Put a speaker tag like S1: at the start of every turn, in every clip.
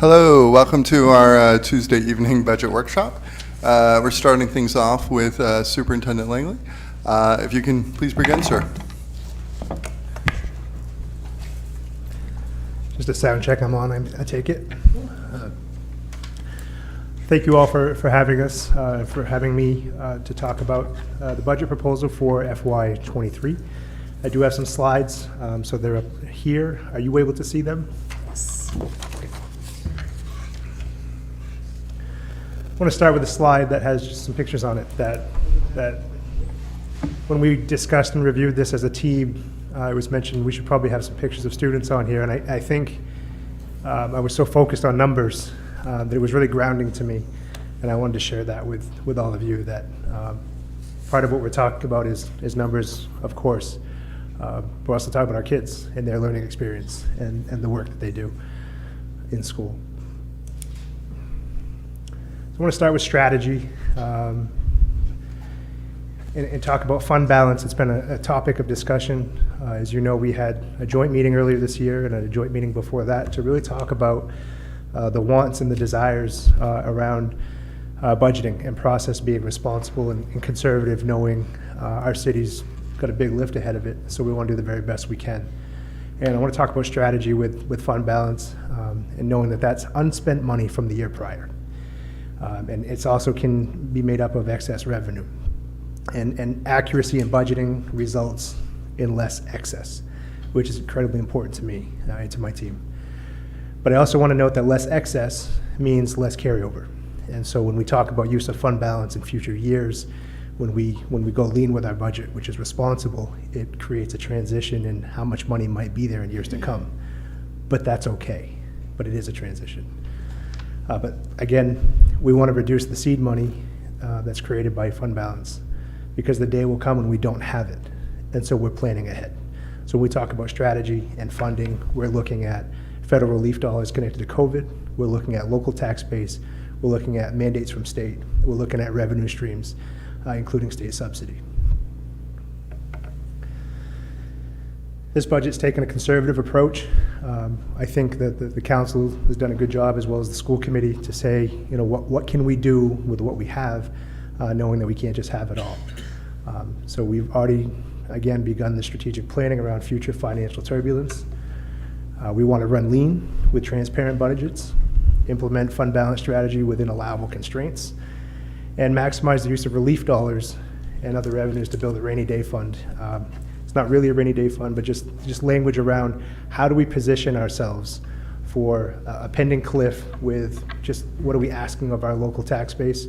S1: Hello, welcome to our Tuesday evening budget workshop. We're starting things off with Superintendent Langley. If you can please begin, sir.
S2: Just a sound check I'm on, I take it. Thank you all for having us, for having me to talk about the budget proposal for FY23. I do have some slides, so they're up here. Are you able to see them?
S3: Yes.
S2: Okay. I want to start with a slide that has just some pictures on it that when we discussed and reviewed this as a team, it was mentioned we should probably have some pictures of students on here, and I think I was so focused on numbers that it was really grounding to me, and I wanted to share that with all of you, that part of what we're talking about is numbers, of course. We're also talking about our kids and their learning experience and the work that they do in school. So I want to start with strategy and talk about fund balance. It's been a topic of discussion. As you know, we had a joint meeting earlier this year and a joint meeting before that to really talk about the wants and the desires around budgeting and process being responsible and conservative, knowing our city's got a big lift ahead of it, so we want to do the very best we can. And I want to talk about strategy with fund balance and knowing that that's unspent money from the year prior. And it's also can be made up of excess revenue. And accuracy in budgeting results in less excess, which is incredibly important to me and to my team. But I also want to note that less excess means less carryover. And so when we talk about use of fund balance in future years, when we go lean with our budget, which is responsible, it creates a transition in how much money might be there in years to come. But that's okay. But it is a transition. But again, we want to reduce the seed money that's created by fund balance, because the day will come when we don't have it. And so we're planning ahead. So when we talk about strategy and funding, we're looking at federal relief dollars connected to COVID. We're looking at local tax base. We're looking at mandates from state. We're looking at revenue streams, including state subsidy. This budget's taken a conservative approach. I think that the council has done a good job, as well as the school committee, to say, you know, what can we do with what we have, knowing that we can't just have it all. So we've already, again, begun the strategic planning around future financial turbulence. We want to run lean with transparent budgets, implement fund balance strategy within allowable constraints, and maximize the use of relief dollars and other revenues to build a rainy day fund. It's not really a rainy day fund, but just language around how do we position ourselves for a pending cliff with just what are we asking of our local tax base,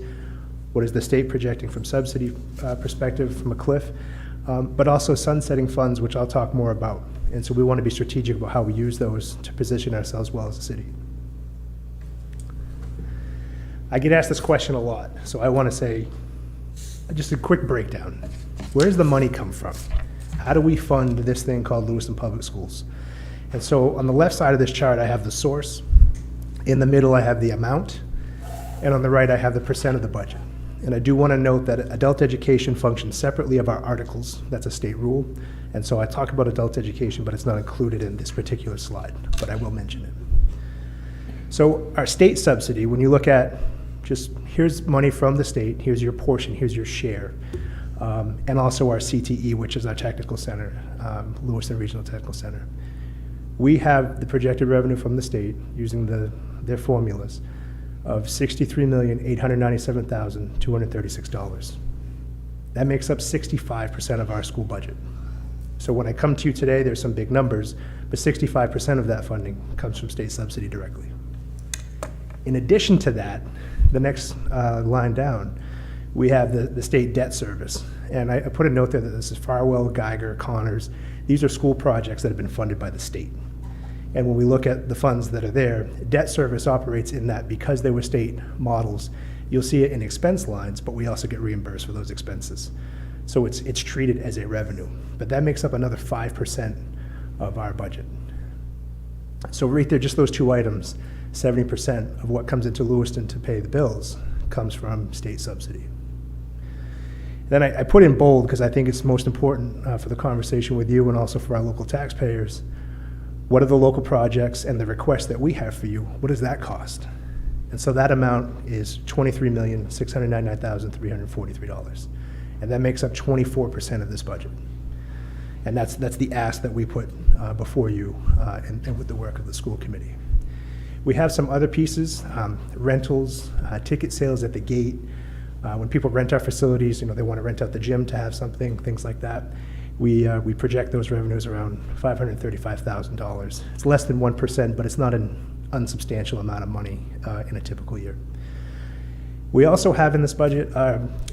S2: what is the state projecting from subsidy perspective from a cliff, but also sunsetting funds, which I'll talk more about. And so we want to be strategic about how we use those to position ourselves well as a city. I get asked this question a lot, so I want to say just a quick breakdown. Where does the money come from? How do we fund this thing called Lewiston Public Schools? And so on the left side of this chart, I have the source. In the middle, I have the amount. And on the right, I have the percent of the budget. And I do want to note that adult education functions separately of our articles. That's a state rule. And so I talk about adult education, but it's not included in this particular slide, but I will mention it. So our state subsidy, when you look at just here's money from the state, here's your portion, here's your share, and also our CTE, which is our technical center, Lewiston Regional Technical Center. We have the projected revenue from the state using their formulas of $63,897,236. That makes up 65% of our school budget. So when I come to you today, there's some big numbers, but 65% of that funding comes from state subsidy directly. In addition to that, the next line down, we have the state debt service. And I put a note there that this is Farwell, Geiger, Connors. These are school projects that have been funded by the state. And when we look at the funds that are there, debt service operates in that because they were state models. You'll see it in expense lines, but we also get reimbursed for those expenses. So it's treated as a revenue. But that makes up another 5% of our budget. So right there, just those two items, 70% of what comes into Lewiston to pay the bills comes from state subsidy. Then I put in bold because I think it's most important for the conversation with you and also for our local taxpayers. what are the local projects and the requests that we have for you? What does that cost? And so that amount is $23,699,343. And that makes up 24% of this budget. And that's the ask that we put before you and with the work of the school committee. We have some other pieces, rentals, ticket sales at the gate. When people rent our facilities, they want to rent out the gym to have something, things like that. We project those revenues around $535,000. It's less than 1%, but it's not an unsubstantial amount of money in a typical year. We also have in this budget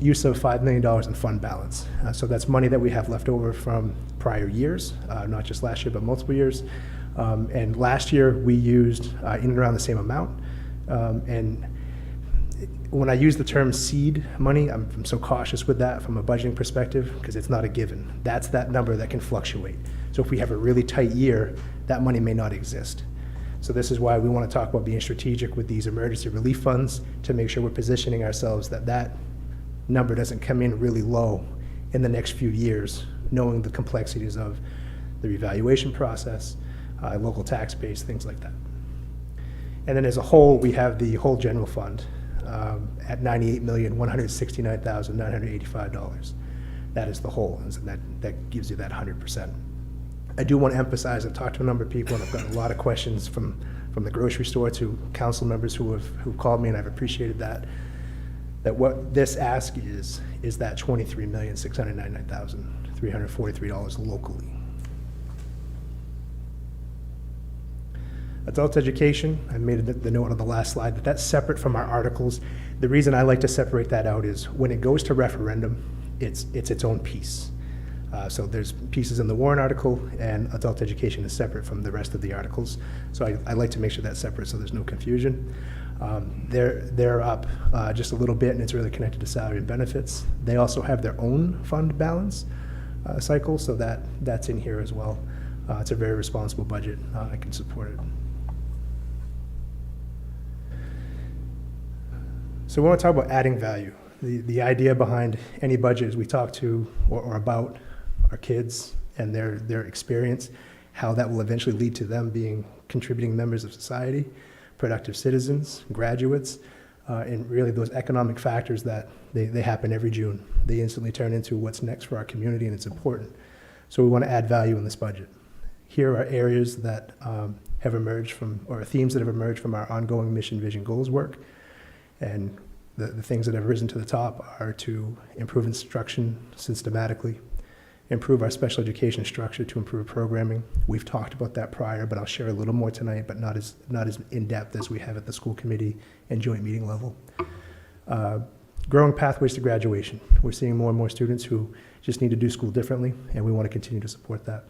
S2: use of $5 million in fund balance. So that's money that we have left over from prior years, not just last year, but multiple years. And last year we used in and around the same amount. And when I use the term seed money, I'm so cautious with that from a budgeting perspective because it's not a given. That's that number that can fluctuate. So if we have a really tight year, that money may not exist. So this is why we want to talk about being strategic with these emergency relief funds to make sure we're positioning ourselves that number doesn't come in really low in the next few years, knowing the complexities of the revaluation process, local tax base, things like that. And then as a whole, we have the whole general fund at $98,169,985. That is the whole, and so that gives you that 100%. I do want to emphasize, I've talked to a number of people, and I've gotten a lot of questions from the grocery store to council members who've called me, and I've appreciated that what this ask is that $23,699,343 locally. Adult education, I made the note on the last slide that that's separate from our articles. The reason I like to separate that out is when it goes to referendum, it's its own piece. So there's pieces in the warrant article, and adult education is separate from the rest of the articles. So I like to make sure that's separate so there's no confusion. They're up just a little bit, and it's really connected to salary and benefits. They also have their own fund balance cycle, so that's in here as well. It's a very responsible budget. I can support it. So we want to talk about adding value. The idea behind any budget is we talk to or about our kids and their experience, how that will eventually lead to them being contributing members of society, productive citizens, graduates, and really those economic factors that they happen every June. They instantly turn into what's next for our community, and it's important. So we want to add value in this budget. Here are areas that have emerged from, or themes that have emerged from our ongoing mission, vision, goals work. And the things that have risen to the top are to improve instruction systematically, improve our special education structure to improve programming. We've talked about that prior, but I'll share a little more tonight, but not as in-depth as we have at the school committee and joint meeting level. Growing pathways to graduation. We're seeing more and more students who just need to do school differently, and we want to continue to support that.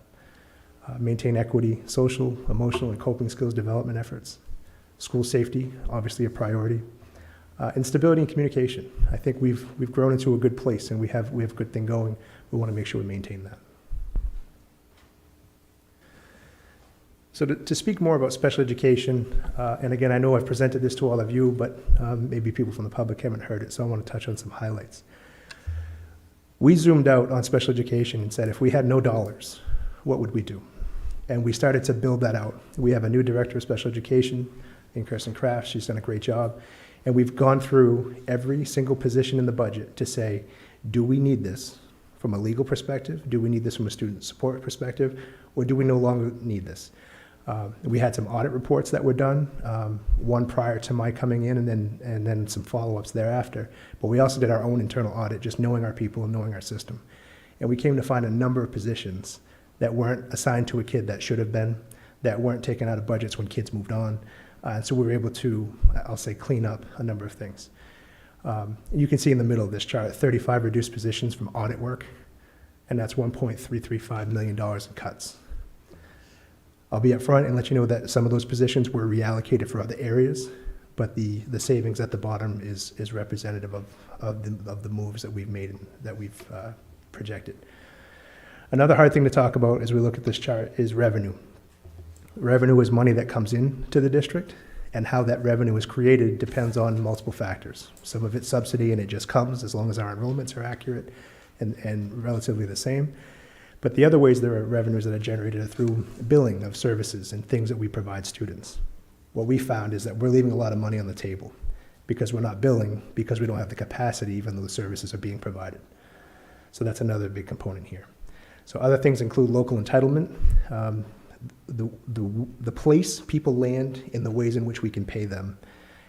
S2: Maintain equity, social, emotional, and coping skills development efforts. School safety, obviously a priority. And stability and communication. I think we've grown into a good place, and we have a good thing going. We want to make sure we maintain that. So to speak more about special education, and again, I know I've presented this to all of you, but maybe people from the public haven't heard it, so I want to touch on some highlights. We zoomed out on special education and said, if we had no dollars, what would we do? And we started to build that out. We have a new director of special education in Kirsten Kraft. She's done a great job. And we've gone through every single position in the budget to say, do we need this from a legal perspective? Do we need this from a student support perspective? Or do we no longer need this? We had some audit reports that were done, one prior to my coming in and then some follow-ups thereafter. But we also did our own internal audit, just knowing our people and knowing our system. And we came to find a number of positions that weren't assigned to a kid that should have been, that weren't taken out of budgets when kids moved on. So we were able to, I'll say, clean up a number of things. You can see in the middle of this chart, 35 reduced positions from audit work, and that's $1.335 million in cuts. I'll be upfront and let you know that some of those positions were reallocated for other areas, but the savings at the bottom is representative of the moves that we've made and that we've projected. Another hard thing to talk about as we look at this chart is revenue. Revenue is money that comes into the district, and how that revenue is created depends on multiple factors. Some of it's subsidy, and it just comes as long as our enrollments are accurate and relatively the same. But the other ways there are revenues that are generated are through billing of services and things that we provide students. What we found is that we're leaving a lot of money on the table because we're not billing, because we don't have the capacity, even though the services are being provided. So that's another big component here. So other things include local entitlement, the place people land and the ways in which we can pay them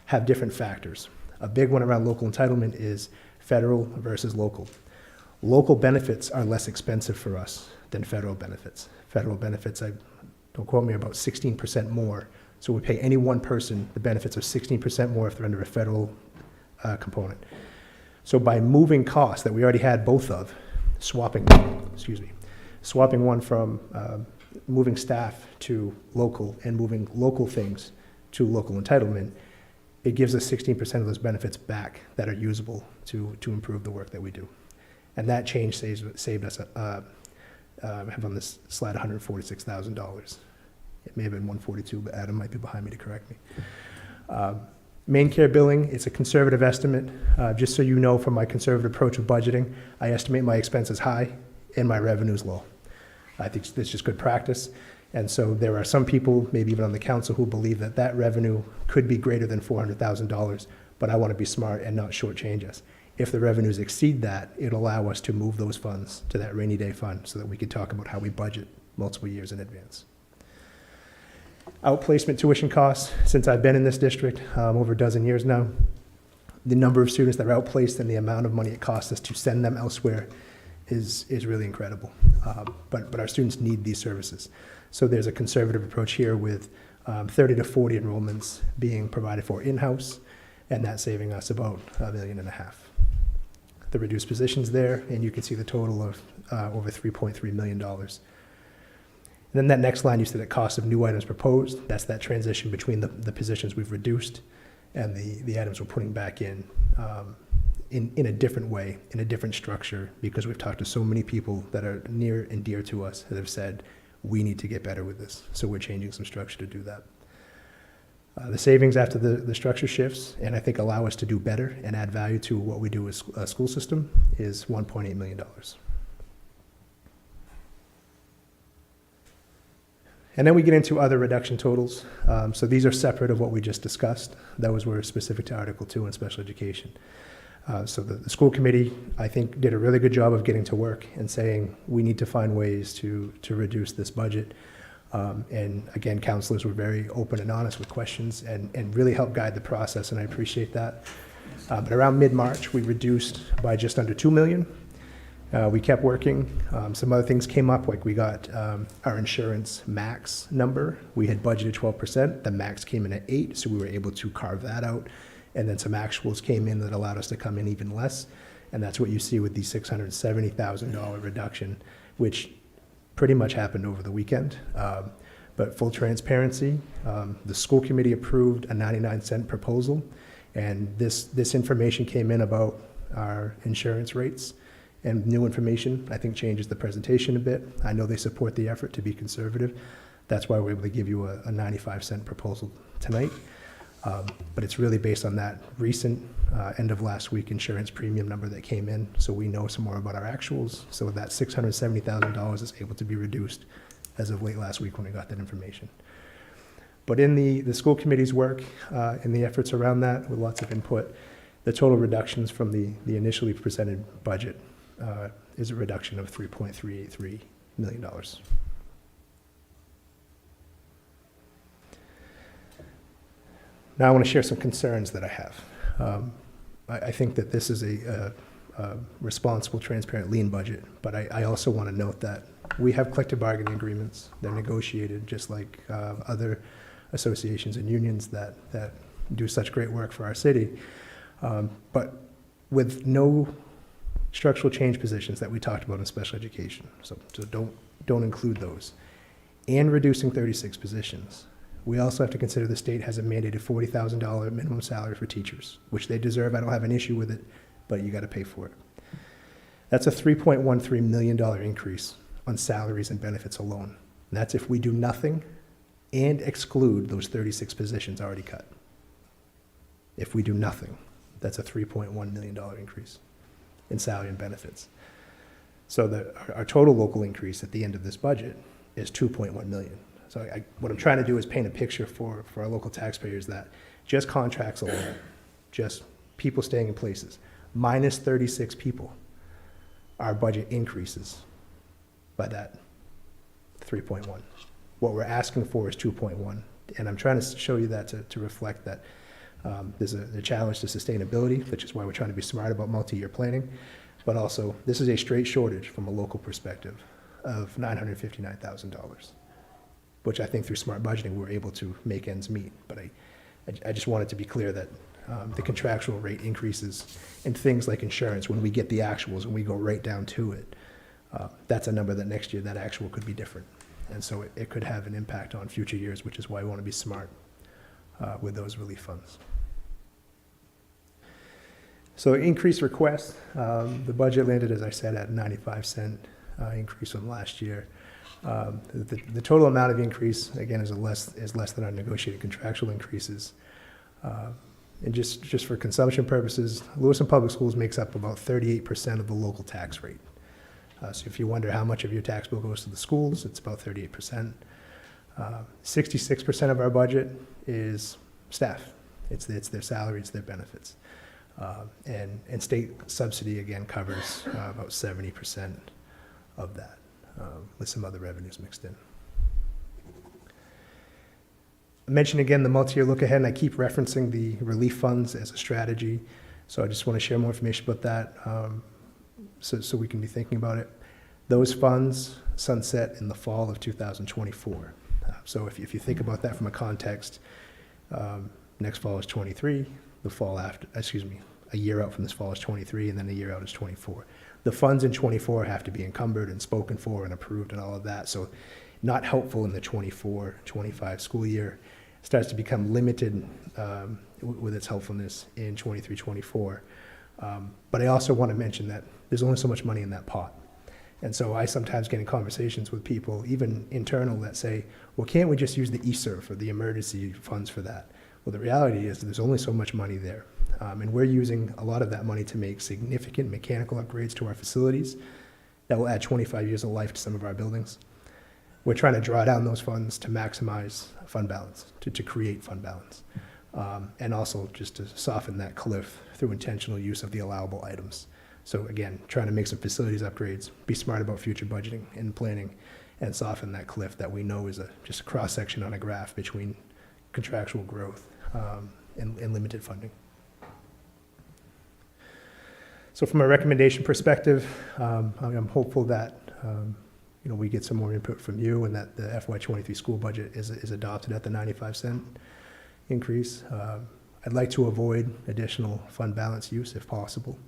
S2: have different factors. A big one around local entitlement is federal versus local. Local benefits are less expensive for us than federal benefits. Federal benefits, don't quote me, about 16% more. So we pay any one person the benefits of 16% more if they're under a federal component. So by moving costs that we already had both of, swapping one from moving staff to local and moving local things to local entitlement, it gives us 16% of those benefits back that are usable to improve the work that we do. And that change saved us, I have on this slide $146,000. It may have been 142, but Adam might be behind me to correct me. Main care billing, it's a conservative estimate. Just so you know, from my conservative approach of budgeting, I estimate my expenses high and my revenues low. I think that's just good practice. And so there are some people, maybe even on the council, who believe that that revenue could be greater than $400,000, but I want to be smart and not shortchange us. If the revenues exceed that, it'll allow us to move those funds to that rainy day fund so that we can talk about how we budget multiple years in advance. Outplacement tuition costs, since I've been in this district over a dozen years now, the number of students that are outplaced and the amount of money it costs us to send them elsewhere is really incredible. But our students need these services. So there's a conservative approach here with 30 to 40 enrollments being provided for in-house, and that's saving us about $1.5 million. The reduced positions there, and you can see the total of over $3.3 million. And then that next line, you see the cost of new items proposed. That's that transition between the positions we've reduced and the items we're putting back in a different way, in a different structure, because we've talked to so many people that are near and dear to us that have said, we need to get better with this. So we're changing some structure to do that. The savings after the structure shifts, and I think allow us to do better and add value to what we do as a school system, is $1.8 million. And then we get into other reduction totals. So these are separate of what we just discussed. Those were specific to Article 2 in special education. So the school committee, I think, did a really good job of getting to work and saying, we need to find ways to reduce this budget. And again, counselors were very open and honest with questions and really helped guide the process, and I appreciate that. But around mid-March, we reduced by just under $2 million. We kept working. Some other things came up, like we got our insurance max number. We had budgeted 12%. The max came in at 8%, so we were able to carve that out. And then some actuals came in that allowed us to come in even less. And that's what you see with the $670,000 reduction, which pretty much happened over the weekend. But full transparency, the school committee approved a 99-cent proposal. And this information came in about our insurance rates. And new information, I think, changes the presentation a bit. I know they support the effort to be conservative. That's why we're able to give you a 95-cent proposal tonight. But it's really based on that recent end of last week insurance premium number that came in. So we know some more about our actuals. So that $670,000 is able to be reduced as of late last week when we got that information. But in the school committee's work and the efforts around that, with lots of input, the total reductions from the initially presented budget is a reduction of $3.383 million. Now I want to share some concerns that I have. I think that this is a responsible, transparent, lean budget, but I also want to note that we have collective bargaining agreements. They're negotiated just like other associations and unions that do such great work for our city. But with no structural change positions that we talked about in special education, so don't include those, and reducing 36 positions, we also have to consider the state has a mandated $40,000 minimum salary for teachers, which they deserve. I don't have an issue with it, but you got to pay for it. That's a $3.13 million increase on salaries and benefits alone. And that's if we do nothing and exclude those 36 positions already cut. If we do nothing, that's a $3.1 million increase in salary and benefits. So our total local increase at the end of this budget is 2.1 million. So what I'm trying to do is paint a picture for our local taxpayers that just contracts alone, just people staying in places, minus 36 people, our budget increases by that 3.1. What we're asking for is 2.1. And I'm trying to show you that to reflect that there's a challenge to sustainability, which is why we're trying to be smart about multi-year planning. But also, this is a straight shortage from a local perspective of $959,000, which I think through smart budgeting, we're able to make ends meet. But I just wanted to be clear that the contractual rate increases in things like insurance, when we get the actuals and we go right down to it, that's a number that next year that actual could be different. And so it could have an impact on future years, which is why we want to be smart with those relief funds. So increased requests, the budget landed, as I said, at 95-cent increase from last year. The total amount of increase, again, is less than our negotiated contractual increases. And just for consumption purposes, Lewiston Public Schools makes up about 38% of the local tax rate. So if you wonder how much of your tax bill goes to the schools, it's about 38%. 66% of our budget is staff. It's their salaries, their benefits. And state subsidy, again, covers about 70% of that, with some other revenues mixed in. I mentioned again the multi-year look ahead, and I keep referencing the relief funds as a strategy. So I just want to share more information about that so we can be thinking about it. Those funds sunset in the fall of 2024. So if you think about that from a context, next fall is 23, the fall after, a year out from this fall is 23, and then a year out is 24. The funds in 24 have to be encumbered and spoken for and approved and all of that. So not helpful in the 24-25 school year. It starts to become limited with its helpfulness in 23-24. But I also want to mention that there's only so much money in that pot. And so I sometimes get in conversations with people, even internal, that say, well, can't we just use the ESSER or the emergency funds for that? Well, the reality is there's only so much money there. And we're using a lot of that money to make significant mechanical upgrades to our facilities that will add 25 years of life to some of our buildings. We're trying to draw down those funds to maximize fund balance, to create fund balance. And also just to soften that cliff through intentional use of the allowable items. So again, trying to make some facilities upgrades, be smart about future budgeting and planning, and soften that cliff that we know is just a cross-section on a graph between contractual growth and limited funding. So from a recommendation perspective, I'm hopeful that we get some more input from you and that the FY23 school budget is adopted at the 95-cent increase. I'd like to avoid additional fund balance use if possible.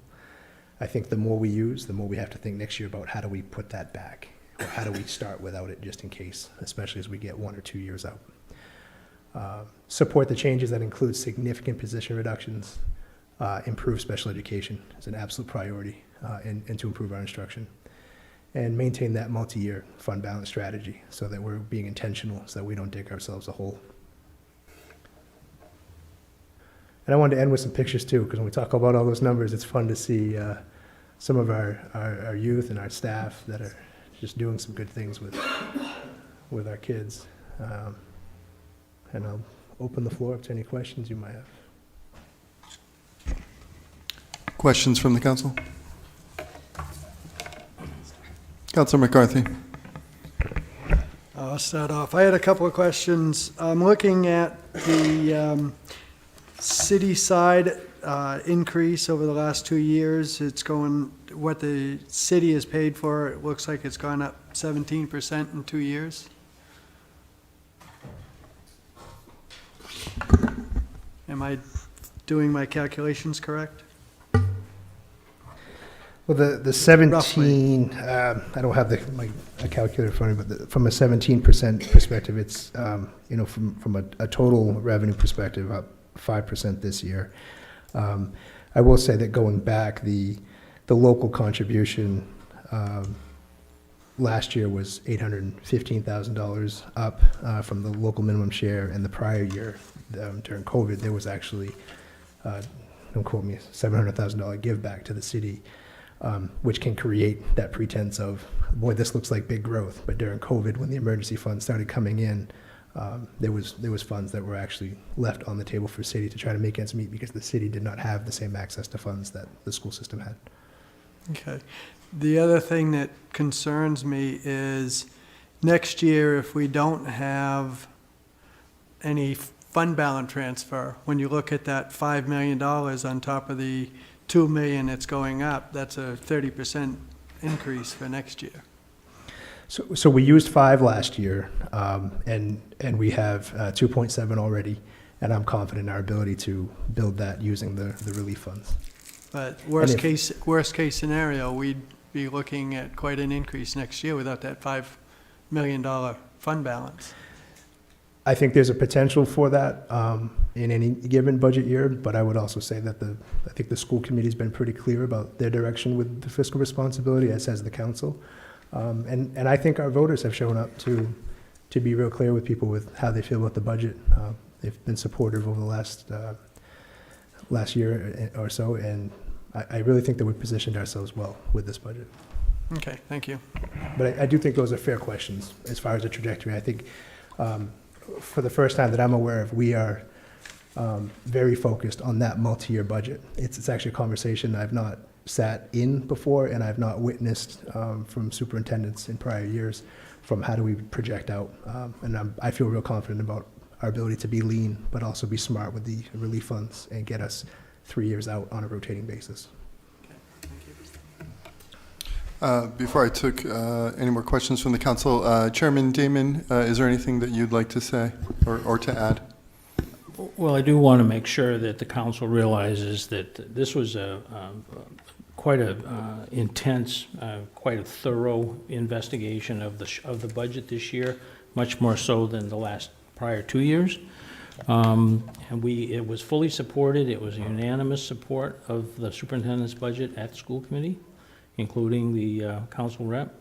S2: I think the more we use, the more we have to think next year about how do we put that back, or how do we start without it just in case, especially as we get 1 or 2 years out. Support the changes that include significant position reductions, improve special education as an absolute priority, and to improve our instruction. And maintain that multi-year fund balance strategy so that we're being intentional, so that we don't dig ourselves a hole. And I wanted to end with some pictures too, because when we talk about all those numbers, it's fun to see some of our youth and our staff that are just doing some good things with our kids. And I'll open the floor up to any questions you might have.
S1: Questions from the council? Councilor McCarthy.
S3: I'll start off. I had a couple of questions. I'm looking at the city side increase over the last 2 years. It's going, what the city has paid for, it looks like it's gone up 17% in 2 years. Am I doing my calculations correct?
S2: Well, the 17, I don't have a calculator in front of me, but from a 17% perspective, it's, from a total revenue perspective, up 5% this year. I will say that going back, the local contribution last year was $815,000 up from the local minimum share, and the prior year during COVID, there was actually, don't quote me, $700,000 give back to the city. which can create that pretense of, boy, this looks like big growth. But during COVID, when the emergency funds started coming in, there was funds that were actually left on the table for city to try to make ends meet because the city did not have the same access to funds that the school system had.
S3: Okay. The other thing that concerns me is next year, if we don't have any fund balance transfer, when you look at that $5 million on top of the $2 million that's going up, that's a 30% increase for next year.
S2: So we used 5 last year, and we have 2.7 already, and I'm confident in our ability to build that using the relief funds.
S3: But worst case scenario, we'd be looking at quite an increase next year without that $5 million fund balance.
S2: I think there's a potential for that in any given budget year, but I would also say that I think the school committee's been pretty clear about their direction with the fiscal responsibility, as has the council. And I think our voters have shown up to be real clear with people with how they feel about the budget. They've been supportive over the last year or so, and I really think that we've positioned ourselves well with this budget.
S3: Okay, thank you.
S2: But I do think those are fair questions as far as the trajectory. I think for the first time that I'm aware of, we are very focused on that multi-year budget. It's actually a conversation I've not sat in before, and I've not witnessed from superintendents in prior years, from how do we project out. And I feel real confident about our ability to be lean, but also be smart with the relief funds and get us 3 years out on a rotating basis.
S1: Before I took any more questions from the council, Chairman Damon, is there anything that you'd like to say or to add?
S4: Well, I do want to make sure that the council realizes that this was quite a intense, quite a thorough investigation of the budget this year, much more so than the prior 2 years. And it was fully supported. It was unanimous support of the superintendent's budget at the school committee, including the council rep.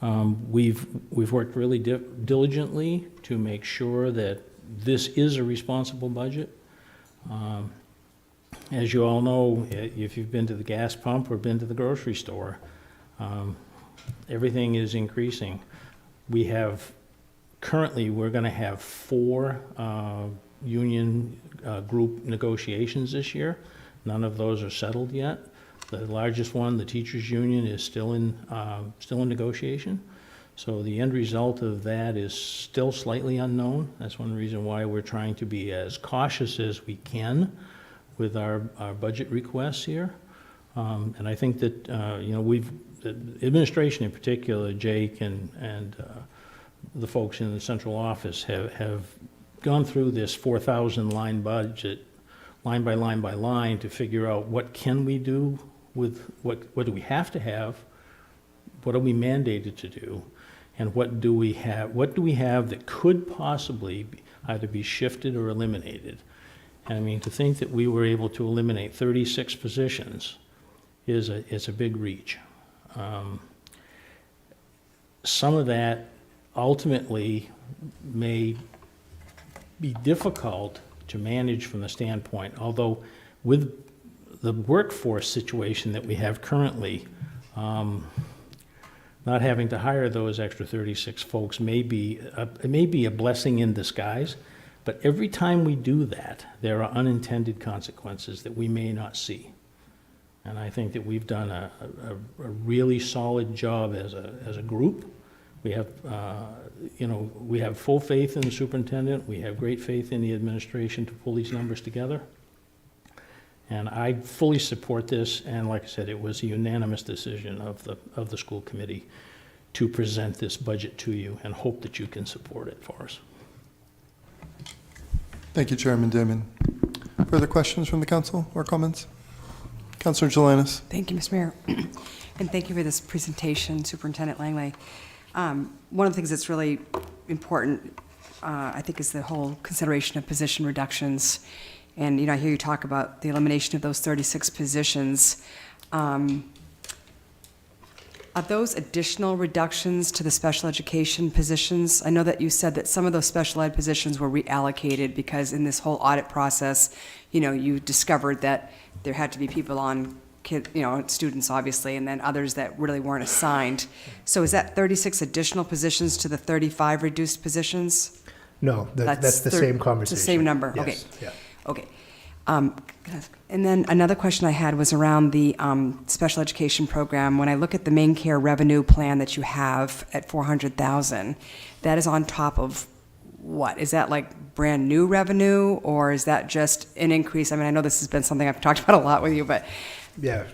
S4: We've worked really diligently to make sure that this is a responsible budget. As you all know, if you've been to the gas pump or been to the grocery store, everything is increasing. Currently, we're going to have 4 union group negotiations this year. None of those are settled yet. The largest one, the teachers' union, is still in negotiation. So the end result of that is still slightly unknown. That's one reason why we're trying to be as cautious as we can with our budget requests here. And I think that, the administration in particular, Jake and the folks in the central office have gone through this 4,000 line budget, line by line by line, to figure out what can we do with what do we have to have, what are we mandated to do, and what do we have that could possibly either be shifted or eliminated. And I mean, to think that we were able to eliminate 36 positions is a big reach. Some of that ultimately may be difficult to manage from the standpoint, although with the workforce situation that we have currently, not having to hire those extra 36 folks may be a blessing in disguise, but every time we do that, there are unintended consequences that we may not see. And I think that we've done a really solid job as a group. We have, we have full faith in the superintendent. We have great faith in the administration to pull these numbers together. And I fully support this, and like I said, it was a unanimous decision of the school committee to present this budget to you and hope that you can support it for us.
S1: Thank you, Chairman Damon. Further questions from the council or comments? Councilor Jelinas.
S5: Thank you, Mr. Mayor. And thank you for this presentation, Superintendent Langley. One of the things that's really important, I think, is the whole consideration of position reductions. And, I hear you talk about the elimination of those 36 positions. Are those additional reductions to the special education positions? I know that you said that some of those special ed positions were reallocated because in this whole audit process, you discovered that there had to be people on kid, students, obviously, and then others that really weren't assigned. So is that 36 additional positions to the 35 reduced positions?
S2: No, that's the same conversation.
S5: It's the same number,
S2: Yes,
S5: okay.
S2: yeah.
S5: Okay. And then another question I had was around the special education program. When I look at the main care revenue plan that you have at 400,000, that is on top of what? Is that like brand new revenue, or is that just an increase? I mean, I know this has been something I've talked about a lot with you, but
S2: Yeah,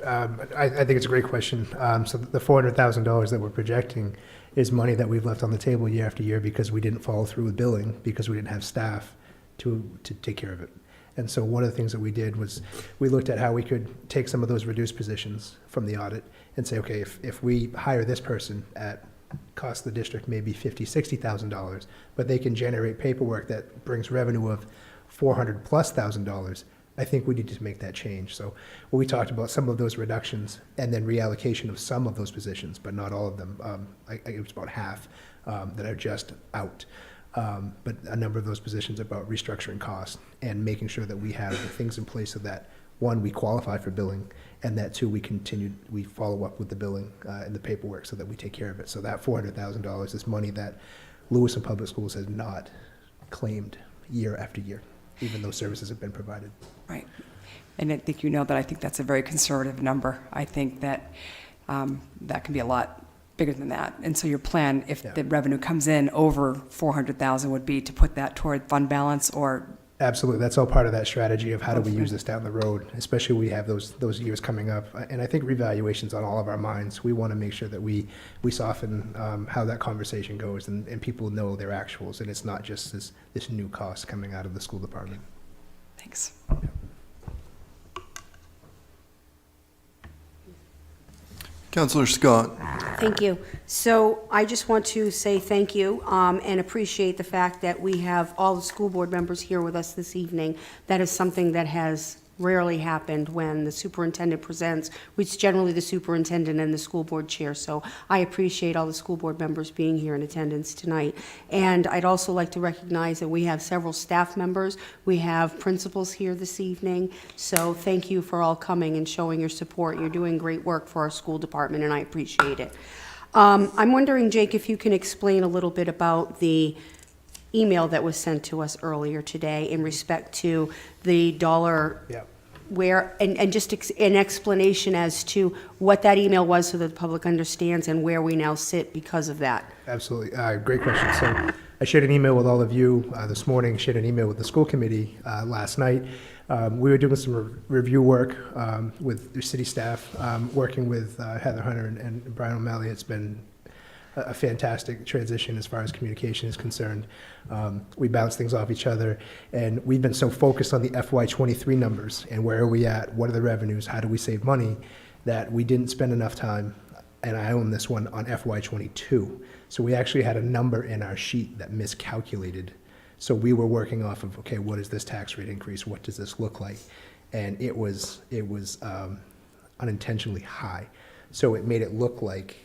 S2: I think it's a great question. So the $400,000 that we're projecting is money that we've left on the table year after year because we didn't follow through with billing, because we didn't have staff to take care of it. And so one of the things that we did was we looked at how we could take some of those reduced positions from the audit and say, okay, if we hire this person at cost the district maybe $50,000, $60,000, but they can generate paperwork that brings revenue of $400,000+, I think we need to make that change. So when we talked about some of those reductions and then reallocation of some of those positions, but not all of them, it was about half that are just out. But a number of those positions are about restructuring costs and making sure that we have the things in place so that, one, we qualify for billing, and that, two, we follow up with the billing and the paperwork so that we take care of it. So that $400,000 is money that Lewiston Public Schools has not claimed year after year, even though services have been provided.
S5: right. And I think I think that's a very conservative number. I think that that can be a lot bigger than that. And so your plan, if
S2: Yeah.
S5: the revenue comes in over 400,000, would be to put that toward fund balance, or?
S2: Absolutely. That's all part of that strategy of how do we use this down the road, especially we have those years coming up. And I think revaluation's on all of our minds. We want to make sure that we soften how that conversation goes and people know their actuals, and it's not just this new cost coming out of the school department.
S5: Thanks.
S1: Councillor Scott.
S6: Thank you. So I just want to say thank you and appreciate the fact that we have all the school board members here with us this evening. That is something that has rarely happened when the superintendent presents, which is generally the superintendent and the school board chair. So I appreciate all the school board members being here in attendance tonight. And I'd also like to recognize that we have several staff members. We have principals here this evening. So thank you for all coming and showing your support. You're doing great work for our school department, and I appreciate it. I'm wondering, Jake, if you can explain a little bit about the email that was sent to us earlier today in respect to the dollar,
S2: Yeah.
S6: where, and just an explanation as to what that email was so that the public understands and where we now sit because of that.
S2: Absolutely. Great question. So I shared an email with all of you this morning, shared an email with the school committee last night. We were doing some review work with the city staff, working with Heather Hunter and Brian O'Malley. It's been a fantastic transition as far as communication is concerned. We bounce things off each other, and we've been so focused on the FY23 numbers and where are we at, what are the revenues, how do we save money, that we didn't spend enough time, and I own this one, on FY22. So we actually had a number in our sheet that miscalculated. So we were working off of, okay, what is this tax rate increase? What does this look like? And it was unintentionally high. So it made it look like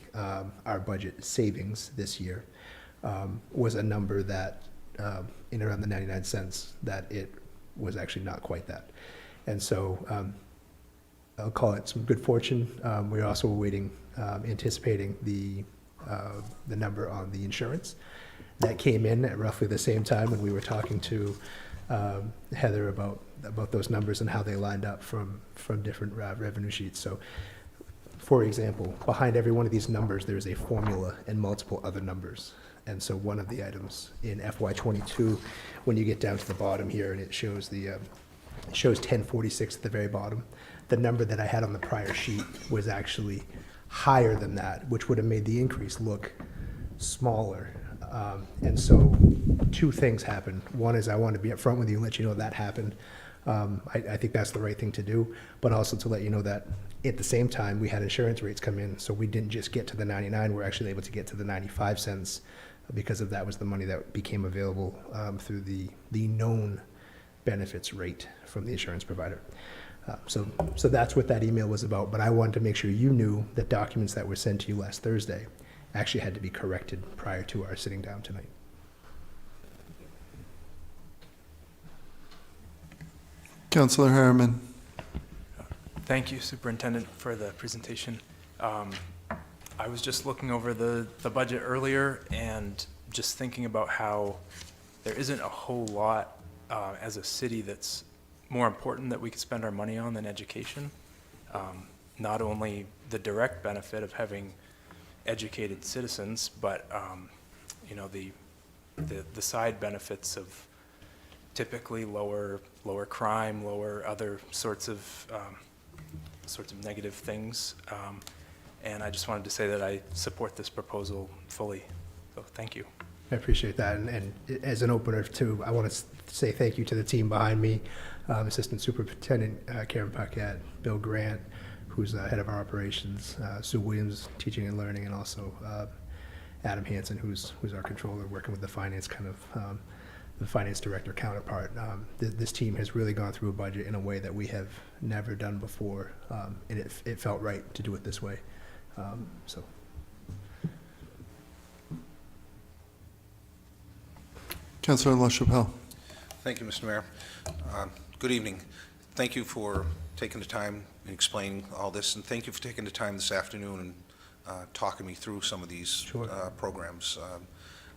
S2: our budget savings this year was a number that, in around the 99 cents, that it was actually not quite that. And so I'll call it some good fortune. We're also anticipating the number on the insurance. That came in at roughly the same time when we were talking to Heather about those numbers and how they lined up from different revenue sheets. So, for example, behind every one of these numbers, there's a formula and multiple other numbers. And so one of the items in FY22, when you get down to the bottom here, and it shows it shows 1046 at the very bottom, the number that I had on the prior sheet was actually higher than that, which would have made the increase look smaller. And so two things happened. One is I want to be upfront with you and let you know that happened. I think that's the right thing to do, but also to let you know that at the same time, we had insurance rates come in, so we didn't just get to the 99, we're actually able to get to the 95 cents because of that was the money that became available through the known benefits rate from the insurance provider. So that's what that email was about, but I wanted to make sure you knew that documents that were sent to you last Thursday actually had to be corrected prior to our sitting down tonight.
S1: Councillor Harriman.
S7: Thank you, Superintendent, for the presentation. I was just looking over the budget earlier and just thinking about how there isn't a whole lot as a city that's more important that we could spend our money on than education. Not only the direct benefit of having educated citizens, but you know, the side benefits of typically lower crime, lower other sorts of negative things. And I just wanted to say that I support this proposal fully. So thank you.
S2: I appreciate that, and as an opener too, I want to say thank you to the team behind me, Assistant Superintendent Karen Paquette, Bill Grant, who's head of our operations, Sue Williams, teaching and learning, and also Adam Hansen, who's our controller, working with the finance the finance director counterpart. This team has really gone through a budget in a way that we have never done before, and it felt right to do it this way. So.
S1: Councillor LaChapelle.
S8: Thank you, Mr. Mayor. Good evening. Thank you for taking the time and explaining all this, and thank you for taking the time this afternoon and talking me through some of these programs.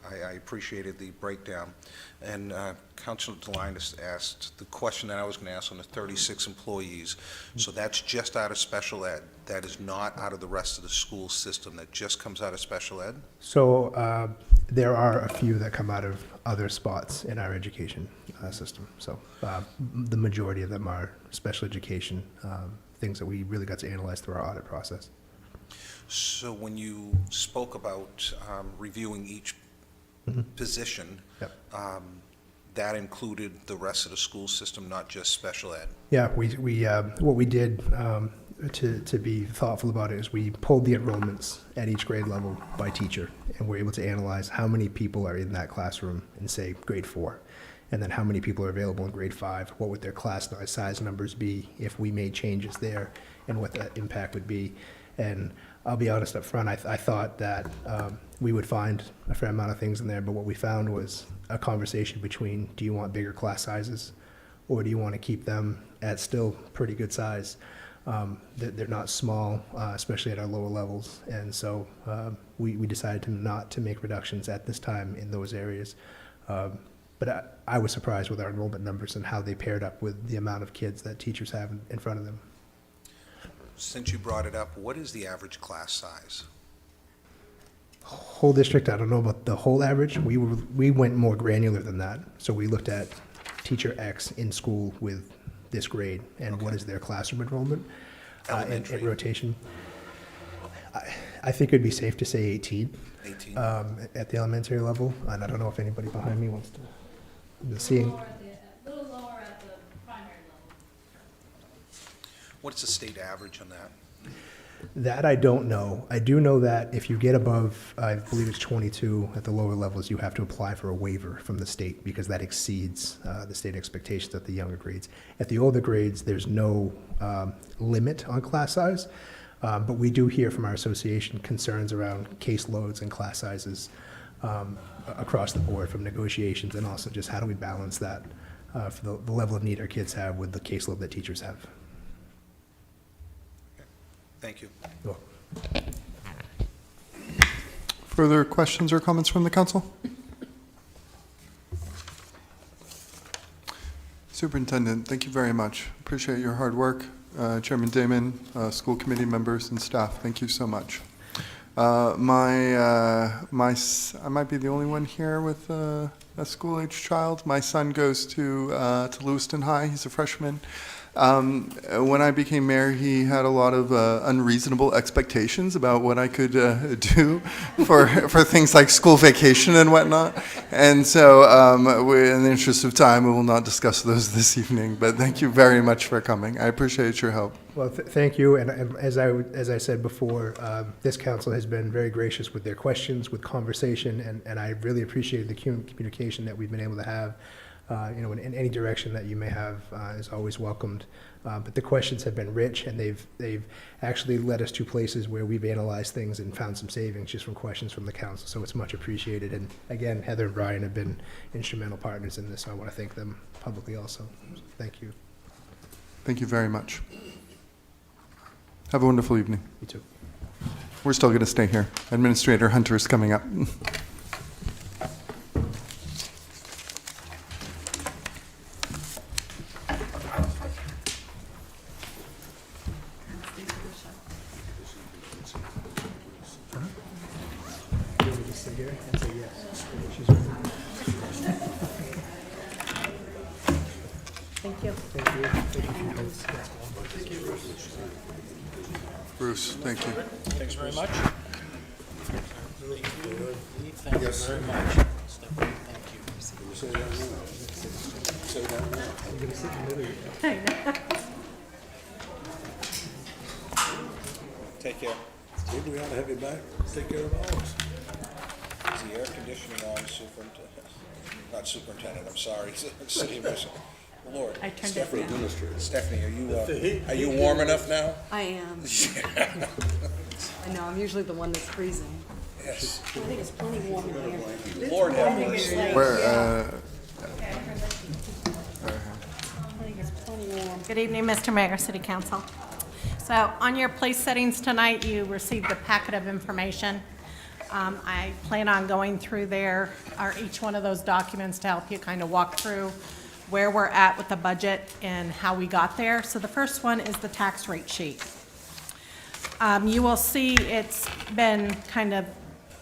S8: I appreciated the breakdown. And Councilor Delinas asked the question that I was going to ask on the 36 employees. So that's just out of special ed. That is not out of the rest of the school system. That just comes out of special ed?
S2: So there are a few that come out of other spots in our education system. So the majority of them are special education, things that we really got to analyze through our audit process.
S8: So when you spoke about reviewing each position,
S2: Yep.
S8: That included the rest of the school system, not just special ed?
S2: Yeah, we what we did to be thoughtful about it is we pulled the enrollments at each grade level by teacher, and we're able to analyze how many people are in that classroom in, say, grade 4, and then how many people are available in grade 5, what would their class size numbers be if we made changes there, and what that impact would be. And I'll be honest up front, I thought that we would find a fair amount of things in there, but what we found was a conversation between, do you want bigger class sizes, or do you want to keep them at still pretty good size? They're not small, especially at our lower levels, and so we decided not to make reductions at this time in those areas. But I was surprised with our enrollment numbers and how they paired up with the amount of kids that teachers have in front of them.
S8: Since you brought it up, what is the average class size?
S2: Whole district, I don't know about the whole average. We went more granular than that. So we looked at teacher X in school with this grade and what is their classroom enrollment and rotation. I think it'd be safe to say 18. 18. At the elementary level, and I don't know if anybody behind me wants to. I'm just seeing.
S9: A little lower at the primary level.
S8: What's the state average on that?
S2: That I don't know. I do know that if you get above, I believe it's 22 at the lower levels, you have to apply for a waiver from the state because that exceeds the state expectations at the younger grades. At the older grades, there's no limit on class size, but we do hear from our association concerns around caseloads and class sizes across the board from negotiations, and also just how do we balance that for the level of need our kids have with the caseload that teachers have.
S8: Thank you.
S2: Cool.
S1: Further questions or comments from the council? Superintendent, thank you very much. Appreciate your hard work. Chairman Damon, school committee members and staff, thank you so much. I might be the only one here with a school-age child. My son goes to Lewiston High. He's a freshman. When I became mayor, he had a lot of unreasonable expectations about what I could do for things like school vacation and whatnot. And so, in the interest of time, we will not discuss those this evening. But thank you very much for coming. I appreciate your help.
S2: Well, thank you. And as I said before, this council has been very gracious with their questions, with conversation, and I really appreciate the communication that we've been able to have. In any direction that you may have is always welcomed. But the questions have been rich, and they've actually led us to places where we've analyzed things and found some savings just from questions from the council. So it's much appreciated. And again, Heather and Brian have been instrumental partners in this, so I want to thank them publicly also. Thank you.
S1: Thank you very much. Have a wonderful evening.
S2: You too.
S1: We're still going to stay here. Administrator Hunter's coming up. Bruce, thank you.
S4: Thanks very much. Thank you very much. Thank you.
S8: Take care.
S10: Maybe we ought to have you back, take care of ours.
S8: Is the air conditioning on, superintendent? Not superintendent, I'm sorry, city administrator. Lord.
S9: I turned it
S10: Stafford
S9: down.
S10: Administrator.
S8: Stephanie, are you warm enough now?
S5: I am. I know, I'm usually the one that's freezing.
S8: Yes.
S6: I think it's plenty warm in here.
S8: Lord have mercy.
S1: Where,
S6: I think it's plenty warm.
S9: Good evening, Mr. Mayor, City Council. So on your place settings tonight, you received a packet of information. I plan on going through there, or each one of those documents to help you kind of walk through where we're at with the budget and how we got there. So the first one is the tax rate sheet. You will see it's been kind of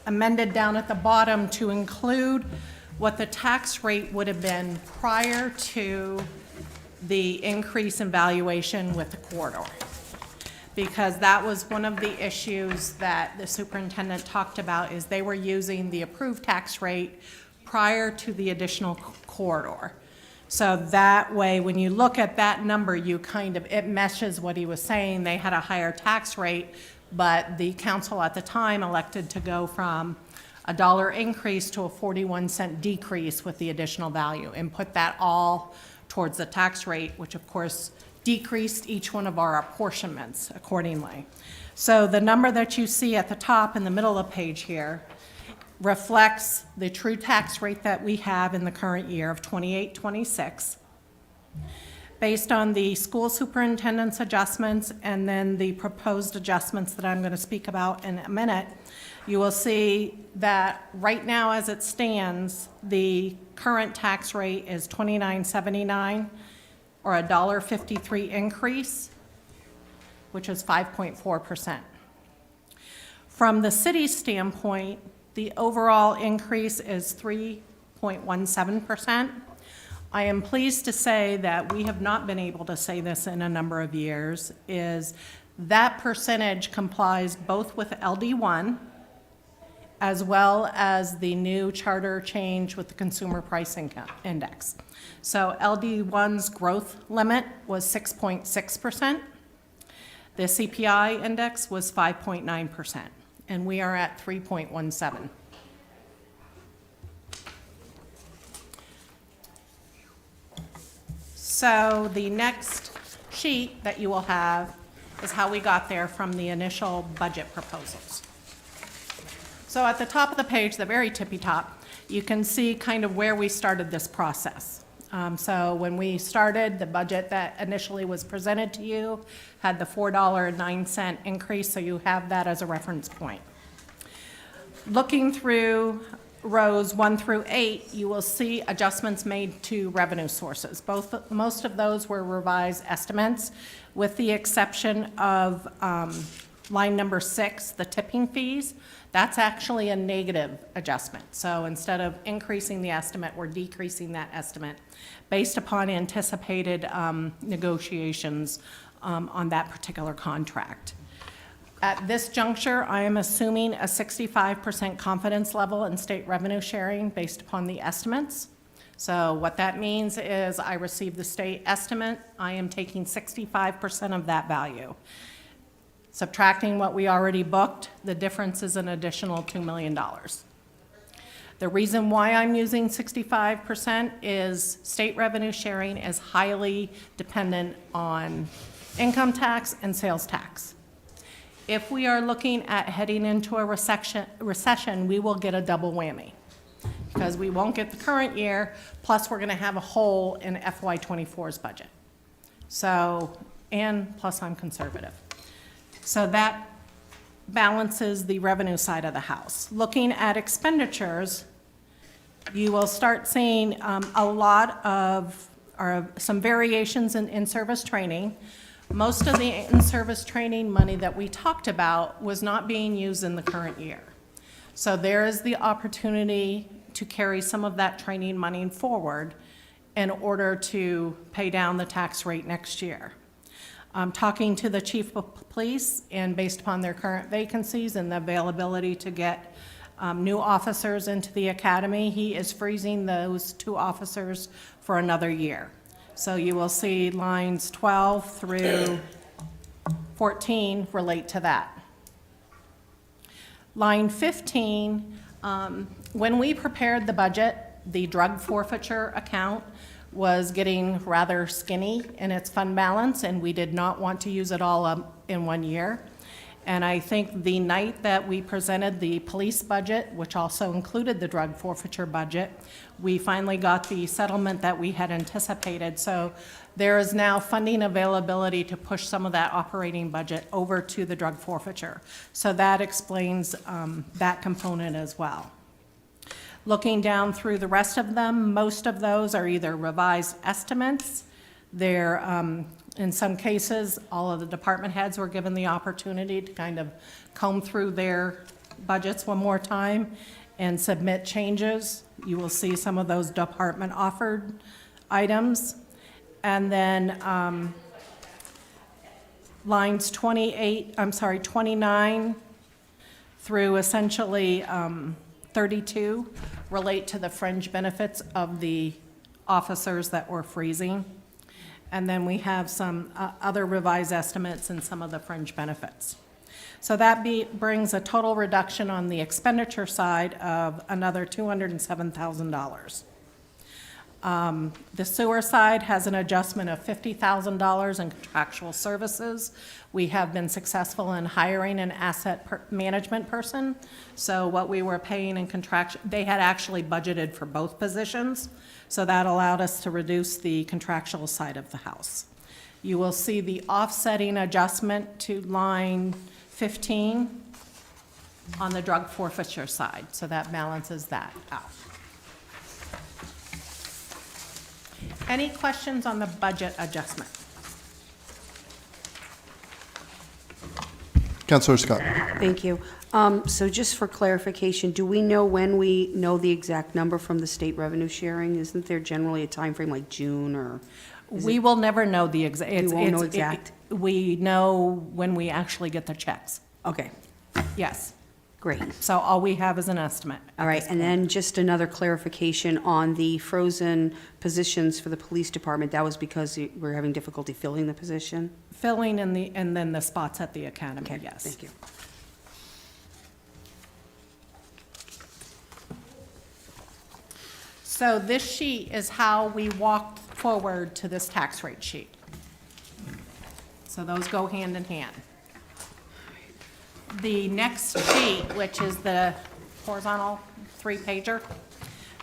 S9: amended down at the bottom to include what the tax rate would have been prior to the increase in valuation with the corridor. Because that was one of the issues that the superintendent talked about, is they were using the approved tax rate prior to the additional corridor. So that way, when you look at that number, you kind of, it meshes what he was saying. They had a higher tax rate, but the council at the time elected to go from a $1 increase to a 41-cent decrease with the additional value, and put that all towards the tax rate, which of course decreased each one of our apportionments accordingly. So the number that you see at the top in the middle of the page here reflects the true tax rate that we have in the current year of 28.26, based on the school superintendent's adjustments and then the proposed adjustments that I'm going to speak about in a minute. You will see that right now, as it stands, the current tax rate is $29.79, or a $1.53 increase, which is 5.4%. From the city's standpoint, the overall increase is 3.17%. I am pleased to say that we have not been able to say this in a number of years, is that percentage complies both with LD1 as well as the new charter change with the Consumer Price Index. So LD1's growth limit was 6.6%. The CPI index was 5.9%, and we are at 3.17. So the next sheet that you will have is how we got there from the initial budget proposals. So at the top of the page, the very tippy top, you can see kind of where we started this process. So when we started, the budget that initially was presented to you had the $4.09 increase, so you have that as a reference point. Looking through rows 1 through 8, you will see adjustments made to revenue sources. Most of those were revised estimates, with the exception of line number 6, the tipping fees. That's actually a negative adjustment. So instead of increasing the estimate, we're decreasing that estimate based upon anticipated negotiations on that particular contract. At this juncture, I am assuming a 65% confidence level in state revenue sharing based upon the estimates. So what that means is I received the state estimate, I am taking 65% of that value. Subtracting what we already booked, the difference is an additional $2 million. The reason why I'm using 65% is state revenue sharing is highly dependent on income tax and sales tax. If we are looking at heading into a recession, we will get a double whammy, because we won't get the current year, plus we're going to have a hole in FY24's budget. So, and plus I'm conservative. So that balances the revenue side of the house. Looking at expenditures, you will start seeing a lot of, or some variations in in-service training. Most of the in-service training money that we talked about was not being used in the current year. So there is the opportunity to carry some of that training money forward in order to pay down the tax rate next year. Talking to the chief of police, and based upon their current vacancies and the availability to get new officers into the academy, he is freezing those 2 officers for another year. So you will see lines 12 through 14 relate to that. Line 15, when we prepared the budget, the drug forfeiture account was getting rather skinny in its fund balance, and we did not want to use it all up in one year. And I think the night that we presented the police budget, which also included the drug forfeiture budget, we finally got the settlement that we had anticipated. So there is now funding availability to push some of that operating budget over to the drug forfeiture. So that explains that component as well. Looking down through the rest of them, most of those are either revised estimates. They're, in some cases, all of the department heads were given the opportunity to kind of comb through their budgets one more time and submit changes. You will see some of those department offered items. And then lines 29 through essentially 32 relate to the fringe benefits of the officers that were freezing. And then we have some other revised estimates and some of the fringe benefits. So that brings a total reduction on the expenditure side of another $207,000. The sewer side has an adjustment of $50,000 in contractual services. We have been successful in hiring an asset management person. So what we were paying in contract, they had actually budgeted for both positions. So that allowed us to reduce the contractual side of the house. You will see the offsetting adjustment to line 15 on the drug forfeiture side. So that balances that out. Any questions on the budget adjustment?
S1: Councilor Scott.
S6: Thank you. So just for clarification, do we know when we know the exact number from the state revenue sharing? Isn't there generally a time frame like June or?
S9: We will never know the exact.
S6: You won't know exact?
S9: We know when we actually get the checks.
S6: Okay,
S9: Yes.
S6: great.
S9: So all we have is an estimate.
S6: All right, and then just another clarification on the frozen positions for the police department. That was because we're having difficulty filling the position?
S9: Filling in and then the spots at the academy,
S6: Okay,
S9: yes.
S6: thank you.
S9: So this sheet is how we walked forward to this tax rate sheet. So those go hand in hand. The next sheet, which is the horizontal 3-pager,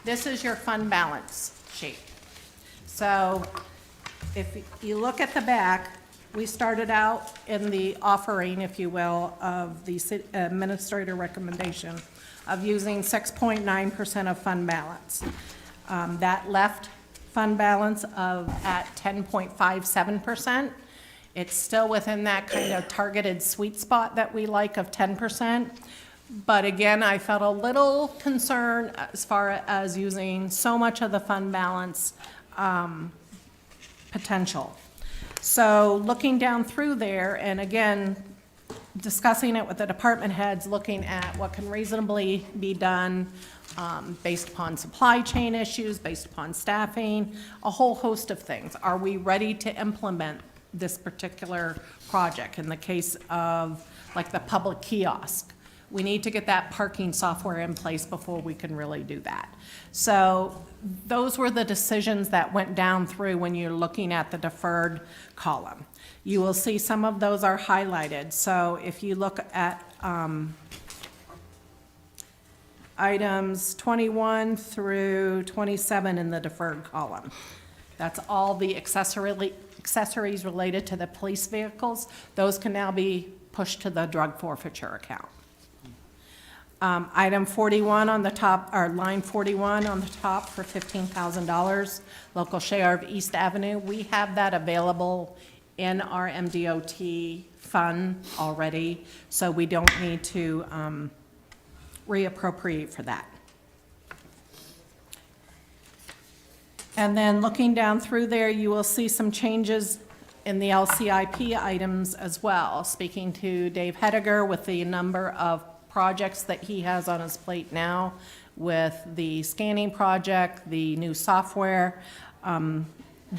S9: this is your fund balance sheet. So if you look at the back, we started out in the offering, if you will, of the administrator recommendation of using 6.9% of fund balance. That left fund balance at 10.57%. It's still within that kind of targeted sweet spot that we like of 10%. But again, I felt a little concerned as far as using so much of the fund balance potential. So looking down through there, and again, discussing it with the department heads, looking at what can reasonably be done based upon supply chain issues, based upon staffing, a whole host of things. Are we ready to implement this particular project? In the case of like the public kiosk, we need to get that parking software in place before we can really do that. So those were the decisions that went down through when you're looking at the deferred column. You will see some of those are highlighted. So if you look at items 21 through 27 in the deferred column, that's all the accessories related to the police vehicles. Those can now be pushed to the drug forfeiture account. Item 41 on the top, or line 41 on the top for $15,000, local share of East Avenue. We have that available in our MDOT fund already, so we don't need to reappropriate for that. And then looking down through there, you will see some changes in the LCIP items as well. Speaking to Dave Hediger with the number of projects that he has on his plate now with the scanning project, the new software.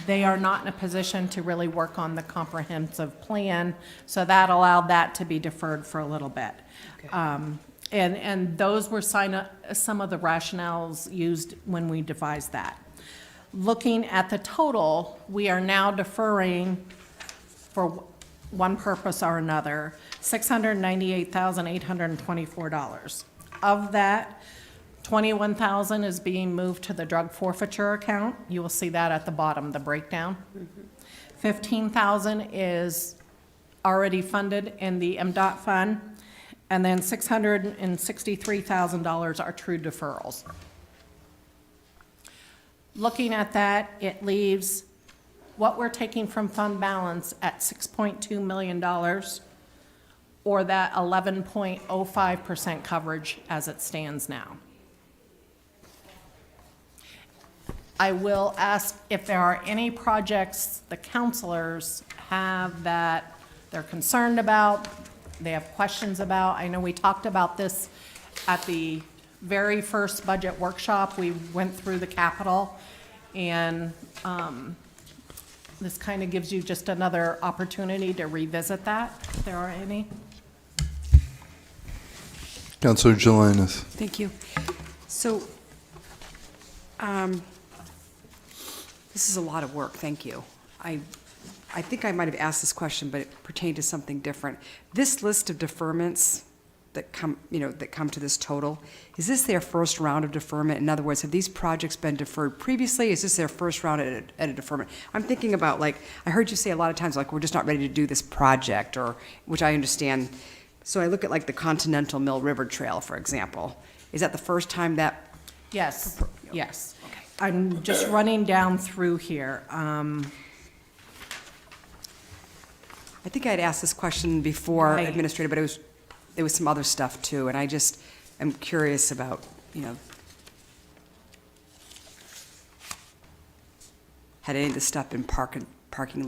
S9: They are not in a position to really work on the comprehensive plan, so that allowed that to be deferred for a little bit. And those were some of the rationales used when we devised that. Looking at the total, we are now deferring for one purpose or another, $698,824. Of that, $21,000 is being moved to the drug forfeiture account. You will see that at the bottom, the breakdown. $15,000 is already funded in the MDOT fund, and then $663,000 are true deferrals. Looking at that, it leaves what we're taking from fund balance at $6.2 million, or that 11.05% coverage as it stands now. I will ask if there are any projects the counselors have that they're concerned about, they have questions about. I know we talked about this at the very first budget workshop. We went through the capital, and this kind of gives you just another opportunity to revisit that, if there are any.
S1: Councilor Jelinas.
S5: Thank you. So, this is a lot of work, thank you. I think I might have asked this question, but it pertained to something different. This list of deferments that come to this total, is this their first round of deferment? In other words, have these projects been deferred previously? Is this their first round at a deferment? I'm thinking about, like, I heard you say a lot of times, like, we're just not ready to do this project, or, which I understand. So I look at, like, the Continental Mill River Trail, for example. Is that the first time that?
S9: Yes, yes.
S5: Okay.
S9: I'm just running down through here.
S5: I think I'd asked this question before,
S9: Right.
S5: Administrator, but there was some other stuff too, and I just am curious about, had any of this stuff been parking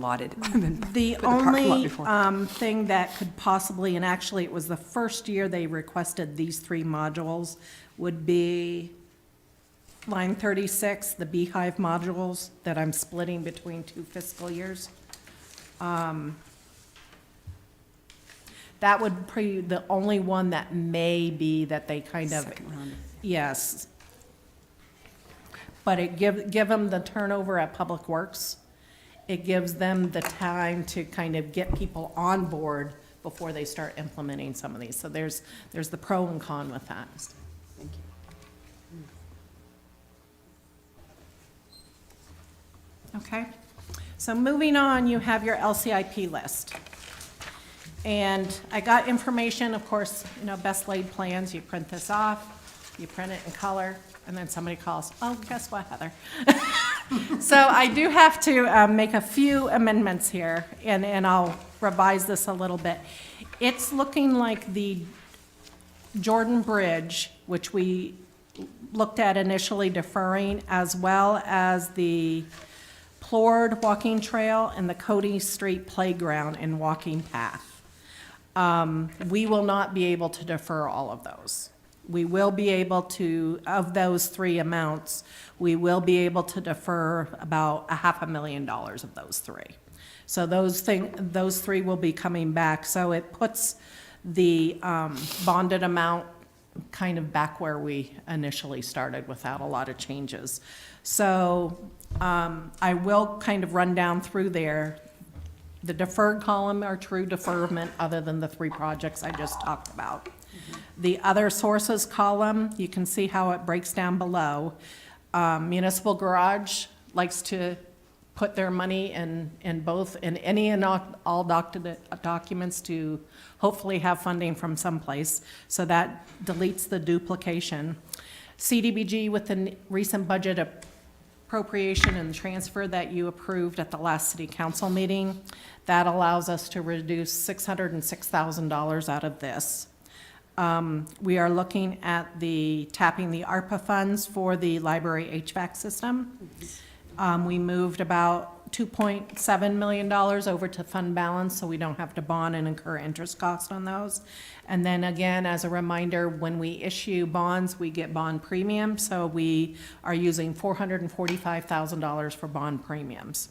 S5: lotted?
S9: The
S5: put in the parking lot
S9: only
S5: before?
S9: thing that could possibly, and actually it was the first year they requested these 3 modules, would be line 36, the Beehive modules that I'm splitting between 2 fiscal years. That would be the only one that may be that they kind of.
S5: Second round.
S9: Yes. But it give them the turnover at Public Works. It gives them the time to kind of get people on board before they start implementing some of these. So there's the pro and con with that.
S5: Thank you.
S9: Okay. So moving on, you have your LCIP list. And I got information, of course, best laid plans, you print this off, you print it in color, and then somebody calls, oh, guess what, Heather? So I do have to make a few amendments here, and I'll revise this a little bit. It's looking like the Jordan Bridge, which we looked at initially deferring, as well as the Plowed walking trail and the Cody Street playground and walking path. We will not be able to defer all of those. We will be able to, of those 3 amounts, we will be able to defer about $500,000 of those 3. So those 3 will be coming back. So it puts the bonded amount kind of back where we initially started without a lot of changes. So I will kind of run down through there. The deferred column are true deferment other than the 3 projects I just talked about. The other sources column, you can see how it breaks down below. Municipal garage likes to put their money in both, in any and all documents to hopefully have funding from someplace. So that deletes the duplication. CDBG, with the recent budget appropriation and transfer that you approved at the last city council meeting, that allows us to reduce $606,000 out of this. We are looking at tapping the Arpa funds for the library HVAC system. We moved about $2.7 million over to fund balance, so we don't have to bond and incur interest costs on those. And then again, as a reminder, when we issue bonds, we get bond premium, so we are using $445,000 for bond premiums.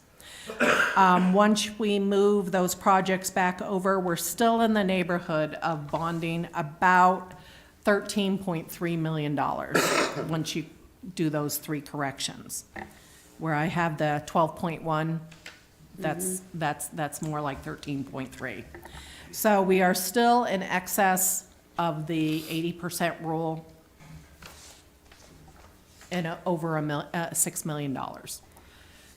S9: Once we move those projects back over, we're still in the neighborhood of bonding about $13.3 million once you do those three corrections. Where I have the 12.1, that's more like 13.3. So we are still in excess of the 80% rule and over $6 million.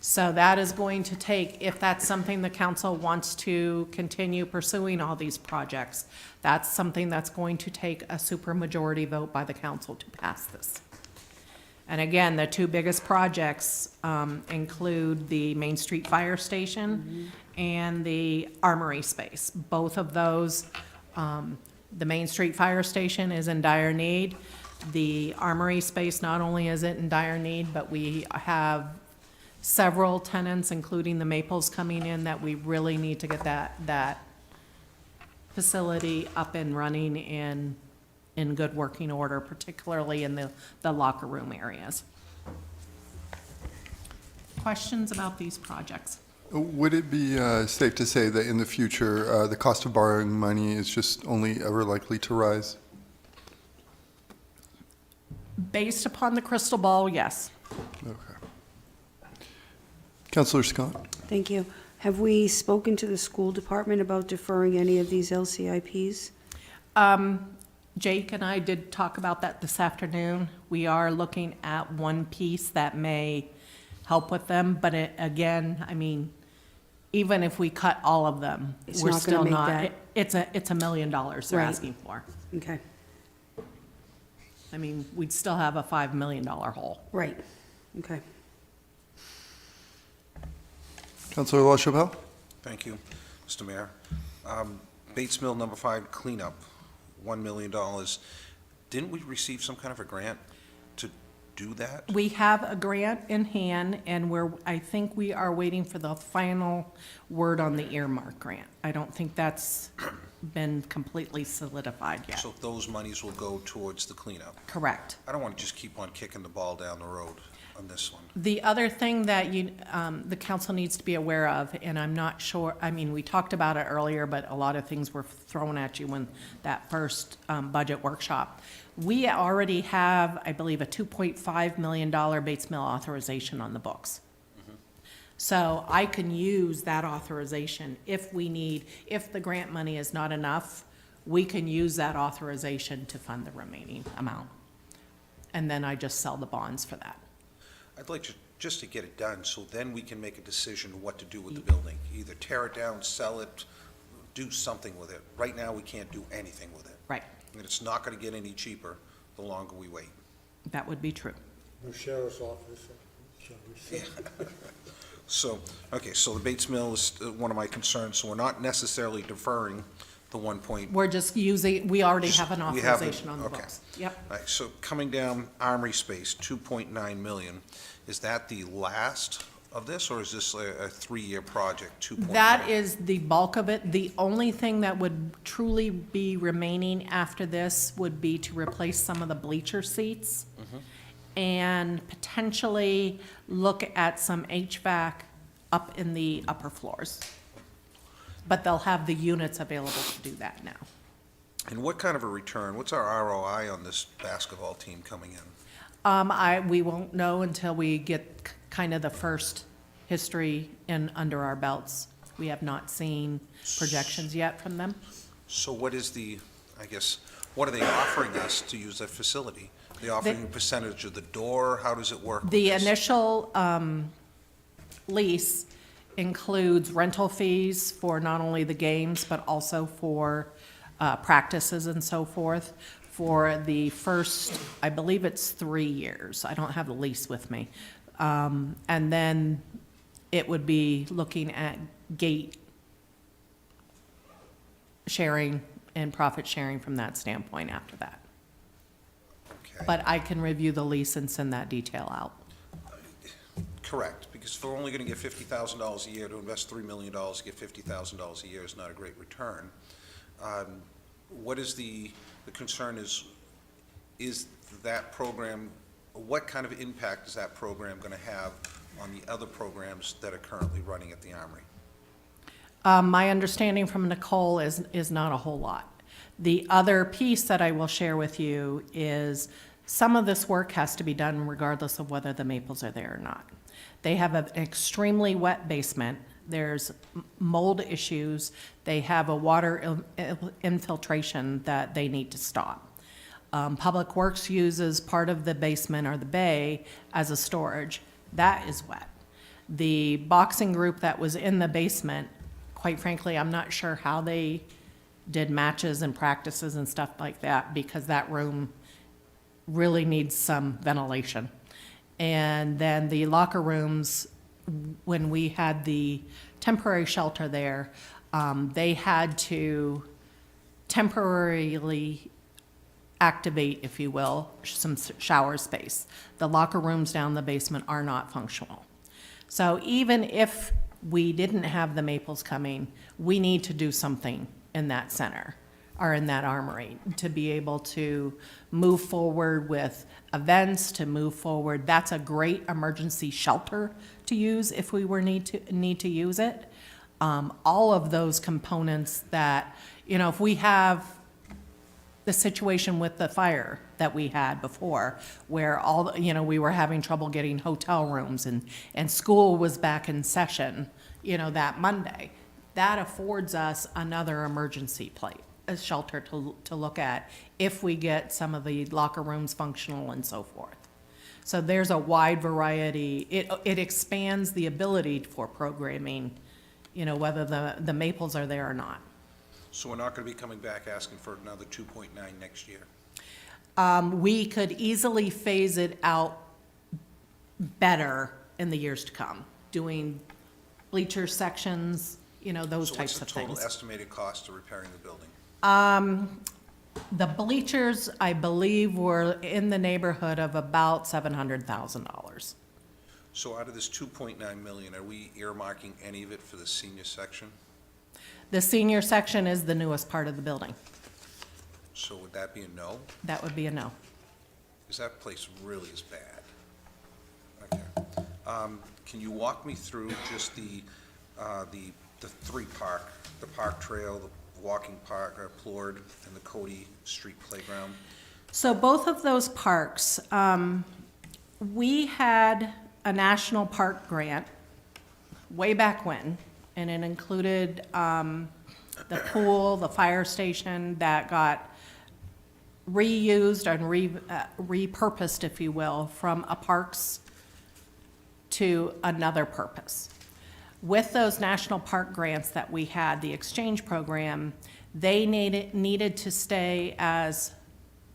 S9: So that is going to take, if that's something the council wants to continue pursuing all these projects, that's something that's going to take a supermajority vote by the council to pass this. And again, the two biggest projects include the Main Street Fire Station and the Armory space. Both of those, the Main Street Fire Station is in dire need. The Armory space, not only is it in dire need, but we have several tenants, including the Maples, coming in that we really need to get that facility up and running in good working order, particularly in the locker room areas. Questions about these projects?
S1: Would it be safe to say that in the future, the cost of borrowing money is just only ever likely to rise?
S9: Based upon the crystal ball, yes.
S1: Okay. Councillor Scott?
S6: Thank you. Have we spoken to the school department about deferring any of these LCIPs?
S9: Jake and I did talk about that this afternoon. We are looking at one piece that may help with them, but again, I mean, even if we cut all of them,
S6: It's
S9: we're
S6: not gonna
S9: still
S6: make
S9: not,
S6: that-
S9: it's $1 million they're
S6: Right.
S9: asking for.
S6: Okay,
S9: I mean, we'd still have a $5 million hole.
S6: right, okay.
S1: Councillor LaChapelle?
S8: Thank you, Mr. Mayor. Bates Mill number 5 cleanup, $1 million. Didn't we receive some kind of a grant to do that?
S9: We have a grant in hand, and I think we are waiting for the final word on the earmark grant. I don't think that's been completely solidified yet.
S8: So those monies will go towards the cleanup.
S9: Correct.
S8: I don't want to just keep on kicking the ball down the road on this one.
S9: The other thing that the council needs to be aware of, and I'm not sure, I mean, we talked about it earlier, but a lot of things were thrown at you when that first budget workshop. We already have, I believe, a $2.5 million Bates Mill authorization on the books. So I can use that authorization if the grant money is not enough, we can use that authorization to fund the remaining amount. And then I just sell the bonds for that.
S8: I'd like just to get it done, so then we can make a decision what to do with the building. Either tear it down, sell it, do something with it. Right now, we can't do anything with it.
S9: Right,
S8: And it's not going to get any cheaper the longer we wait.
S9: that would be true.
S10: The sheriff's office, shall we say.
S8: So, okay, so the Bates Mill is one of my concerns, so we're not necessarily deferring the 1 point.
S9: We're just using, we already have an
S8: We have it,
S9: authorization on the
S8: okay.
S9: books. Yep.
S8: All right, so coming down Armory space, 2.9 million, is that the last of this, or is this a 3-year project, 2.9?
S9: That is the bulk of it. The only thing that would truly be remaining after this would be to replace some of the bleacher seats and potentially look at some HVAC up in the upper floors. But they'll have the units available to do that now.
S8: And what kind of a return, what's our ROI on this basketball team coming in?
S9: We won't know until we get kind of the first history under our belts. We have not seen projections yet from them.
S8: So what is what are they offering us to use that facility? They offering a percentage of the door? How does it work? with
S9: The
S8: this?
S9: initial lease includes rental fees for not only the games, but also for practices and so forth for the first, I believe it's 3 years. I don't have the lease with me. And then it would be looking at gate sharing and profit sharing from that standpoint after that.
S8: Okay.
S9: But I can review the lease and send that detail out.
S8: Correct, because if we're only going to get $50,000 a year to invest $3 million to get $50,000 a year is not a great return. What is the concern is that program, what kind of impact is that program going to have on the other programs that are currently running at the Armory?
S9: My understanding from Nicole is not a whole lot. The other piece that I will share with you is some of this work has to be done regardless of whether the maples are there or not. They have an extremely wet basement. There's mold issues. They have a water infiltration that they need to stop. Public Works uses part of the basement or the bay as a storage. That is wet. The boxing group that was in the basement, quite frankly, I'm not sure how they did matches and practices and stuff like that because that room really needs some ventilation. And then the locker rooms, when we had the temporary shelter there, they had to temporarily activate, if you will, some shower space. The locker rooms down the basement are not functional. So even if we didn't have the maples coming, we need to do something in that center or in that armory to be able to move forward with events, to move forward. That's a great emergency shelter to use if we were need to use it. All of those components that, if we have the situation with the fire that we had before, where we were having trouble getting hotel rooms and school was back in session, that Monday, that affords us another emergency a shelter to look at if we get some of the locker rooms functional and so forth. So there's a wide variety. It expands the ability for programming, whether the maples are there or not.
S8: So we're not going to be coming back asking for another 2.9 next year?
S9: We could easily phase it out better in the years to come, doing bleacher sections, those types of
S8: So what's the
S9: things.
S8: total estimated cost of repairing the building?
S9: The bleachers, I believe, were in the neighborhood of about $700,000.
S8: So out of this 2.9 million, are we earmarking any of it for the senior section?
S9: The senior section is the newest part of the building.
S8: So would that be a no?
S9: That would be a no.
S8: Because that place really is bad. Okay. Can you walk me through just the three park, the park trail, the walking park, Plowed, and the Cody Street Playground?
S9: So both of those parks, we had a national park grant way back when, and it included the pool, the fire station that got reused and repurposed, if you will, from a parks to another purpose. With those national park grants that we had, the exchange program, they needed to stay as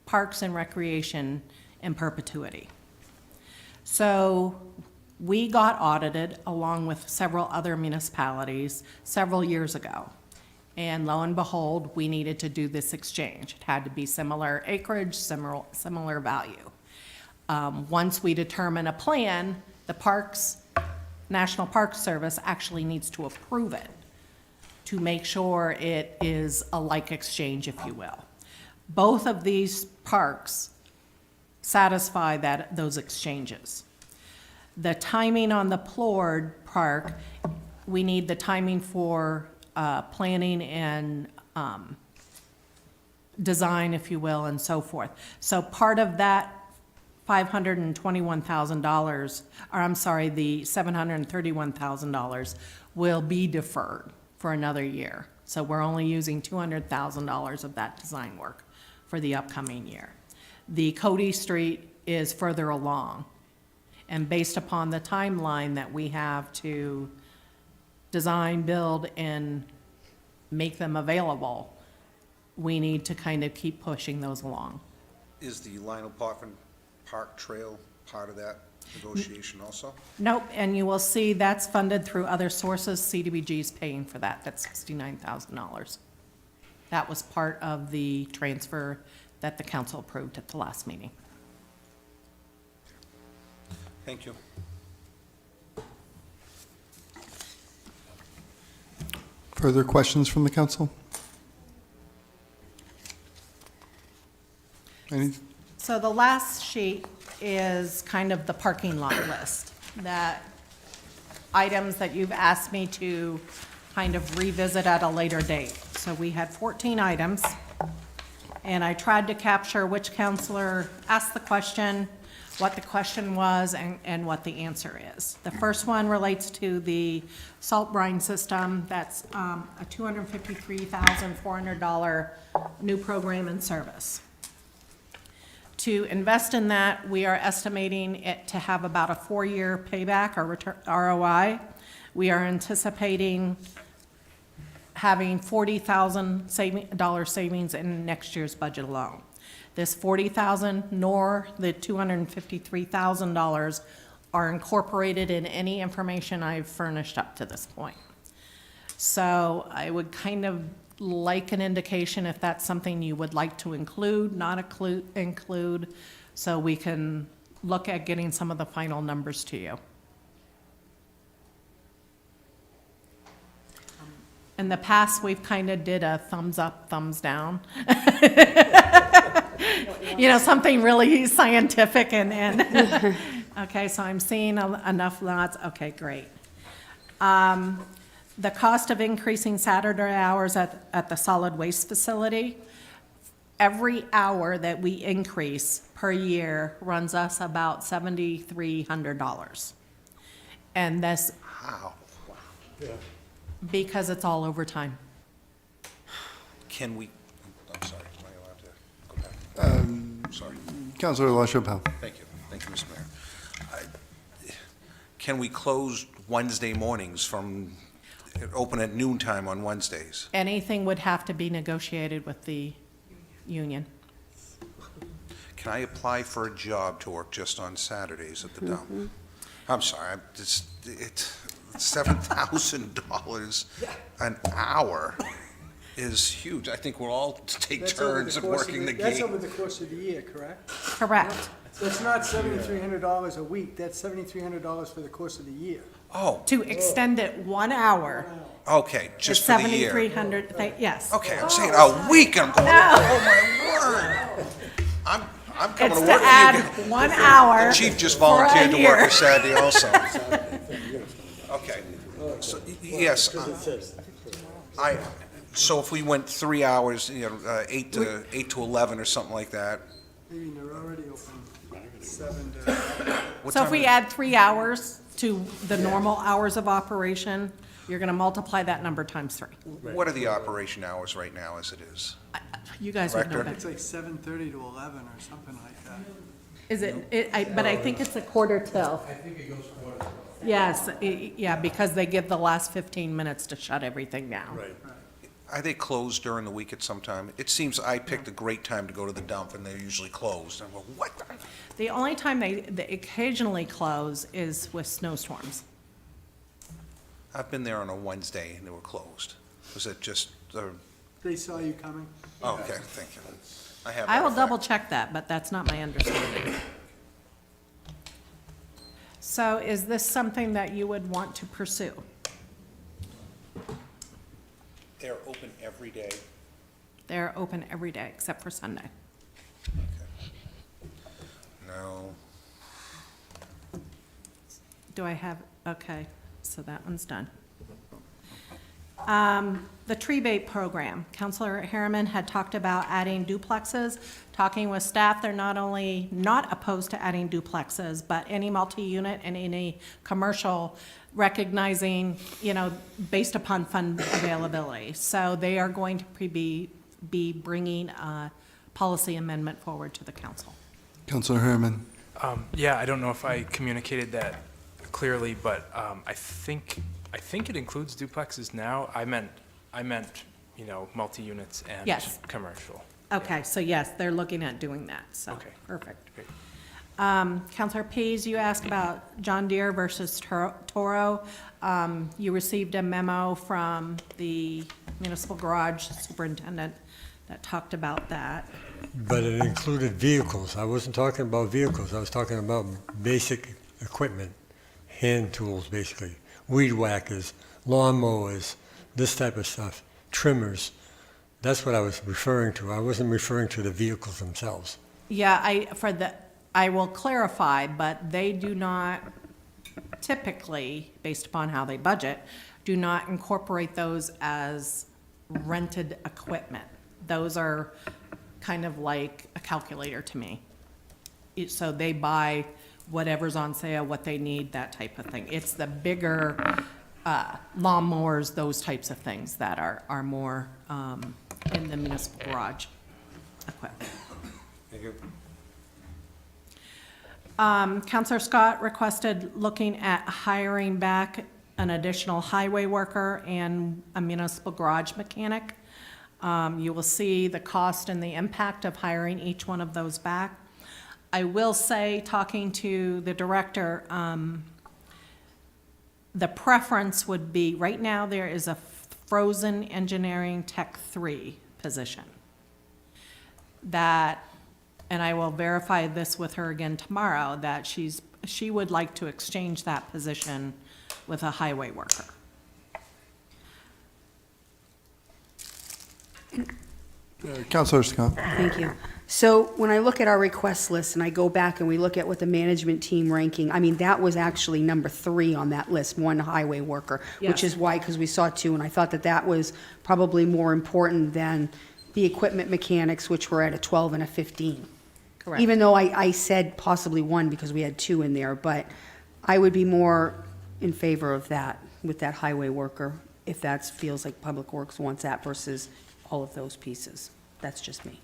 S9: parks and recreation in perpetuity. So we got audited along with several other municipalities several years ago. And lo and behold, we needed to do this exchange. It had to be similar acreage, similar value. Once we determine a plan, the National Park Service actually needs to approve it to make sure it is a like exchange, if you will. Both of these parks satisfy those exchanges. The timing on the Plowed Park, we need the timing for planning and design, if you will, and so forth. So part of that $521,000, or I'm sorry, the $731,000 will be deferred for another year. So we're only using $200,000 of that design work for the upcoming year. The Cody Street is further along. And based upon the timeline that we have to design, build, and make them available, we need to kind of keep pushing those along.
S8: Is the Lionel Park Trail part of that negotiation also?
S9: Nope, and you will see that's funded through other sources. CDBG is paying for that. That's $69,000. That was part of the transfer that the council approved at the last meeting.
S8: Thank you.
S1: Further questions from the council? Any?
S9: So the last sheet is kind of the parking lot list, that items that you've asked me to kind of revisit at a later date. So we had 14 items, and I tried to capture which counselor asked the question, what the question was, and what the answer is. The first one relates to the salt brine system. That's a $253,400 new program and service. To invest in that, we are estimating it to have about a 4-year payback or ROI. We are anticipating having $40,000 savings in next year's budget alone. This $40,000 nor the $253,000 are incorporated in any information I've furnished up to this point. So I would kind of like an indication if that's something you would like to include, not include, so we can look at getting some of the final numbers to you. In the past, we've kind of did a thumbs up, thumbs down. You know, something really scientific and okay, so I'm seeing enough nods. Okay, great. The cost of increasing Saturday hours at the solid waste facility, every hour that we increase per year runs us about $7,300. And this,
S8: Wow.
S9: because it's all overtime.
S8: Can we, I'm sorry, am I allowed to go back? Sorry.
S1: Councilor LaChapelle.
S8: Thank you, Mr. Mayor. Can we close Wednesday mornings from, open at noon time on Wednesdays?
S9: Anything would have to be negotiated with the union.
S8: Can I apply for a job to work just on Saturdays at the dump? I'm sorry, it's $7,000 an hour is huge. I think we'll all take turns at working the
S3: That's
S8: gate.
S3: over the course of the year, correct?
S9: Correct.
S3: That's not $7,300 a week, that's $7,300 for the course of the year.
S8: Oh,
S9: To extend it 1 hour,
S8: okay, just
S9: it's
S8: for the year.
S9: $7,300, yes.
S8: Okay, I'm saying a week, I'm going, oh my word. I'm coming
S9: It's
S8: to
S9: to
S8: work for you.
S9: add 1 hour.
S8: The chief just
S9: for a
S8: volunteered to work
S9: year.
S8: a Saturday also. Okay, so, yes, so if we went 3 hours, 8 to 11 or something like that.
S3: Maybe they're already open 7 to,
S8: what
S9: So if
S8: time
S9: we
S8: is-
S9: add 3 hours to the normal hours of operation, you're gonna multiply that number times 3.
S8: What are the operation hours right now as it is?
S9: You guys would know
S8: Director?
S3: it's
S9: better.
S3: like 7:30 to 11 or something like that.
S9: Is but I think it's a quarter till. I think it goes quarter. Yes, yeah, because they give the last 15 minutes to shut everything down.
S10: Right.
S8: Are they closed during the week at some time? It seems I picked a great time to go to the dump, and they're usually closed. I'm like, what?
S9: The only time they occasionally close is with snowstorms.
S8: I've been there on a Wednesday, and they were closed. Was it just,
S3: They saw you coming?
S8: okay, thank you. have
S9: I
S8: that
S9: will
S8: effect.
S9: double check that, but that's not my understanding. So is this something that you would want to pursue?
S8: They're open every day.
S9: They're open every day except for Sunday.
S8: No.
S9: Do I have, okay, so that one's done. The tree bait program, Counselor Harriman had talked about adding duplexes. Talking with staff, they're not only not opposed to adding duplexes, but any multi-unit and any commercial, recognizing, based upon fund availability. So they are going to be bringing a policy amendment forward to the council.
S1: Councilor Harriman.
S7: Yeah, I don't know if I communicated that clearly, but I think it includes duplexes now. I meant, multi-units and
S9: Yes.
S7: commercial.
S9: Okay, so yes, they're looking at doing that, so,
S7: Okay.
S9: perfect.
S7: Great.
S9: Counselor Pease, you asked about John Deere versus Toro. You received a memo from the municipal garage superintendent that talked about that.
S10: But it included vehicles. I wasn't talking about vehicles. I was talking about basic equipment, hand tools, basically. Weed whackers, lawn mowers, this type of stuff, trimmers. That's what I was referring to. I wasn't referring to the vehicles themselves.
S9: Yeah, I will clarify, but they do not typically, based upon how they budget, do not incorporate those as rented equipment. Those are kind of like a calculator to me. So they buy whatever's on sale, what they need, that type of thing. It's the bigger lawnmowers, those types of things that are more in the municipal garage equipment.
S10: Thank you.
S9: Counselor Scott requested looking at hiring back an additional highway worker and a municipal garage mechanic. You will see the cost and the impact of hiring each one of those back. I will say, talking to the director, the preference would be, right now there is a frozen engineering tech 3 position. That, and I will verify this with her again tomorrow, that she would like to exchange that position with a highway worker.
S1: Councilor Scott.
S6: Thank you. So when I look at our request list and I go back and we look at what the management team ranking, I mean, that was actually number 3 on that list, one highway worker, which
S9: Yes.
S6: is why, because we saw 2, and I thought that that was probably more important than the equipment mechanics, which were at a 12 and a 15.
S9: Correct.
S6: Even though I said possibly 1 because we had 2 in there, but I would be more in favor of that with that highway worker, if that feels like Public Works wants that versus all of those pieces. That's just me.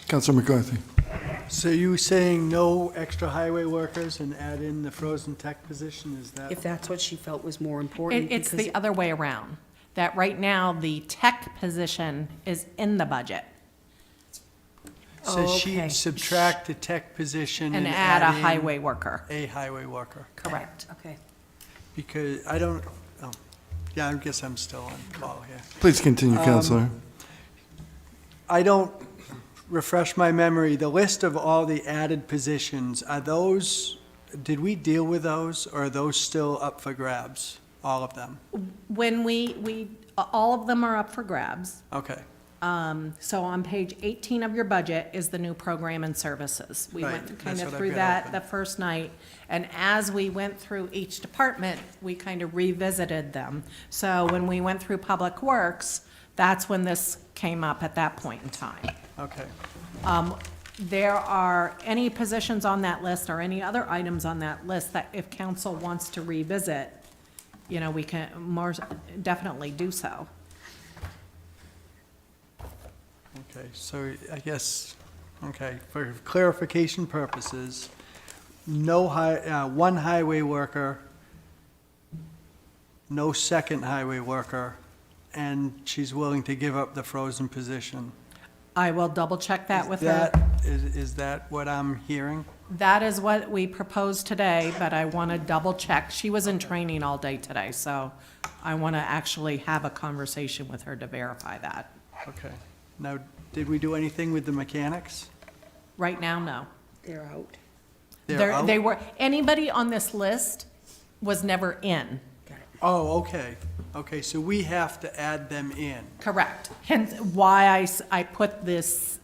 S1: Councilor McCarthy.
S3: So you were saying no extra highway workers and add in the frozen tech position, is that?
S6: If that's what she felt was more important.
S9: It's
S6: because-
S9: the other way around, that right now the tech position is in the budget
S3: So
S6: Oh,
S3: she'd
S6: okay.
S3: subtract the tech position
S9: and
S3: and
S9: add a
S3: in
S9: highway worker.
S3: a highway worker,
S9: Correct.
S6: Okay.
S3: because I don't, oh, yeah, I guess I'm still on call here.
S1: Please continue, Councilor.
S3: I don't, refresh my memory, the list of all the added positions, are those, did we deal with those, or are those still up for grabs, all of them?
S9: When all of them are up for grabs.
S3: Okay,
S9: So on page 18 of your budget is the new program and services. We
S3: Right,
S9: went kind
S3: that's
S9: of
S3: what I've
S9: through
S3: got
S9: that
S3: open.
S9: the first night, and as we went through each department, we kind of revisited them. So when we went through Public Works, that's when this came up at that point in time.
S3: okay.
S9: There are any positions on that list or any other items on that list that if council wants to revisit, we can more definitely do so.
S3: Okay, so I guess, okay, for clarification purposes, one highway worker, no second highway worker, and she's willing to give up the frozen position.
S9: I will double check that with her.
S3: Is that what I'm hearing?
S9: That is what we proposed today, but I want to double check. She was in training all day today, so I want to actually have a conversation with her to verify that.
S3: Okay. Now, did we do anything with the mechanics?
S9: Right now, no.
S6: They're out.
S3: They're out?
S9: They were, anybody on this list was never in.
S3: Oh, okay. Okay, so we have to add them in.
S9: Correct. Hence why I put this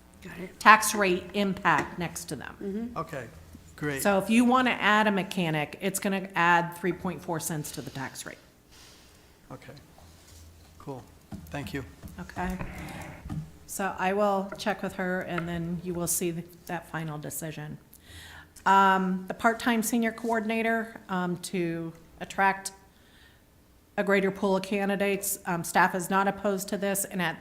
S9: tax rate impact next to them.
S3: Okay, great.
S9: So if you want to add a mechanic, it's going to add 3.4 cents to the tax rate.
S3: Okay, cool. Thank you.
S9: Okay? So I will check with her, and then you will see that final decision. The part-time senior coordinator, to attract a greater pool of candidates. Staff is not opposed to this, and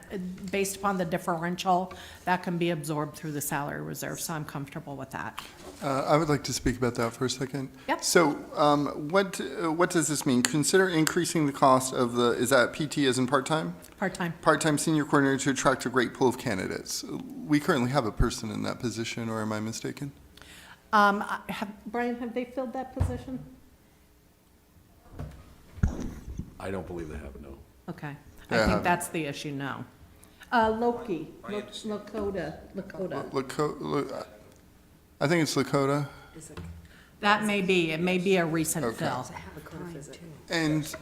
S9: based upon the differential, that can be absorbed through the salary reserve, so I'm comfortable with that.
S1: I would like to speak about that for a second.
S9: Yep.
S1: So, what does this mean? Consider increasing the cost of the, is that PT as in part-time?
S9: Part-time.
S1: Part-time senior coordinator to attract a great pool of candidates. We currently have a person in that position, or am I mistaken?
S9: Brian, have they filled that position?
S11: I don't believe they have, no.
S9: Okay.
S1: Yeah.
S9: I think that's the issue, no. Loki,
S8: I understand.
S9: Lakota.
S1: I think it's Lakota.
S9: That may be, it may be a recent
S1: Okay.
S9: fill.
S1: And,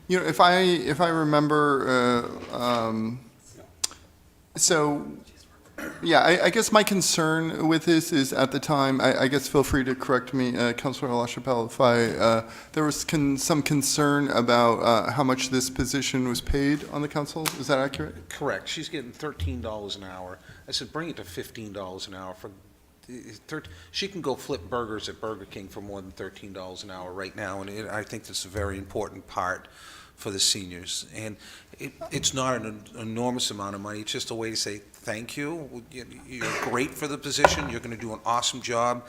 S1: you know, if I remember, so, yeah, I guess my concern with this is at the time, I guess feel free to correct me, Councilor LaChapelle, if there was some concern about how much this position was paid on the council. Is that accurate?
S8: Correct. She's getting $13 an hour. I said, bring it to $15 an hour for, she can go flip burgers at Burger King for more than $13 an hour right now, and I think that's a very important part for the seniors. And it's not an enormous amount of money, it's just a way to say, thank you, you're great for the position, you're gonna do an awesome job,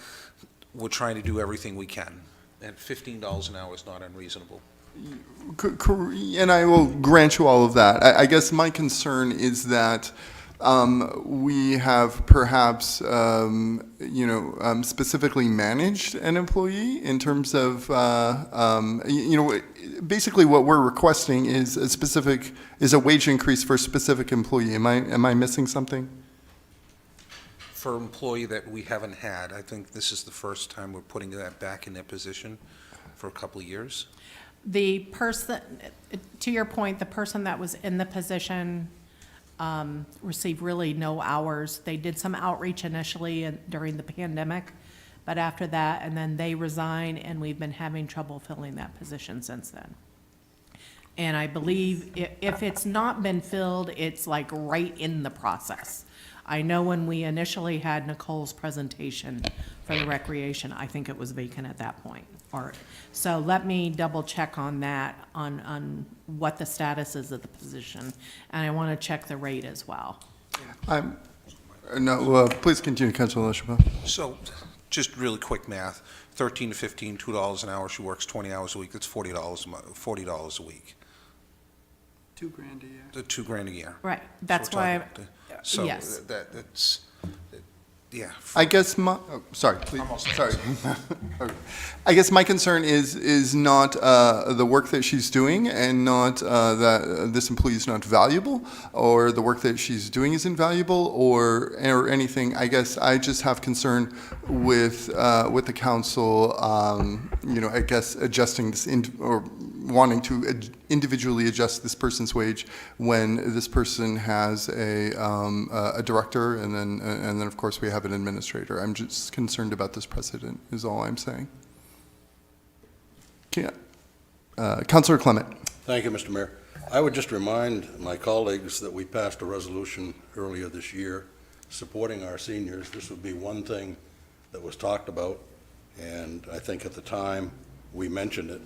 S8: we're trying to do everything we can. And $15 an hour is not unreasonable.
S1: And I will grant you all of that. I guess my concern is that we have perhaps, specifically managed an employee in terms of, basically what we're requesting is a wage increase for a specific employee. Am I missing something?
S8: For an employee that we haven't had, I think this is the first time we're putting that back in their position for a couple of years.
S9: The person, to your point, the person that was in the position received really no hours. They did some outreach initially during the pandemic, but after that, and then they resigned, and we've been having trouble filling that position since then. And I believe if it's not been filled, it's like right in the process. I know when we initially had Nicole's presentation for the recreation, I think it was vacant at that point. So let me double check on that, on what the status is of the position, and I want to check the rate as well.
S1: Please continue, Councilor LaChapelle.
S8: So, just really quick math, 13 to 15, $2 an hour, she works 20 hours a week, that's $40 a week.
S3: $2,000 a year.
S8: $2,000 a year.
S9: Right, that's
S8: So we're
S9: why,
S8: talking- So
S9: yes.
S8: that's, yeah.
S1: I guess sorry, please, sorry. Okay. I guess my concern is not the work that she's doing, and not that this employee is not valuable, or the work that she's doing is invaluable, or anything. I guess I just have concern with the council, I guess adjusting this or wanting to individually adjust this person's wage when this person has a director, and then of course we have an administrator. I'm just concerned about this precedent, is all I'm saying. Councilor Clement.
S12: Thank you, Mr. Mayor. I would just remind my colleagues that we passed a resolution earlier this year supporting our seniors. This would be one thing that was talked about, and I think at the time we mentioned it.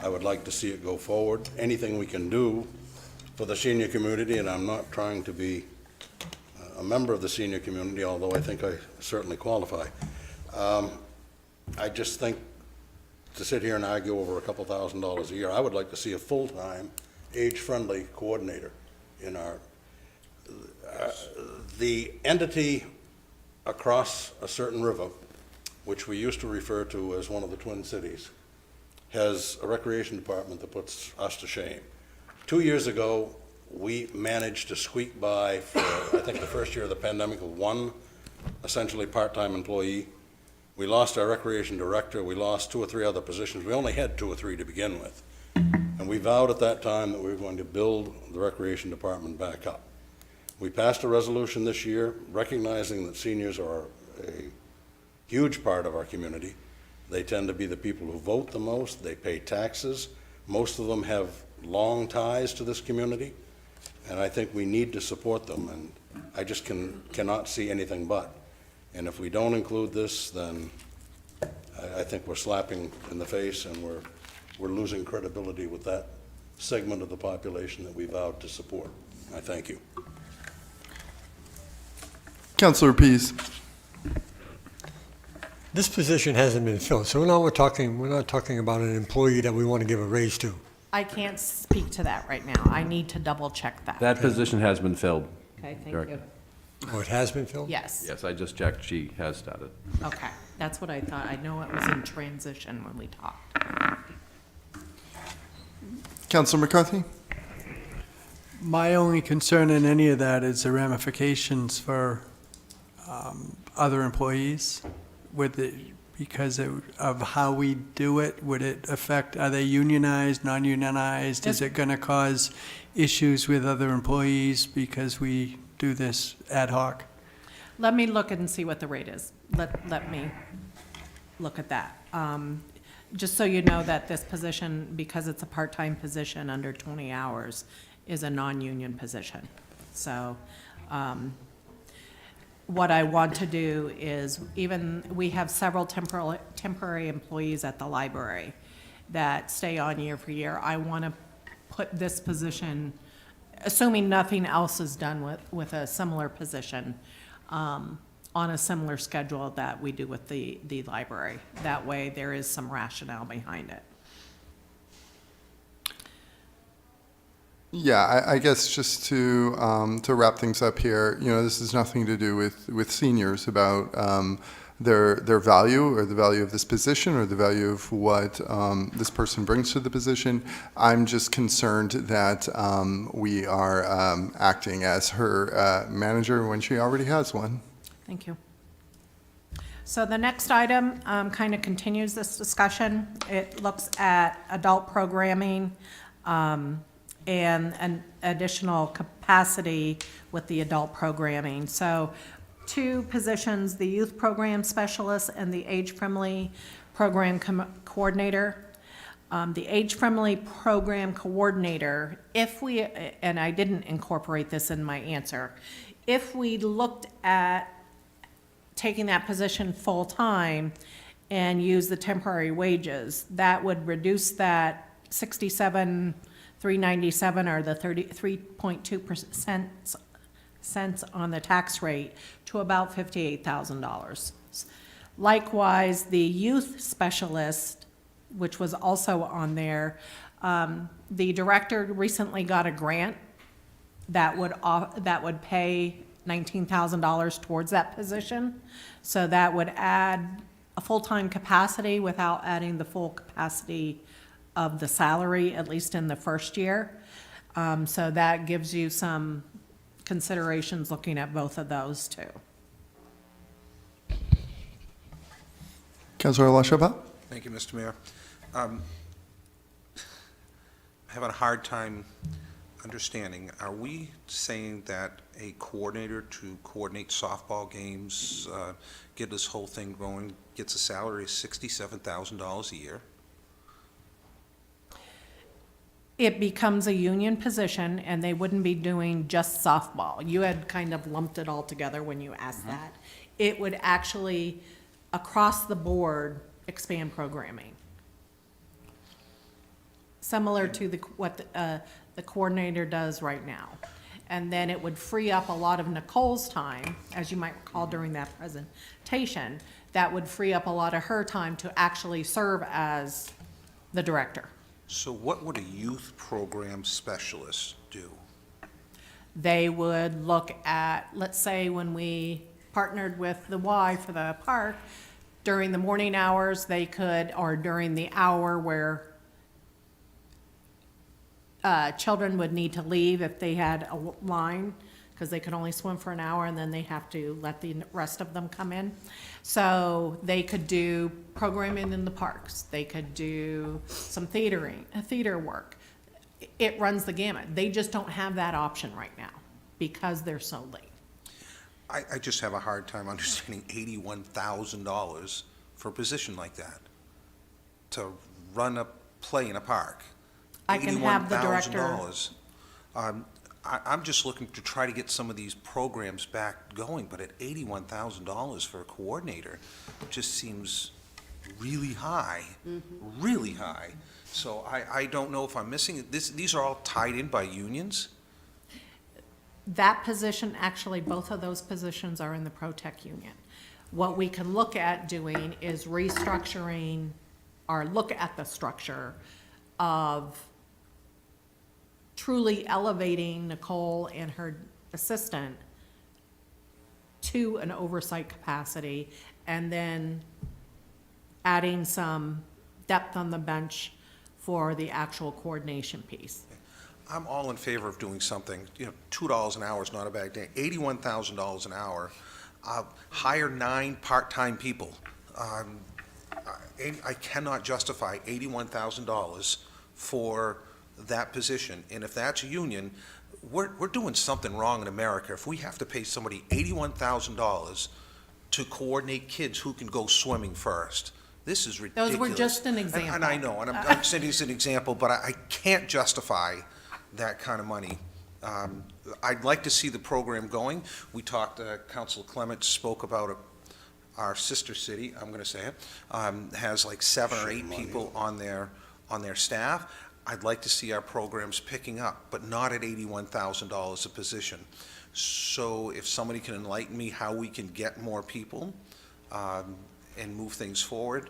S12: I would like to see it go forward. Anything we can do for the senior community, and I'm not trying to be a member of the senior community, although I think I certainly qualify. I just think to sit here and argue over a couple $1,000s a year, I would like to see a full-time, age-friendly coordinator in our, the entity across a certain river, which we used to refer to as one of the Twin Cities, has a recreation department that puts us to shame. 2 years ago, we managed to squeak by for, I think, the first year of the pandemic with one essentially part-time employee. We lost our recreation director. We lost 2 or 3 other positions. We only had 2 or 3 to begin with. And we vowed at that time that we were going to build the recreation department back up. We passed a resolution this year recognizing that seniors are a huge part of our community. They tend to be the people who vote the most. They pay taxes. Most of them have long ties to this community, and I think we need to support them, and I just cannot see anything but. And if we don't include this, then I think we're slapping in the face, and we're losing credibility with that segment of the population that we vowed to support. I thank you.
S1: Councilor Pease.
S10: This position hasn't been filled, so now we're not talking about an employee that we want to give a raise to.
S9: I can't speak to that right now. I need to double check that.
S11: That position has been filled.
S9: Okay, thank
S11: Correct.
S9: you.
S10: Oh, it has been filled?
S9: Yes.
S11: Yes, I just checked. She has started.
S9: Okay, that's what I thought. I know it was in transition when we talked.
S1: Councilor McCarthy.
S3: My only concern in any of that is the ramifications for other employees with it, because of how we do it. Would it affect, are they unionized, non-unionized? Is it going to cause issues with other employees because we do this ad hoc?
S9: Let me look and see what the rate is. Let me look at that. Just so you know that this position, because it's a part-time position under 20 hours, is a non-union position. So what I want to do is, we have several temporary employees at the library that stay on year for year. I want to put this position, assuming nothing else is done with a similar position, on a similar schedule that we do with the library. That way there is some rationale behind it.
S1: Yeah, I guess just to wrap things up here, this has nothing to do with seniors about their value or the value of this position or the value of what this person brings to the position. I'm just concerned that we are acting as her manager when she already has one.
S9: Thank you. So the next item kind of continues this discussion. It looks at adult programming and an additional capacity with the adult programming. So 2 positions, the youth program specialist and the age-friendly program coordinator. The age-friendly program coordinator, and I didn't incorporate this in my answer, if we looked at taking that position full-time and use the temporary wages, that would reduce that 67,397 or the 33.2% cents on the tax rate to about $58,000. Likewise, the youth specialist, which was also on there, the director recently got a grant that would pay $19,000 towards that position. So that would add a full-time capacity without adding the full capacity of the salary, at least in the first year. So that gives you some considerations looking at both of those too.
S1: Councilor LaChapelle.
S8: Thank you, Mr. Mayor. I'm having a hard time understanding. Are we saying that a coordinator to coordinate softball games, get this whole thing going, gets a salary of $67,000 a year?
S9: It becomes a union position, and they wouldn't be doing just softball. You had kind of lumped it all together when you asked that. It would actually, across the board, expand programming. Similar to what the coordinator does right now. And then it would free up a lot of Nicole's time, as you might recall during that presentation. That would free up a lot of her time to actually serve as the director.
S8: So what would a youth program specialist do?
S9: They would look at, let's say when we partnered with the Y for the park, during the morning hours, they could, or during the hour where children would need to leave if they had a line, because they could only swim for an hour and then they have to let the rest of them come in. So they could do programming in the parks. They could do some theater work. It runs the gamut. They just don't have that option right now because they're so late.
S8: I just have a hard time understanding $81,000 for a position like that, to run a play in a park.
S9: I can have the director.
S8: $81,000. I'm just looking to try to get some of these programs back going, but at $81,000 for a coordinator, it just seems really high, really high. So I don't know if I'm missing it. These are all tied in by unions?
S9: That position, actually, both of those positions are in the Pro-Tech union. What we can look at doing is restructuring, or look at the structure of truly elevating Nicole and her assistant to an oversight capacity, and then adding some depth on the bench for the actual coordination piece.
S8: I'm all in favor of doing something. You know, $2 an hour is not a bad day. $81,000 an hour. Hire 9 part-time people. I cannot justify $81,000 for that position. And if that's a union, we're doing something wrong in America. If we have to pay somebody $81,000 to coordinate kids who can go swimming first, this is ridiculous.
S9: Those were just an example.
S8: And I know, and I'm saying it's an example, but I can't justify that kind of money. I'd like to see the program going. We talked, Councilor Clement spoke about our sister city, I'm going to say it, has like 7 or 8 people on their staff. I'd like to see our programs picking up, but not at $81,000 a position. So if somebody can enlighten me how we can get more people and move things forward,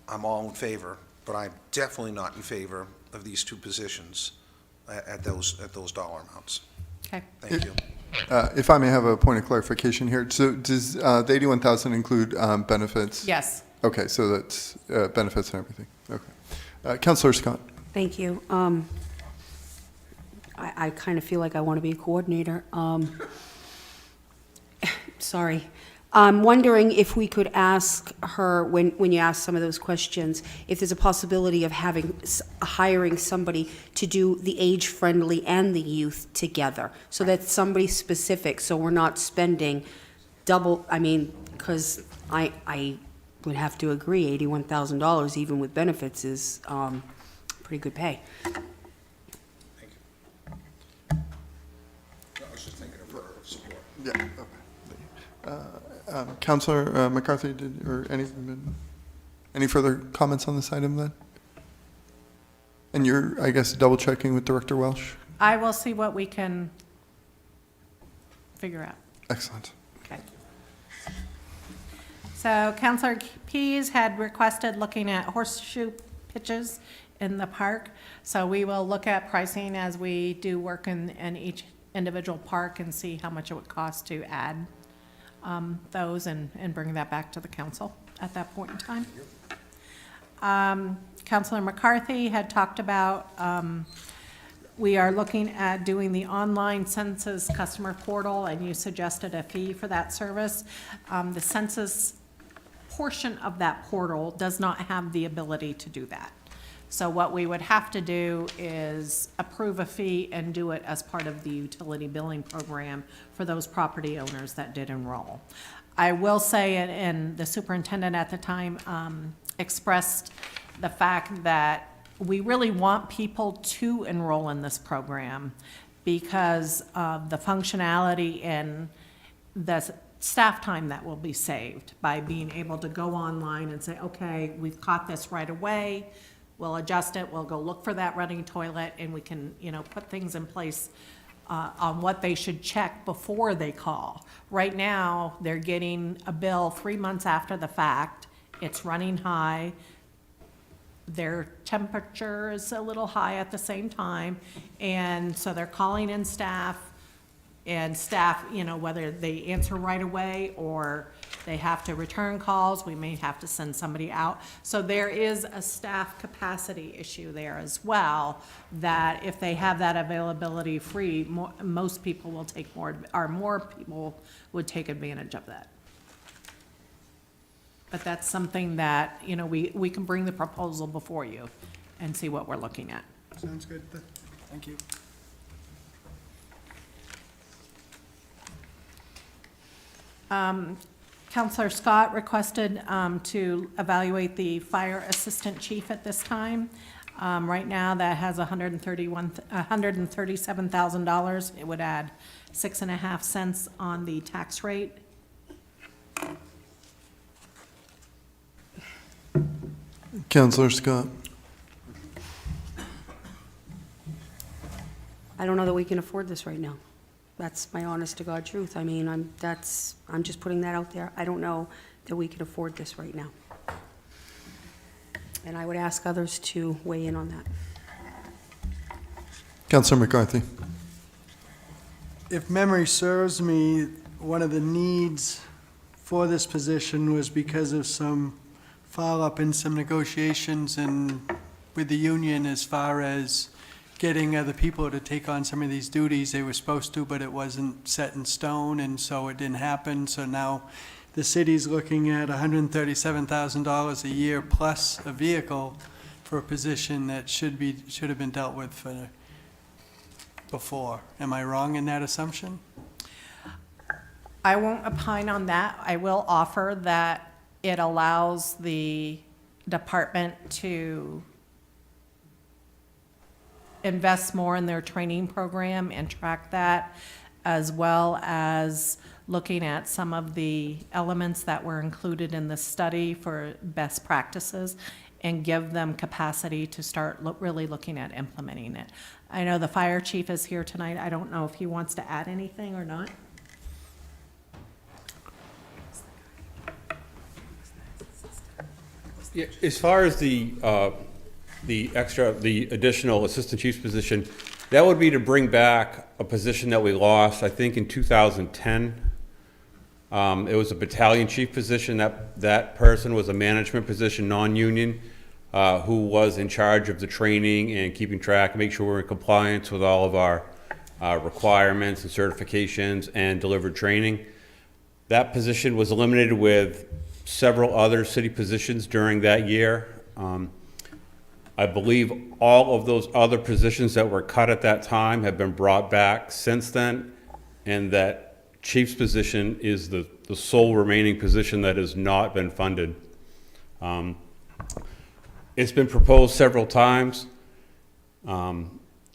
S8: I'm all in favor, but I'm definitely not in favor of these 2 positions at those dollar amounts.
S9: Okay.
S8: Thank you.
S1: If I may have a point of clarification here, so does the 81,000 include benefits?
S9: Yes.
S1: Okay, so that's benefits and everything. Okay. Councilor Scott.
S6: Thank you. I kind of feel like I want to be a coordinator. Sorry. I'm wondering if we could ask her, when you ask some of those questions, if there's a possibility of hiring somebody to do the age-friendly and the youth together, so that's somebody specific, so we're not spending double, because I would have to agree, $81,000, even with benefits, is pretty good pay.
S8: Thank you. I was just thinking of her support.
S1: Yeah, okay. Councilor McCarthy, or any further comments on this item then? And you're, I guess, double checking with Director Welsh?
S9: I will see what we can figure out.
S1: Excellent.
S9: Okay. So Councilor Pease had requested looking at horseshoe pitches in the park. So we will look at pricing as we do work in each individual park and see how much it would cost to add those and bring that back to the council at that point in time. Councilor McCarthy had talked about we are looking at doing the online Census customer portal, and you suggested a fee for that service. The Census portion of that portal does not have the ability to do that. So what we would have to do is approve a fee and do it as part of the utility billing program for those property owners that did enroll. I will say, and the superintendent at the time expressed the fact that we really want people to enroll in this program because of the functionality and the staff time that will be saved by being able to go online and say, okay, we've caught this right away. We'll adjust it, we'll go look for that running toilet, and we can, put things in place on what they should check before they call. Right now, they're getting a bill 3 months after the fact. It's running high. Their temperature is a little high at the same time, and so they're calling in staff, and staff, whether they answer right away or they have to return calls, we may have to send somebody out. So there is a staff capacity issue there as well, that if they have that availability free, most people will take more people would take advantage of that. But that's something that, we can bring the proposal before you and see what we're looking at.
S3: Sounds good. Thank you.
S9: Councilor Scott requested to evaluate the fire assistant chief at this time. Right now, that has $137,000. It would add 6.5 cents on the tax rate.
S1: Councillor Scott.
S6: I don't know that we can afford this right now. That's my honest to God truth. I mean, I'm just putting that out there. I don't know that we can afford this right now. And I would ask others to weigh in on that.
S1: Councillor McCarthy.
S3: If memory serves me, one of the needs for this position was because of some follow-up in some negotiations and with the union as far as getting other people to take on some of these duties. They were supposed to, but it wasn't set in stone, and so it didn't happen. So now the city's looking at $137,000 a year plus a vehicle for a position that should have been dealt with before. Am I wrong in that assumption?
S9: I won't opine on that. I will offer that it allows the department to invest more in their training program and track that, as well as looking at some of the elements that were included in the study for best practices and give them capacity to start really looking at implementing it. I know the fire chief is here tonight. I don't know if he wants to add anything or not.
S11: Yeah, as far as the additional assistant chief's position, that would be to bring back a position that we lost, I think, in 2010. It was a battalion chief position. That person was a management position, non-union, who was in charge of the training and keeping track, make sure we're in compliance with all of our requirements and certifications and delivered training. That position was eliminated with several other city positions during that year. I believe all of those other positions that were cut at that time have been brought back since then, and that chief's position is the sole remaining position that has not been funded. It's been proposed several times.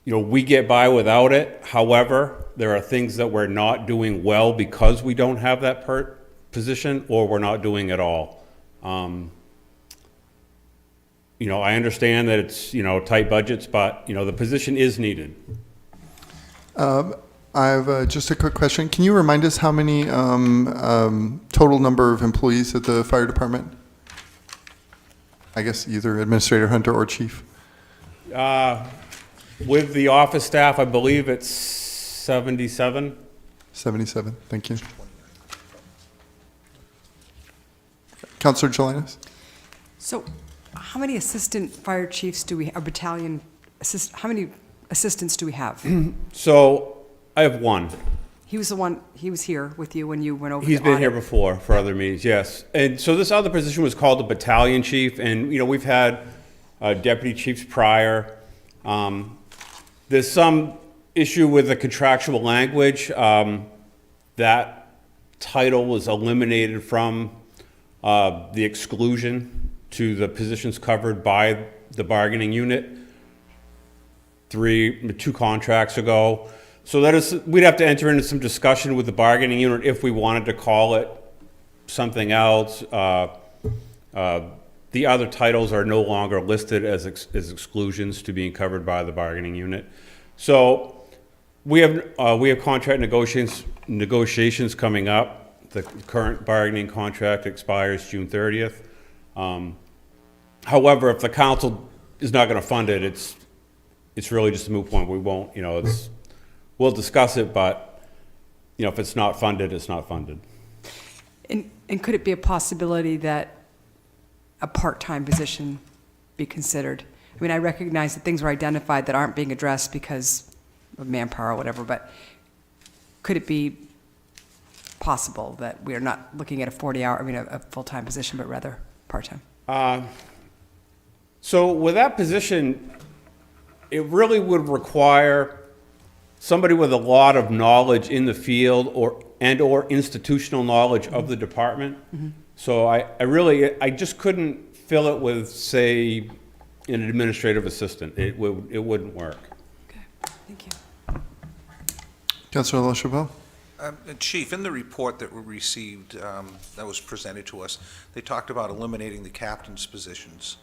S11: We get by without it. However, there are things that we're not doing well because we don't have that position, or we're not doing at all. I understand that it's, tight budgets, but, the position is needed.
S1: I have just a quick question. Can you remind us how many total number of employees at the fire department? I guess either Administrator Hunter or Chief.
S11: With the office staff, I believe it's 77.
S1: 77, thank you. Councillor Jelinas?
S5: So how many assistant fire chiefs do we, how many assistants do we have?
S11: So I have one.
S5: He was here with you when you went over the
S11: He's been
S5: audit.
S11: here before for other meetings, yes. And so this other position was called the battalion chief, and, we've had deputy chiefs prior. There's some issue with the contractual language. That title was eliminated from the exclusion to the positions covered by the bargaining unit 2 contracts ago. So we'd have to enter into some discussion with the bargaining unit if we wanted to call it something else. The other titles are no longer listed as exclusions to being covered by the bargaining unit. So we have contract negotiations coming up. The current bargaining contract expires June 30th. However, if the council is not going to fund it, it's really just a moot point. We won't, we'll discuss it, but if it's not funded, it's not funded.
S5: And could it be a possibility that a part-time position be considered? I mean, I recognize that things were identified that aren't being addressed because of manpower or whatever, but could it be possible that we are not looking at a full-time position, but rather part-time?
S11: So with that position, it really would require somebody with a lot of knowledge in the field or institutional knowledge of the department. Mm-hmm. So I just couldn't fill it with, say, an administrative assistant. It wouldn't work.
S5: Okay, thank you.
S1: Councillor LaChapelle?
S8: Chief, in the report that we received, that was presented to us, they talked about eliminating the captain's positions.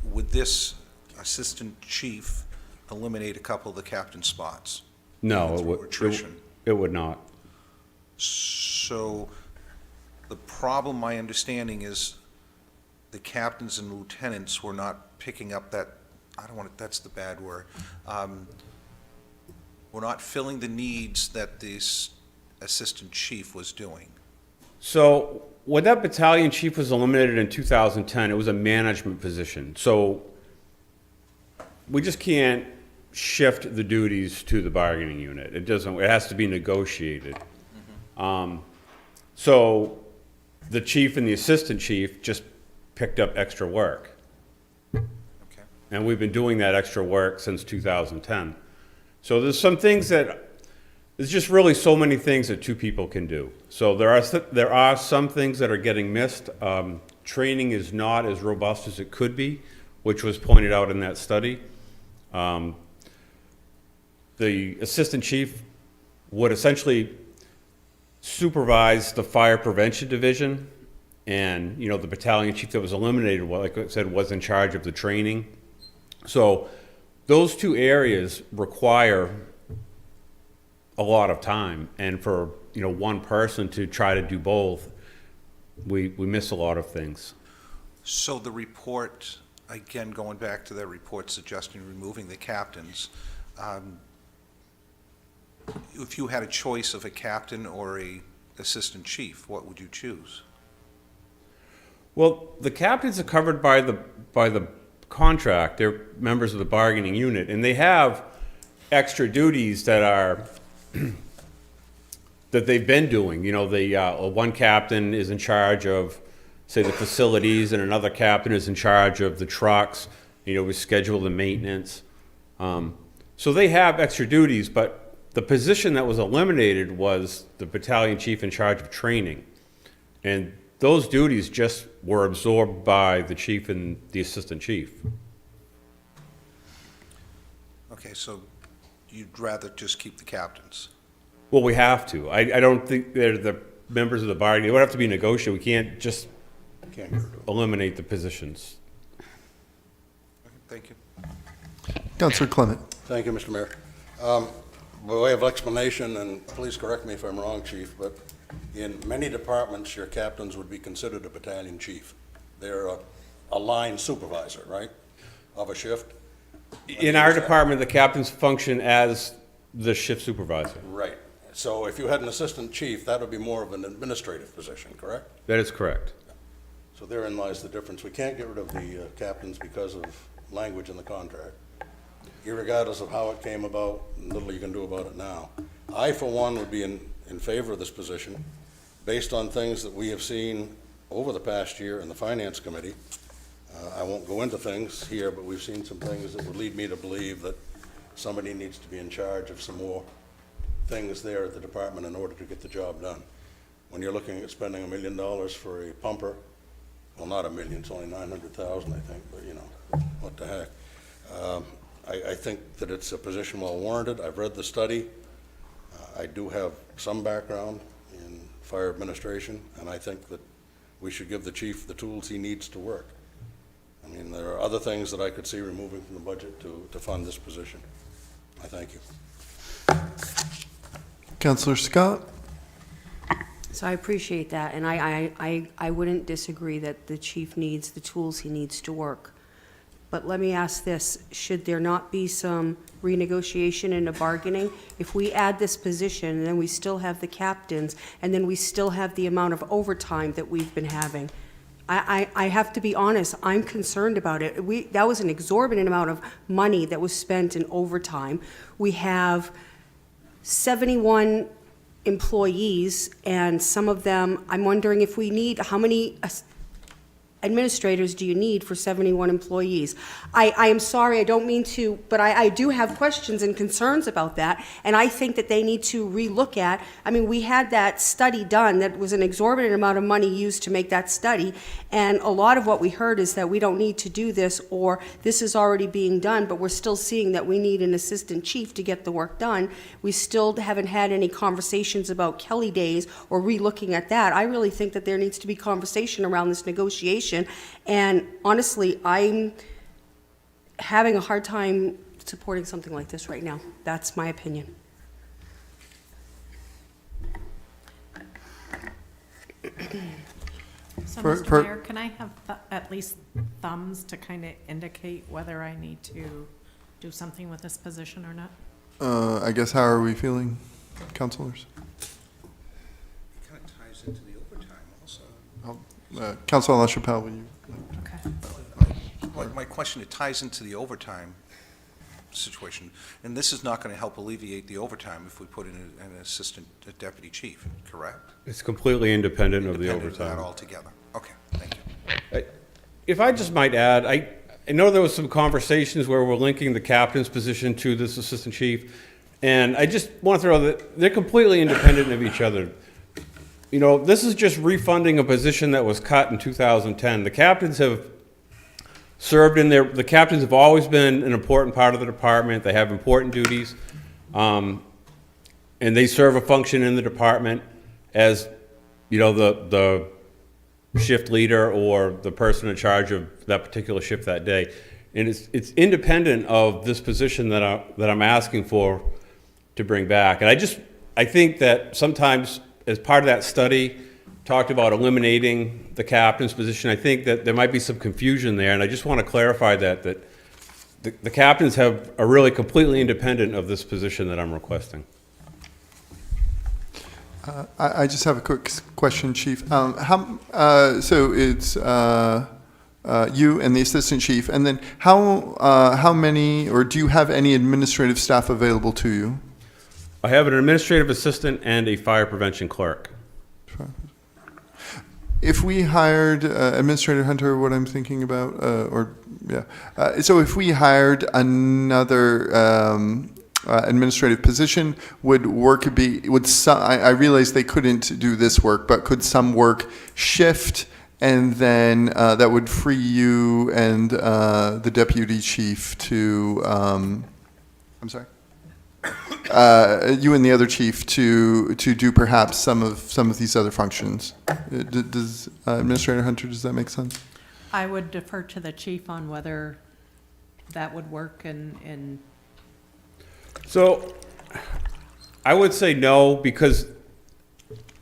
S8: Would this assistant chief eliminate a couple of the captain spots?
S11: No,
S8: Through attrition.
S11: it would not.
S8: So the problem, my understanding, is the captains and lieutenants were not picking up that, I don't want to, that's the bad word. We're not filling the needs that this assistant chief was doing.
S11: So when that battalion chief was eliminated in 2010, it was a management position. So we just can't shift the duties to the bargaining unit. It doesn't, it has to be negotiated. So the chief and the assistant chief just picked up extra work.
S8: Okay.
S11: And we've been doing that extra work since 2010. So there's some things that, there's just really so many things that two people can do. So there are some things that are getting missed. Training is not as robust as it could be, which was pointed out in that study. The assistant chief would essentially supervise the fire prevention division, and the battalion chief that was eliminated, well, like I said, was in charge of the training. So those two areas require a lot of time, and for one person to try to do both, we miss a lot of things.
S8: So the report, again, going back to that report suggesting removing the captains, if you had a choice of a captain or a assistant chief, what would you choose?
S11: Well, the captains are covered by the contract. They're members of the bargaining unit, and they have extra duties that are that they've been doing. One captain is in charge of, say, the facilities, and another captain is in charge of the trucks. We schedule the maintenance. So they have extra duties, but the position that was eliminated was the battalion chief in charge of training. And those duties just were absorbed by the chief and the assistant chief.
S8: Okay, so you'd rather just keep the captains?
S11: Well, we have to. I don't think they're the members of the bargaining. It would have to be negotiated. We can't just
S12: Can't get rid of it.
S11: eliminate the positions.
S8: Okay, thank you.
S1: Councillor Clement.
S12: Thank you, Mr. Mayor. By way of explanation, and please correct me if I'm wrong, Chief, but in many departments, your captains would be considered a battalion chief. They're a line supervisor, right, of a shift?
S11: In our department, the captains function as the shift supervisor.
S12: Right. So if you had an assistant chief, that would be more of an administrative position, correct?
S11: That is correct.
S12: So therein lies the difference. We can't get rid of the captains because of language in the contract, irregardless of how it came about, and little you can do about it now. I, for one, would be in favor of this position, based on things that we have seen over the past year in the Finance Committee. I won't go into things here, but we've seen some things that would lead me to believe that somebody needs to be in charge of some more things there at the department in order to get the job done. When you're looking at spending $1 million for a pumper, well, not $1 million, it's only 900,000, I think, but what the heck. I think that it's a position well warranted. I've read the study. I do have some background in fire administration, and I think that we should give the chief the tools he needs to work. I mean, there are other things that I could see removing from the budget to fund this position. I thank you.
S1: Councillor Scott.
S6: So I appreciate that, and I wouldn't disagree that the chief needs the tools he needs to work. But let me ask this, should there not be some renegotiation in the bargaining? If we add this position, and then we still have the captains, and then we still have the amount of overtime that we've been having, I have to be honest, I'm concerned about it. That was an exorbitant amount of money that was spent in overtime. We have 71 employees, and some of them, I'm wondering if we need, how many administrators do you need for 71 employees? I am sorry, I don't mean to, but I do have questions and concerns about that, and I think that they need to relook at, we had that study done, that was an exorbitant amount of money used to make that study, and a lot of what we heard is that we don't need to do this, or this is already being done, but we're still seeing that we need an assistant chief to get the work done. We still haven't had any conversations about Kelly days or relooking at that. I really think that there needs to be conversation around this negotiation position. And honestly, I'm having a hard time supporting something like this right now. That's my opinion.
S9: So,
S1: For-
S9: Mr.
S1: for-
S9: Mayor, can I have at least thumbs to kind of indicate whether I need to do something with this position or not?
S1: I guess, how are we feeling, councilors?
S8: It kind of ties into the overtime also.
S1: Councilor LaChapelle, will you?
S9: Okay.
S8: My question, it ties into the overtime situation, and this is not going to help alleviate the overtime if we put in an assistant deputy chief, correct?
S11: It's completely independent of the
S8: Independent of that
S11: overtime.
S8: altogether. Okay, thank you.
S11: If I just might add, I know there was some conversations where we're linking the captain's position to this assistant chief, and I just want to throw that they're completely independent of each other. You know, this is just refunding a position that was cut in 2010. The captains have served in their, the captains have always been an important part of the department. They have important duties, and they serve a function in the department as, you know, the shift leader or the person in charge of that particular shift that day. And it's independent of this position that I'm asking for to bring back. And I think that sometimes as part of that study, talked about eliminating the captain's position. I think that there might be some confusion there, and I just want to clarify that the captains are really completely independent of this position that I'm requesting.
S1: I just have a quick question, Chief. So it's you and the assistant chief, and then how many, or do you have any administrative staff available to you?
S11: I have an administrative assistant and a fire prevention clerk.
S1: If we hired Administrator Hunter, what I'm thinking about, so if we hired another administrative position, I realize they couldn't do this work, but could some work shift, and then that would free you and the deputy chief to, I'm sorry? You and the other chief to do perhaps some of these other functions. Does Administrator Hunter, does that make sense?
S13: I would defer to the chief on whether that would work and
S11: So I would say no, because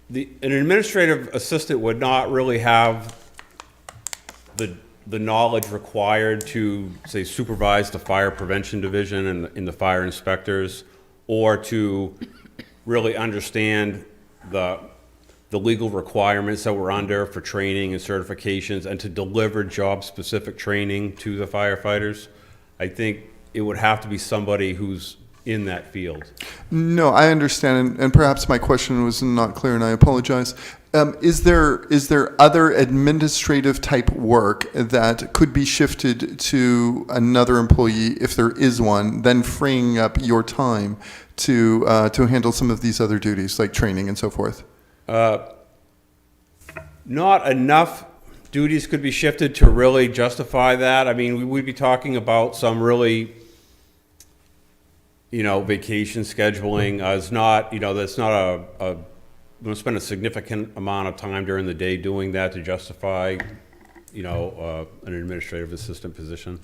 S11: an administrative assistant would not really have the knowledge required to, say, supervise the fire prevention division and the fire inspectors, or to really understand the legal requirements that we're under for training and certifications, and to deliver job-specific training to the firefighters. I think it would have to be somebody who's in that field.
S1: No, I understand, and perhaps my question was not clear, and I apologize. Is there other administrative type work that could be shifted to another employee, if there is one, then freeing up your time to handle some of these other duties, like training and so forth?
S11: Not enough duties could be shifted to really justify that. I mean, we'd be talking about some really, vacation scheduling. It's not, that's not we're going to spend a significant amount of time during the day doing that to justify, an administrative assistant position.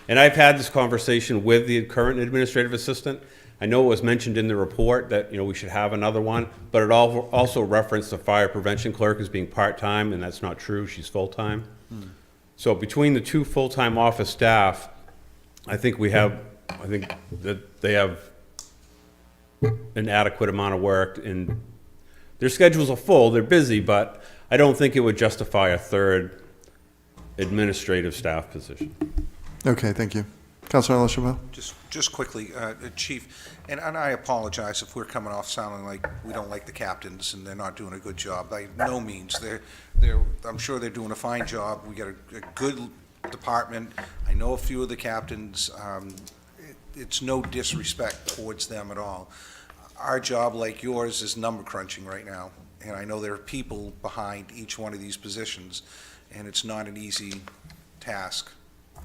S11: And I've had this conversation with the current administrative assistant. I know it was mentioned in the report that, we should have another one, but it also referenced the fire prevention clerk as being part-time, and that's not true. She's full-time. So between the two full-time office staff, I think that they have an adequate amount of work, and their schedules are full, they're busy, but I don't think it would justify a third administrative staff position.
S1: Okay, thank you. Councilor LaChapelle?
S8: Just quickly, Chief, and I apologize if we're coming off sounding like we don't like the captains and they're not doing a good job. By no means. I'm sure they're doing a fine job. We got a good department. I know a few of the captains. It's no disrespect towards them at all. Our job, like yours, is number crunching right now, and I know there are people behind each one of these positions, and it's not an easy task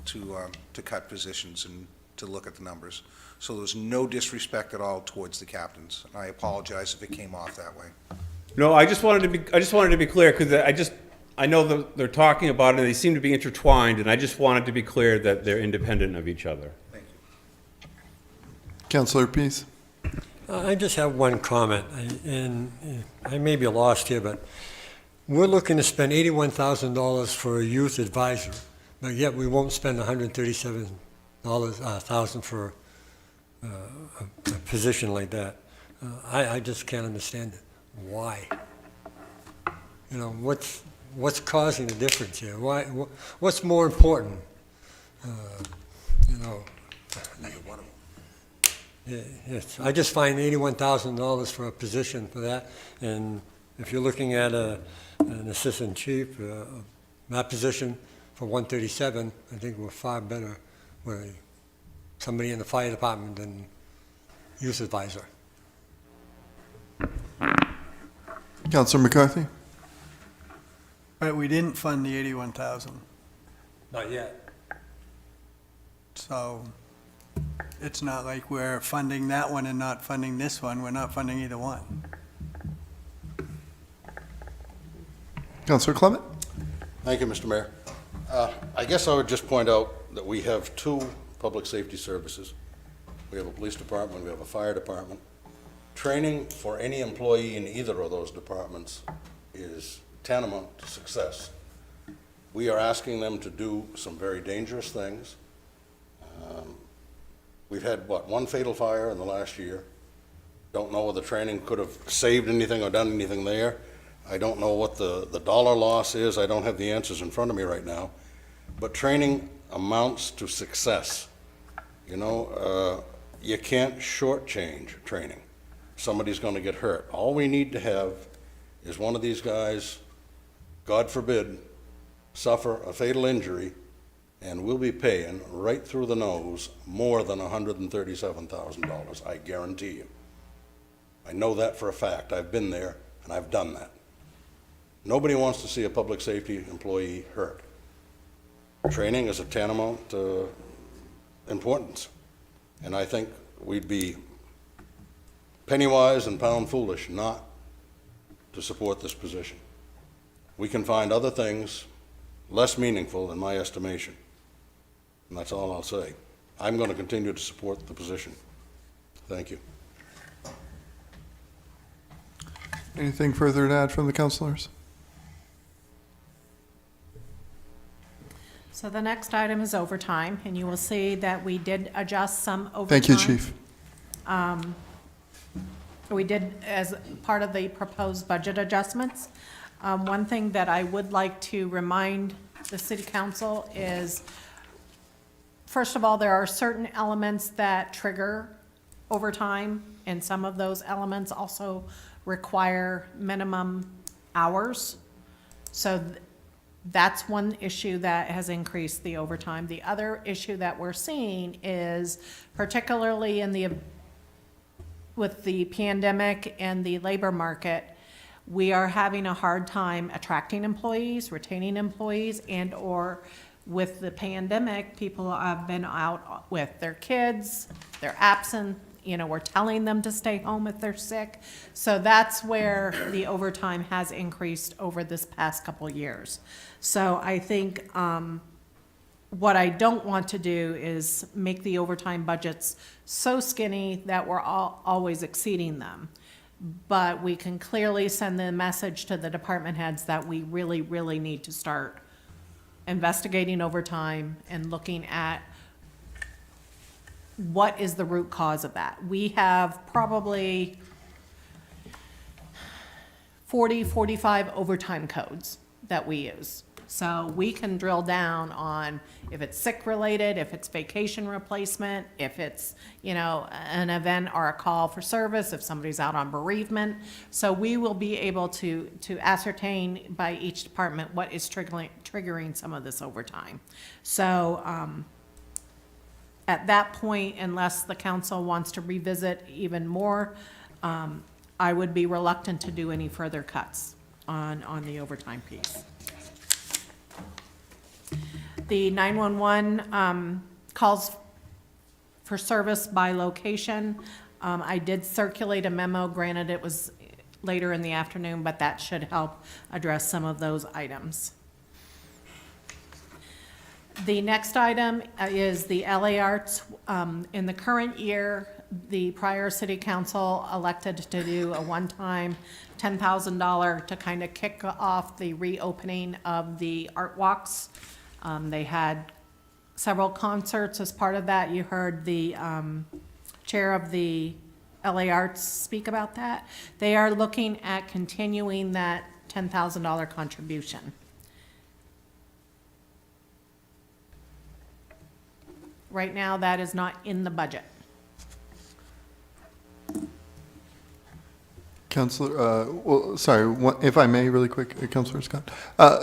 S8: to cut positions and to look at the numbers. So there's no disrespect at all towards the captains, and I apologize if it came off that way.
S11: No, I just wanted to be clear, because I know that they're talking about it, and they seem to be intertwined, and I just wanted to be clear that they're independent of each other.
S8: Thank you.
S1: Councillor Pease.
S10: I just have one comment, and I may be lost here, but we're looking to spend $81,000 for a youth advisor, but yet we won't spend $137,000 for a position like that. I just can't understand it. Why? You know, what's causing the difference here? Why? What's more important? You know. Yes, I just find $81,000 for a position for that, and if you're looking at an assistant chief, that position for $137, I think we're far better with somebody in the fire department than youth advisor.
S1: Councillor McCarthy.
S3: But we didn't fund the 81,000,
S10: Not yet.
S3: so it's not like we're funding that one and not funding this one. We're not funding either one.
S1: Councillor Clement.
S12: Thank you, Mr. Mayor. I guess I would just point out that we have two public safety services. We have a police department, we have a fire department. Training for any employee in either of those departments is tantamount to success. We are asking them to do some very dangerous things. We've had, one fatal fire in the last year. Don't know whether training could have saved anything or done anything there. I don't know what the dollar loss is. I don't have the answers in front of me right now. But training amounts to success. You know, you can't shortchange training. Somebody's going to get hurt. All we need to have is one of these guys, God forbid, suffer a fatal injury, and we'll be paying right through the nose more than $137,000, I guarantee you. I know that for a fact. I've been there, and I've done that. Nobody wants to see a public safety employee hurt. Training is a tantamount importance, and I think we'd be penny wise and pound foolish not to support this position. We can find other things less meaningful in my estimation, and that's all I'll say. I'm going to continue to support the position. Thank you.
S1: Anything further to add from the councillors?
S9: So the next item is overtime, and you will see that we did adjust some overtime.
S1: Thank you, Chief.
S9: We did as part of the proposed budget adjustments. One thing that I would like to remind the city council is, first of all, there are certain elements that trigger overtime, and some of those elements also require minimum hours. So that's one issue that has increased the overtime. The other issue that we're seeing is, particularly with the pandemic and the labor market, we are having a hard time attracting employees, retaining employees, and or with the pandemic, people have been out with their kids, they're absent, you know, we're telling them to stay home if they're sick. So that's where the overtime has increased over this past couple of years. So I think what I don't want to do is make the overtime budgets so skinny that we're always exceeding them. But we can clearly send the message to the department heads that we really, really need to start investigating overtime and looking at what is the root cause of that. We have probably 40, 45 overtime codes that we use. So we can drill down on if it's sick related, if it's vacation replacement, if it's, you know, an event or a call for service, if somebody's out on bereavement. So we will be able to ascertain by each department what is triggering some of this overtime. So at that point, unless the council wants to revisit even more, I would be reluctant to do any further cuts on the overtime piece. The 911 calls for service by location. I did circulate a memo, granted it was later in the afternoon, but that should help address some of those items. The next item is the LA Arts. In the current year, the prior city council elected to do a one-time $10,000 to kind of kick off the reopening of the art walks. They had several concerts as part of that. You heard the chair of the LA Arts speak about that. They are looking at continuing that $10,000 contribution. Right now, that is not in the budget.
S1: Counselor, well, sorry, if I may, really quick, Counselor Scott.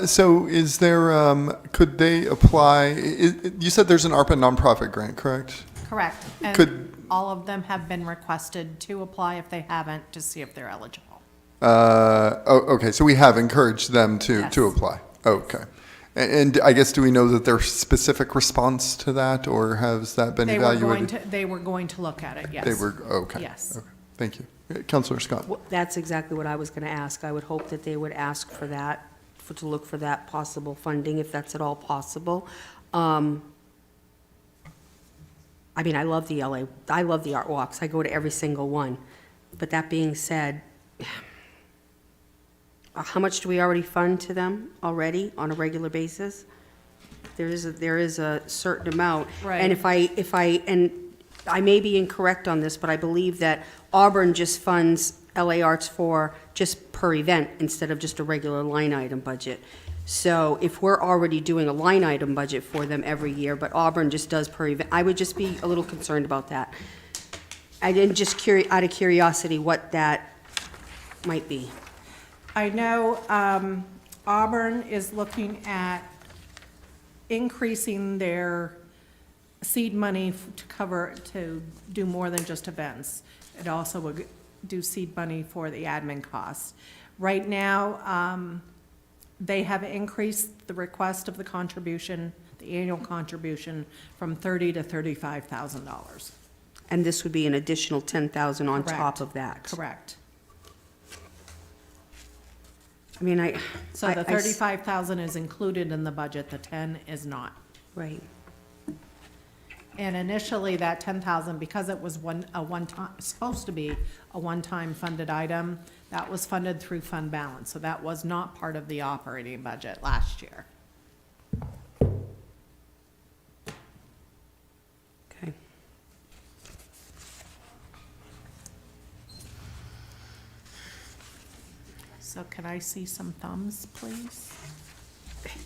S1: So is there, could they apply, you said there's an ARPA nonprofit grant, correct?
S9: Correct. And
S1: Could-
S9: all of them have been requested to apply if they haven't, to see if they're eligible.
S1: Okay, so we have encouraged them to
S9: Yes.
S1: apply. Okay. And I guess, do we know that their specific response to that, or has that been evaluated?
S9: They were going to look at it, yes.
S1: They were, okay.
S9: Yes.
S1: Okay. Thank you. Counselor Scott.
S6: That's exactly what I was going to ask. I would hope that they would ask for that, to look for that possible funding, if that's at all possible. I mean, I love the art walks. I go to every single one. But that being said, how much do we already fund to them already on a regular basis? There is a certain amount.
S9: Right.
S6: And and I may be incorrect on this, but I believe that Auburn just funds LA Arts for just per event instead of just a regular line item budget. So if we're already doing a line item budget for them every year, but Auburn just does per event, I would just be a little concerned about that. I didn't just out of curiosity what that might be.
S9: I know Auburn is looking at increasing their seed money to do more than just events. It also would do seed money for the admin costs. Right now, they have increased the request of the contribution, the annual contribution, from $30,000 to $35,000.
S6: And this would be an additional 10,000 on
S9: Correct.
S6: top of that.
S9: Correct.
S6: I mean,
S9: So the 35,000 is included in the budget, the 10 is not.
S6: Right.
S9: And initially, that 10,000, because it was supposed to be a one-time funded item, that was funded through fund balance, so that was not part of the operating budget last year.
S6: Okay.
S9: So can I see some thumbs, please? Okay.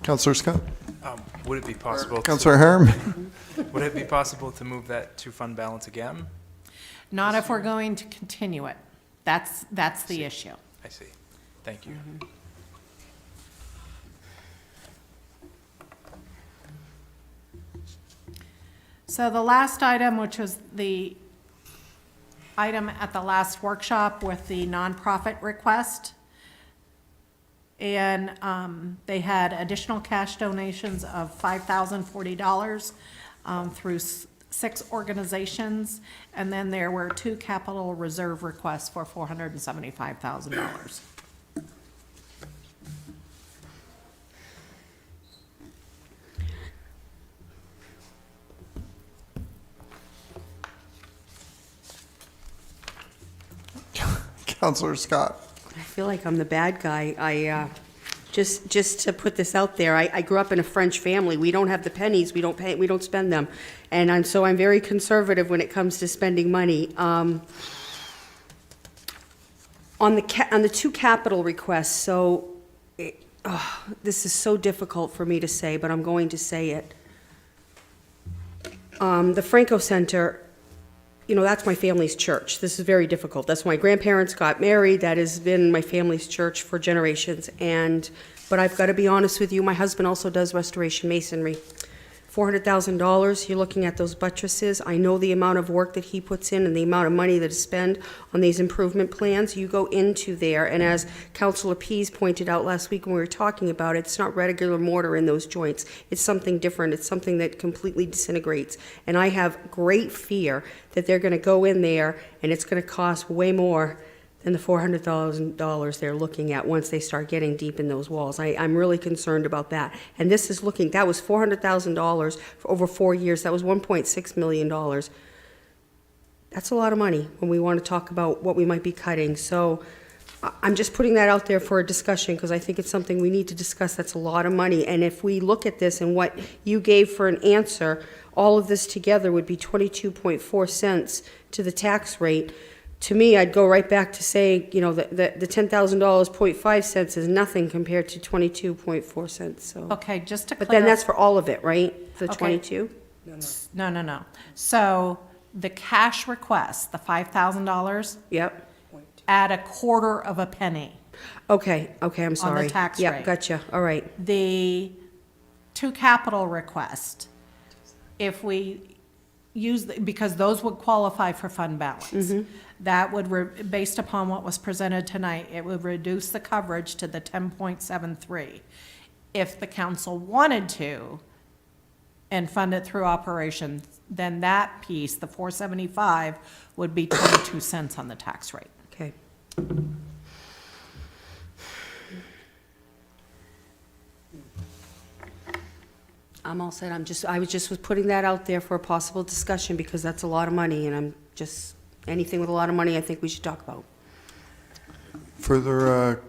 S1: Counselor Scott?
S7: Would it be possible?
S1: Counselor Herm?
S7: Would it be possible to move that to fund balance again?
S9: Not if we're going to continue it. That's the issue.
S7: I see. Thank you.
S9: So the last item, which was the item at the last workshop with the nonprofit request, and they had additional cash donations of $5,040 through 6 organizations, and then there were 2 capital reserve requests for $475,000.
S1: Counselor Scott?
S6: I feel like I'm the bad guy. Just to put this out there, I grew up in a French family. We don't have the pennies, we don't spend them. And so I'm very conservative when it comes to spending money. On the 2 capital requests, so, this is so difficult for me to say, but I'm going to say it. The Franco Center, that's my family's church. This is very difficult. That's when my grandparents got married. That has been my family's church for generations. But I've got to be honest with you, my husband also does restoration masonry $400,000, you're looking at those buttresses. I know the amount of work that he puts in and the amount of money that is spent on these improvement plans. You go into there, and as Councilor Pease pointed out last week when we were talking about it, it's not regular mortar in those joints. It's something different. It's something that completely disintegrates. And I have great fear that they're gonna go in there and it's gonna cost way more than the $400,000 they're looking at once they start getting deep in those walls. I'm really concerned about that. And this is looking, that was $400,000 for over 4 years. That was $1.6 million. That's a lot of money when we want to talk about what we might be cutting. So I'm just putting that out there for a discussion because I think it's something we need to discuss. That's a lot of money. And if we look at this and what you gave for an answer, all of this together would be 22.4 cents to the tax rate. To me, I'd go right back to saying, you know, the $10,000, 0.5 cents is nothing compared to 22.4 cents, so.
S9: Okay, just to
S6: But
S9: clarify.
S6: then that's for all of it, right? The
S9: Okay.
S6: 22?
S9: No. So the cash request, the $5,000,
S6: Yep.
S9: add a quarter of a penny.
S6: Okay, I'm sorry.
S9: tax
S6: Yep,
S9: rate.
S6: gotcha, all right.
S9: The two capital requests, if we use, because those would qualify for fund balance. That would, based upon what was presented tonight, it would reduce the coverage to the 10.73. If the council wanted to and fund it through operations, then that piece, the 475, would be 22 cents on the tax rate.
S6: Okay. I'm all set. I was just putting that out there for a possible discussion because that's a lot of money and I'm just, anything with a lot of money, I think we should talk about.
S1: Further,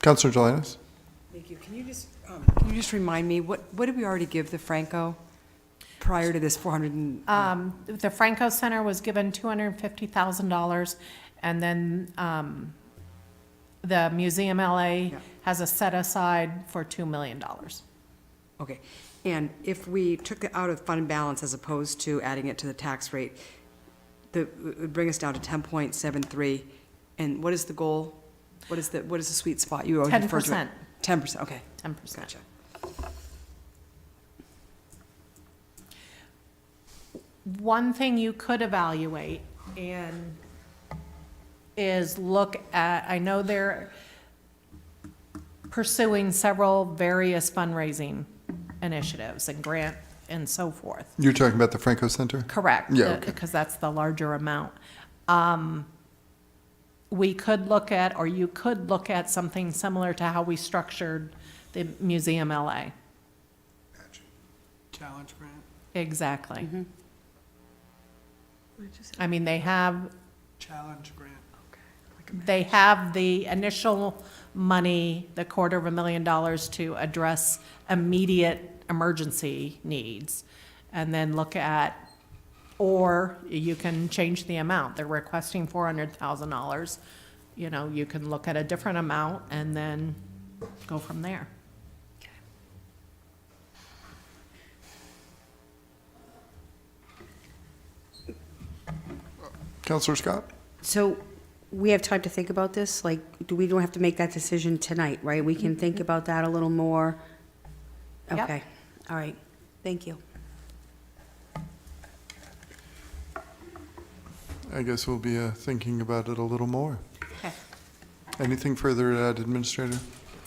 S1: Councilor Jelinas?
S5: Thank you. Can you just remind me, what did we already give the Franco prior to this 400 and?
S9: The Franco Center was given $250,000, and then the Museum LA has a set aside for $2 million.
S5: Okay, and if we took it out of fund balance as opposed to adding it to the tax rate, it would bring us down to 10.73, and what is the goal? What is the sweet spot? You always referred to it.
S9: 10%.
S5: 10%, okay.
S9: 10%.
S5: Gotcha.
S9: One thing you could evaluate and is look at, I know they're pursuing several various fundraising initiatives and grant and so forth.
S1: You're talking about the Franco Center?
S9: Correct.
S1: Yeah, okay.
S9: Because that's the larger amount. We could look at, or you could look at something similar to how we structured the Museum LA.
S3: Challenge grant.
S9: Exactly. I mean, they have
S3: Challenge grant.
S9: They have the initial money, the $250,000 to address immediate emergency needs, and then look at, or you can change the amount. They're requesting $400,000. You know, you can look at a different amount and then go from there.
S1: Councilor Scott?
S6: So we have time to think about this? Like, we don't have to make that decision tonight, right? We can think about that a little more?
S9: Yep.
S6: Okay, all right, thank you.
S1: I guess we'll be thinking about it a little more.
S9: Okay.
S1: Anything further to add, Administrator?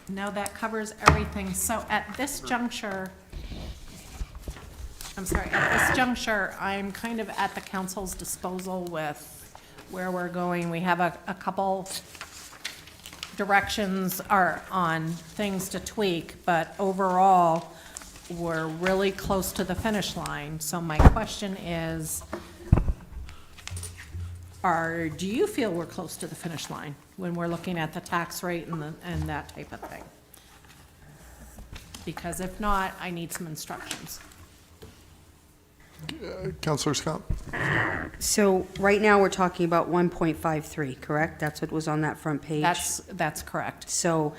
S9: No, that covers everything. So at this juncture, I'm kind of at the council's disposal with where we're going. We have a couple directions are on things to tweak, but overall, we're really close to the finish line. So my question is, do you feel we're close to the finish line when we're looking at the tax rate and that type of thing? Because if not, I need some instructions.
S1: Councilor Scott?
S6: So right now, we're talking about 1.53, correct? That's what was on that front page?
S9: That's correct.
S6: So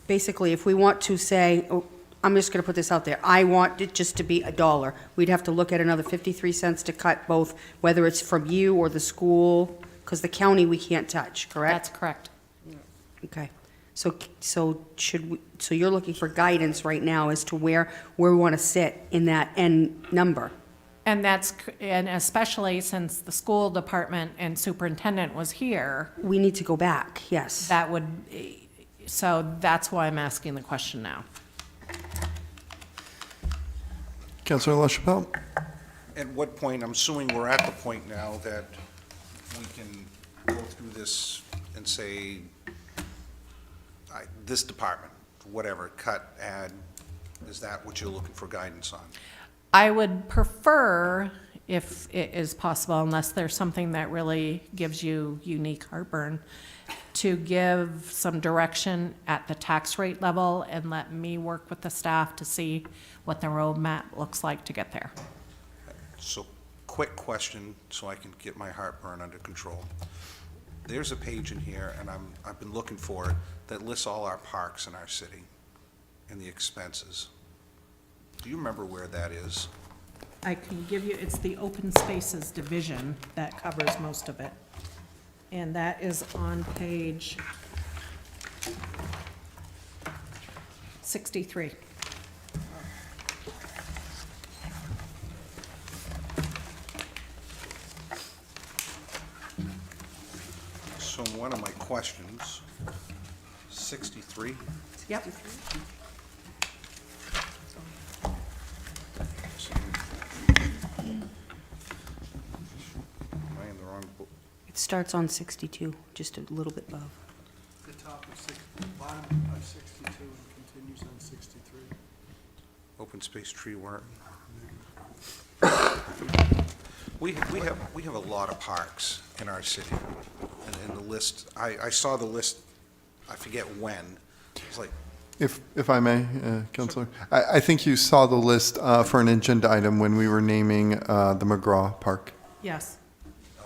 S6: basically, if we want to say, oh, I'm just gonna put this out there, I want it just to be $1, we'd have to look at another 53 cents to cut both, whether it's from you or the school, because the county we can't touch, correct?
S9: That's correct.
S6: Okay. So you're looking for guidance right now as to where we want to sit in that end number?
S9: And and especially since the school department and superintendent was here,
S6: We need to go back, yes.
S9: that would, so that's why I'm asking the question now.
S1: Councilor LaChapelle?
S8: At what point, I'm assuming we're at the point now that we can go through this and say, this department, whatever, cut, add, is that what you're looking for guidance on?
S9: I would prefer, if it is possible, unless there's something that really gives you unique heartburn, to give some direction at the tax rate level and let me work with the staff to see what the roadmap looks like to get there.
S8: So, quick question, so I can get my heartburn under control. There's a page in here, and I've been looking for it, that lists all our parks in our city and the expenses. Do you remember where that is?
S9: I can give you, it's the open spaces division that covers most of it. And that is on page 63.
S8: So one of my questions, 63?
S9: Yep.
S8: Am I in the wrong book?
S6: It starts on 62, just a little bit above.
S3: The top of bottom of 62 and continues on 63.
S8: Open space tree work. We have a lot of parks in our city, and the list, I saw the list, I forget when, it's like,
S1: If I may, Councilor, I think you saw the list for an agenda item when we were naming the McGraw Park.
S9: Yes,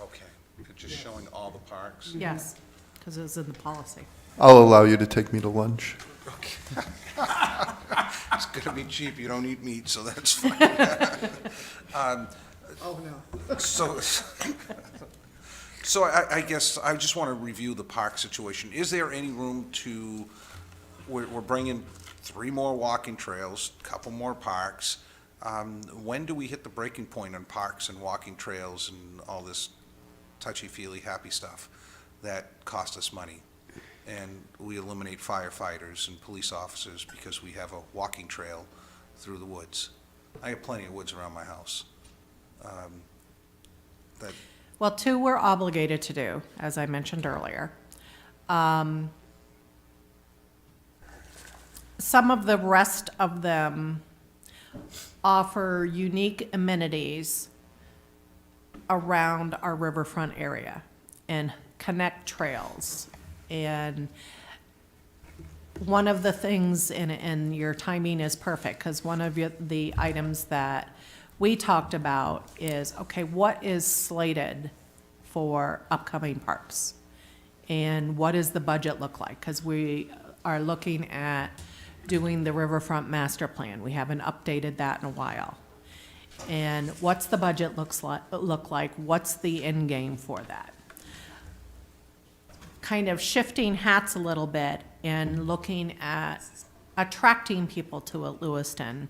S8: okay, it's just showing all the parks.
S9: yes, because it was in the policy.
S1: I'll allow you to take me to lunch.
S8: Okay. It's gonna be cheap, you don't eat meat, so that's fine.
S3: Oh, no.
S8: So I guess I just want to review the park situation. Is there any room to, we're bringing 3 more walking trails, a couple more parks. When do we hit the breaking point on parks and walking trails and all this touchy-feely happy stuff that cost us money? And we eliminate firefighters and police officers because we have a walking trail through the woods. I have plenty of woods around my house. That,
S9: Well, 2 we're obligated to do, as I mentioned earlier. Some of the rest of them offer unique amenities around our riverfront area and connect trails. And one of the things, and your timing is perfect, because one of the items that we talked about is, okay, what is slated for upcoming parks? And what does the budget look like? Because we are looking at doing the Riverfront Master Plan. We haven't updated that in a while. And what's the budget look like? What's the end game for that? Kind of shifting hats a little bit and looking at attracting people to Lewiston.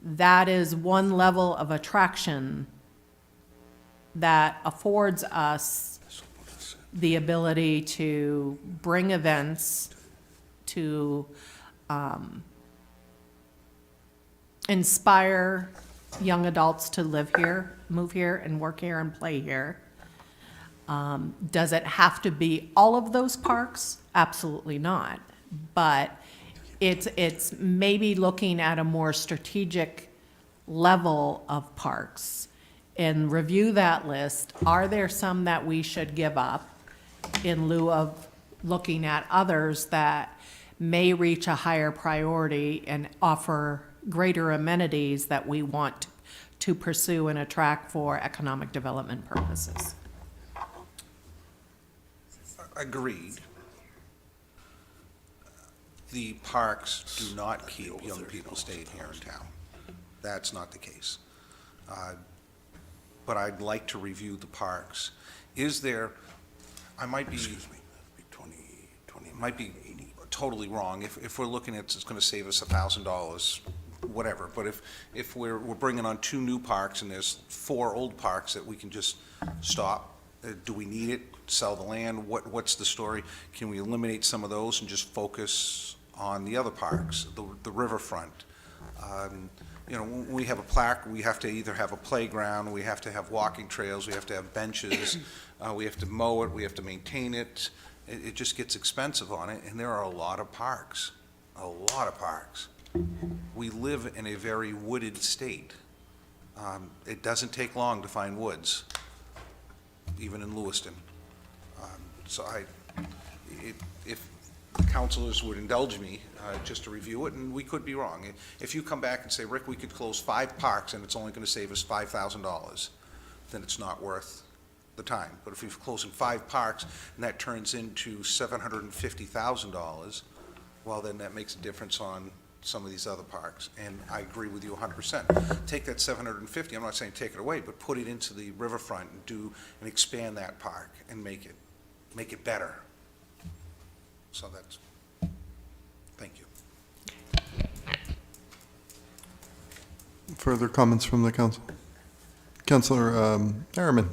S9: That is one level of attraction that affords us the ability to bring events, to inspire young adults to live here, move here, and work here and play here. Does it have to be all of those parks? Absolutely not. But it's maybe looking at a more strategic level of parks and review that list. Are there some that we should give up in lieu of looking at others that may reach a higher priority and offer greater amenities that we want to pursue and attract for economic development purposes?
S8: agreed. The parks do not keep young people staying here in town. That's not the case. But I'd like to review the parks. Is there, I might be, might be totally wrong. If we're looking at, it's gonna save us $1,000, whatever. But if we're bringing on 2 new parks and there's 4 old parks that we can just stop, do we need it? Sell the land? What's the story? Can we eliminate some of those and just focus on the other parks, the riverfront? You know, when we have a plaque, we have to either have a playground, we have to have walking trails, we have to have benches, we have to mow it, we have to maintain it. It just gets expensive on it, and there are a lot of parks, a lot of parks. We live in a very wooded state. It doesn't take long to find woods, even in Lewiston. So if the councilors would indulge me, just to review it, and we could be wrong. If you come back and say, Rick, we could close 5 parks and it's only going to save us $5,000, then it's not worth the time. But if you're closing 5 parks and that turns into $750,000, well, then that makes a difference on some of these other parks. And I agree with you 100%. Take that 750, I'm not saying take it away, but put it into the riverfront and expand that park and make it better. So that's, thank you.
S1: Further comments from the council? Councilor Harriman.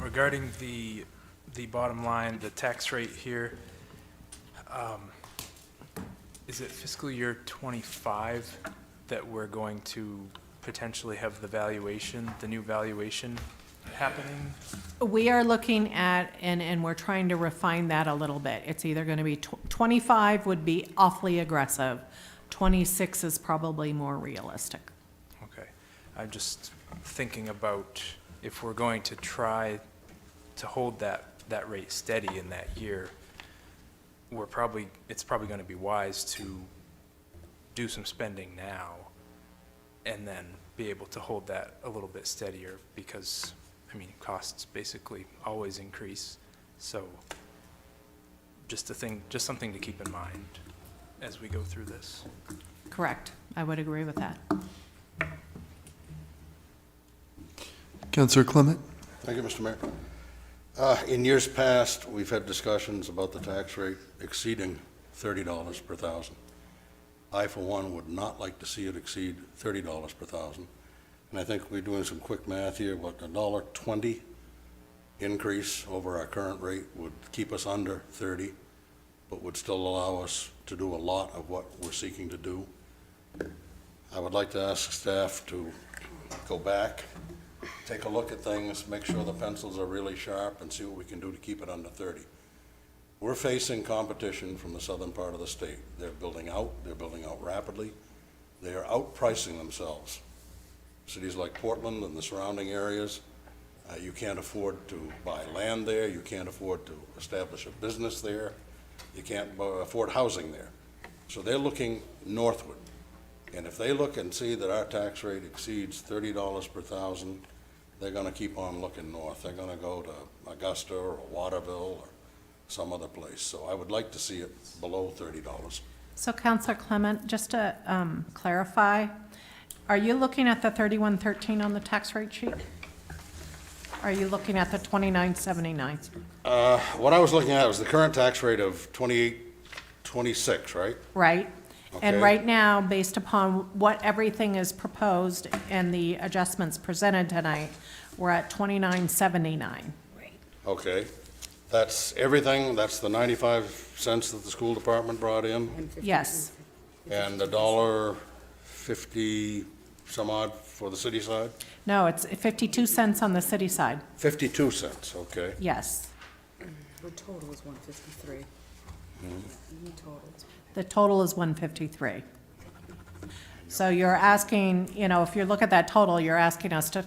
S7: Regarding the bottom line, the tax rate here, is it fiscal year 25 that we're going to potentially have the new valuation happening?
S13: We are looking at, and we're trying to refine that a little bit. It's either going to be 25 would be awfully aggressive. 26 is probably more realistic.
S7: Okay. I'm just thinking about if we're going to try to hold that rate steady in that year, it's probably going to be wise to do some spending now and then be able to hold that a little bit steadier because, I mean, costs basically always increase. So just something to keep in mind as we go through this.
S13: Correct. I would agree with that.
S1: Councilor Clement.
S12: Thank you, Mr. Mayor. In years past, we've had discussions about the tax rate exceeding $30 per thousand. I, for one, would not like to see it exceed $30 per thousand. And I think we're doing some quick math here, what, $1.20 increase over our current rate would keep us under 30, but would still allow us to do a lot of what we're seeking to do. I would like to ask staff to go back, take a look at things, make sure the pencils are really sharp, and see what we can do to keep it under 30. We're facing competition from the southern part of the state. They're building out rapidly. They are outpricing themselves. Cities like Portland and the surrounding areas, you can't afford to buy land there, you can't afford to establish a business there, you can't afford housing there. So they're looking northward. And if they look and see that our tax rate exceeds $30 per thousand, they're going to keep on looking north. They're going to go to Augusta or Waterville or some other place. So I would like to see it below $30.
S13: So Councilor Clement, just to clarify, are you looking at the 3113 on the tax rate sheet? Are you looking at the 2979?
S12: What I was looking at was the current tax rate of 2826, right?
S13: Right. And
S12: Okay.
S13: right now, based upon what everything is proposed and the adjustments presented tonight, we're at 2979.
S12: Okay. That's everything, that's the 95 cents that the school department brought in,
S13: Yes,
S12: and $1.50 some odd for the city side?
S13: no, it's 52 cents on the city side,
S12: 52 cents, okay.
S13: yes.
S5: The total is 153.
S13: The total is 153. So you're asking, if you look at that total, you're asking us to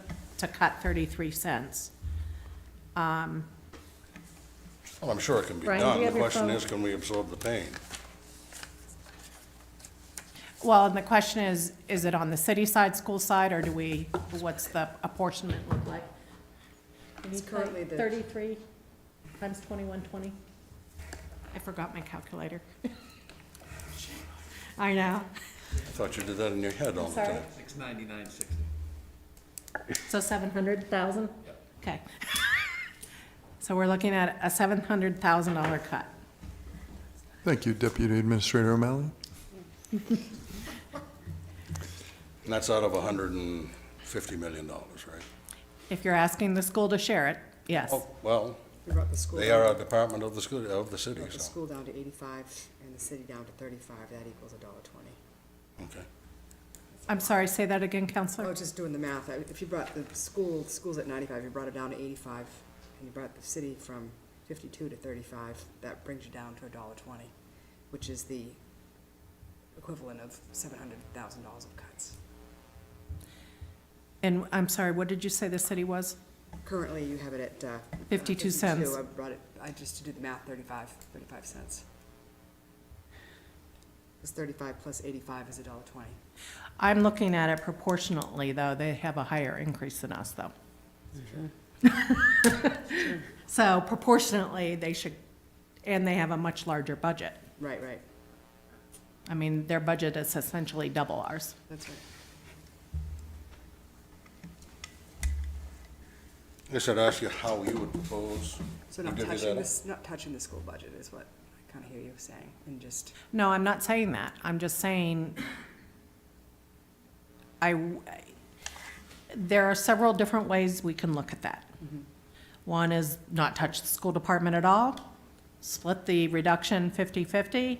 S13: cut 33 cents.
S12: Well, I'm sure it can be
S13: Brian, do
S12: done.
S13: you
S12: The
S13: have your
S12: question
S13: phone?
S12: is, can we absorb the pain?
S13: Well, and the question is it on the city side, school side, or what's the apportionment look like?
S5: It's currently the-
S13: 33 times 2120? I forgot my calculator. I know.
S12: I thought you did that in your head all the
S13: Sorry?
S12: time.
S14: 699.60.
S13: So 700,000? Okay. So we're looking at a $700,000 cut.
S1: Thank you, Deputy Administrator O'Malley.
S12: And that's out of $150 million, right?
S13: If you're asking the school to share it, yes.
S12: Oh, well,
S14: We brought the school
S12: they
S14: down-
S12: are a department of the school, of the city,
S14: brought the
S12: so,
S14: school down to 85 and the city down to 35, that equals $1.20.
S12: okay.
S13: I'm sorry, say that again,
S14: I
S13: Counselor?
S14: was just doing the math. If you brought the school's at 95, you brought it down to 85, and you brought the city from 52 to 35, that brings you down to $1.20, which is the equivalent of $700,000 of cuts.
S13: And I'm sorry, what did you say the city was?
S14: Currently, you have it at
S13: 52 cents.
S14: I brought it, just to do the math, 35 cents. It's 35 plus 85 is $1.20.
S13: I'm looking at it proportionately, though. They have a higher increase than us, though. So proportionately, they should, and they have a much larger budget.
S14: Right, right,
S13: I mean, their budget is essentially double ours.
S14: that's right.
S12: I guess I'd ask you how you would propose.
S14: So
S12: to
S14: not
S12: divvy
S14: touching
S12: that up.
S14: this, not touching the school budget is what I kind of hear you saying, and just,
S13: No, I'm not saying that. I'm just saying, there are several different ways we can look at that. One is not touch the school department at all, split the reduction 50-50,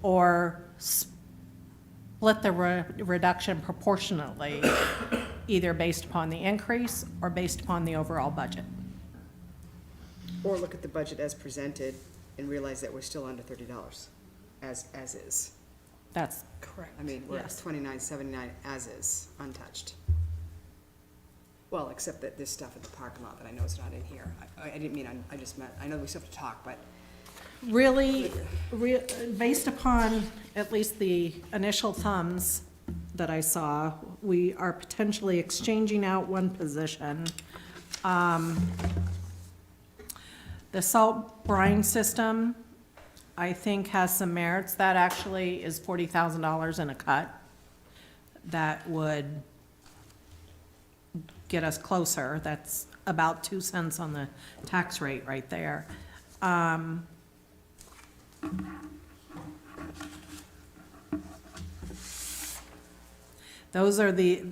S13: or split the reduction proportionately, either based upon the increase or based upon the overall budget.
S14: or look at the budget as presented and realize that we're still under $30, as is.
S13: That's correct.
S14: I mean, we're at
S13: Yes.
S14: $29.79 as is, untouched. Well, except that there's stuff in the parking lot that I know is not in here. I didn't mean, I just meant, I know we still have to talk, but
S13: Really, based upon at least the initial thumbs that I saw, we are potentially exchanging out one position. The salt brine system, I think, has some merits. That actually is $40,000 in a cut. That would get us closer. That's about 2 cents on the tax rate right there. Those are the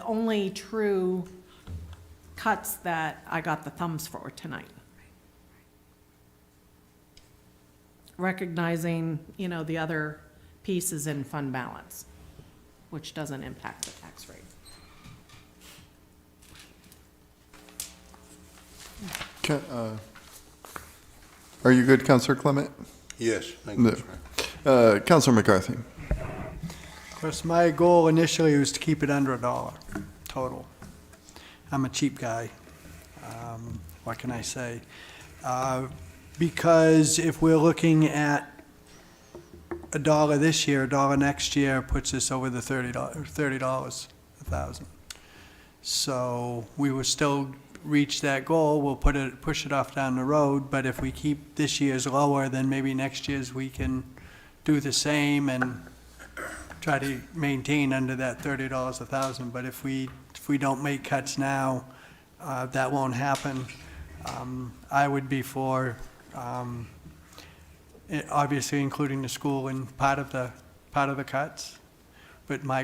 S13: only true cuts that I got the thumbs for tonight. Recognizing, the other pieces in fund balance, which doesn't impact the tax rate.
S1: Are you good, Councillor Clement?
S12: Yes, thank you,
S1: No.
S12: Mr. Mayor.
S1: Councillor McCarthy?
S3: Of course, my goal initially was to keep it under $1 total. I'm a cheap guy. What can I say? Because if we're looking at $1 this year, $1 next year puts us over the $30 a thousand. So we will still reach that goal. We'll push it off down the road. But if we keep this year's lower, then maybe next year's we can do the same and try to maintain under that $30 a thousand. But if we don't make cuts now, that won't happen. I would be for, obviously including the school in part of the cuts. But my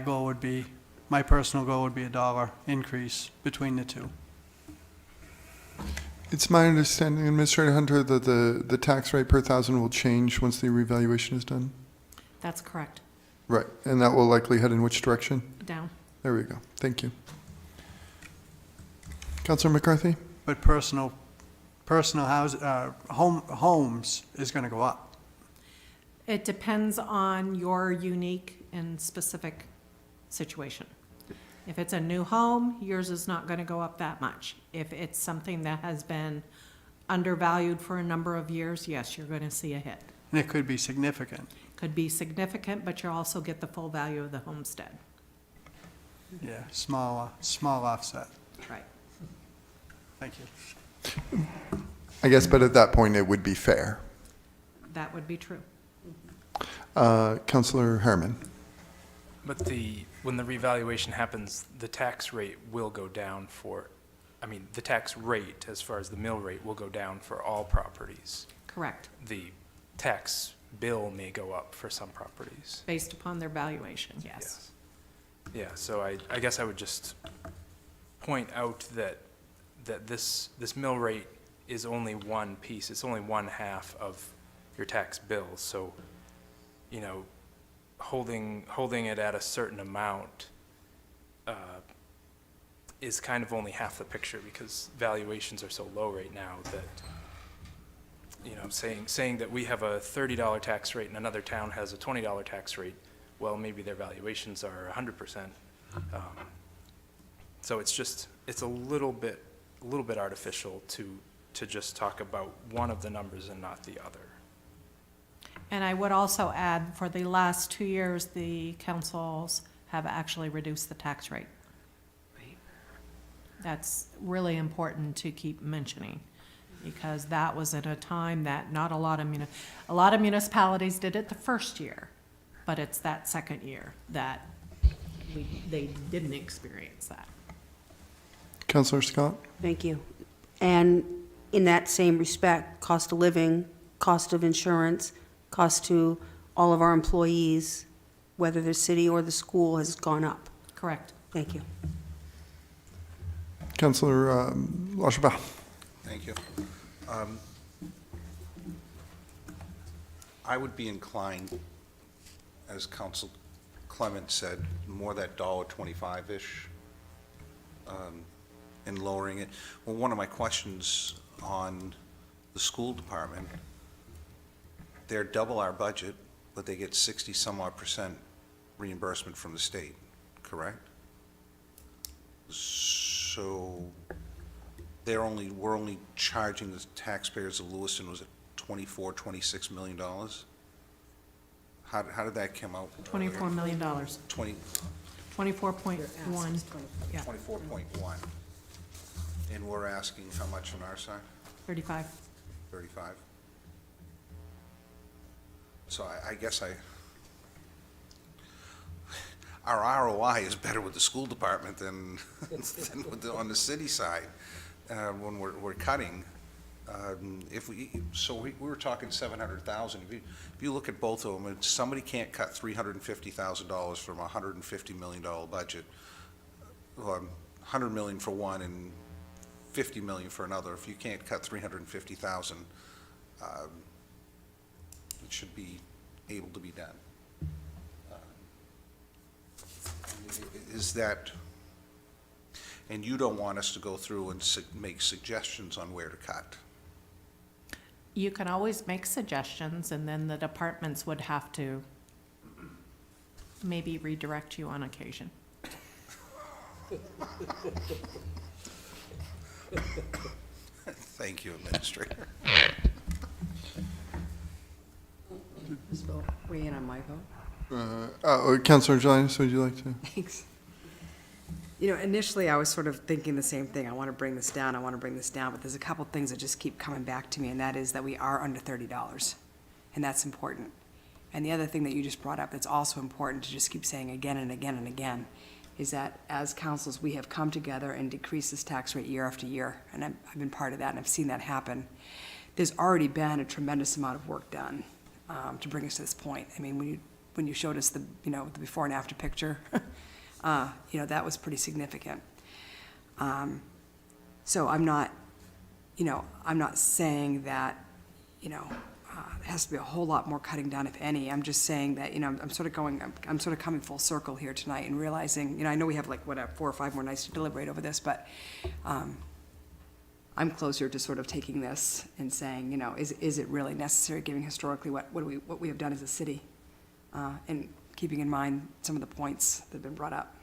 S3: personal goal would be $1 increase between the two.
S1: It's my understanding, Administrator Hunter, that the tax rate per thousand will change once the revaluation is done?
S13: That's correct.
S1: Right, and that will likely head in which direction?
S13: Down.
S1: There we go. Thank you. Councillor McCarthy?
S3: But personal homes is gonna go up.
S13: It depends on your unique and specific situation. If it's a new home, yours is not going to go up that much. If it's something that has been undervalued for a number of years, yes, you're going to see a hit.
S3: And it could be significant.
S13: Could be significant, but you'll also get the full value of the homestead.
S3: Yeah, small offset.
S13: Right.
S3: Thank you.
S1: I guess, but at that point, it would be fair.
S13: That would be true.
S1: Councillor Harriman?
S7: But when the revaluation happens, the tax rate will go down for I mean, the tax rate, as far as the mill rate, will go down for all properties.
S13: Correct,
S7: The tax bill may go up for some properties.
S13: based upon their valuation, yes.
S7: Yeah, so I guess I would just point out that this mill rate is only one piece, it's only one half of your tax bill, so, you know, holding it at a certain amount is kind of only half the picture, because valuations are so low right now that, you know, saying that we have a $30 tax rate and another town has a $20 tax rate, well, maybe their valuations are 100%. So it's a little bit artificial to just talk about one of the numbers and not the other.
S13: And I would also add, for the last 2 years, the councils have actually reduced the tax rate. That's really important to keep mentioning, because that was at a time that not a lot of municipalities did it the first year, but it's that second year that they didn't experience that.
S1: Councillor Scott?
S6: Thank you. And in that same respect, cost of living, cost of insurance, cost to all of our employees, whether the city or the school, has gone up.
S13: Correct.
S6: Thank you.
S1: Councillor LaChapelle?
S8: Thank you. I would be inclined, as Council Clement said, more that $1.25-ish in lowering it. Well, one of my questions on the school department, they're double our budget, but they get 60-some-odd% reimbursement from the state, correct? So we're only charging the taxpayers of Lewiston, was it $26 million? How did that come out?
S13: $24 million.
S8: 20,
S13: 24.1, yeah,
S8: 24.1. And we're asking how much on our side?
S13: 35.
S8: 35? So I guess our ROI is better with the school department than on the city side when we're cutting. We were talking 700,000. If you look at both of them, if somebody can't cut $350,000 from a $150 million budget, 100 million for one and 50 million for another. If you can't cut 350,000, it should be able to be done. Is that, and you don't want us to go through and make suggestions on where to cut?
S13: You can always make suggestions, and then the departments would have to maybe redirect you on occasion.
S8: Thank you, Administrator.
S14: Ms. Vogt, weigh in on my vote.
S1: Councillor Jelinas, would you like to?
S14: Thanks. You know, initially, I was sort of thinking the same thing. I want to bring this down, but there's a couple things that just keep coming back to me, and that is that we are under $30, and that's important. And the other thing that you just brought up that's also important to just keep saying again and again and again is that as councils, we have come together and decreased this tax rate year after year, and I've been part of that, and I've seen that happen. There's already been a tremendous amount of work done to bring us to this point. I mean, when you showed us the before and after picture, that was pretty significant. So I'm not saying that, there has to be a whole lot more cutting down, if any. I'm just saying that, I'm sort of coming full circle here tonight and realizing, I know we have 4 or 5 more nights to deliberate over this, but I'm closer to sort of taking this and saying, is it really necessary, given historically what we have done as a city, and keeping in mind some of the points that have been brought up.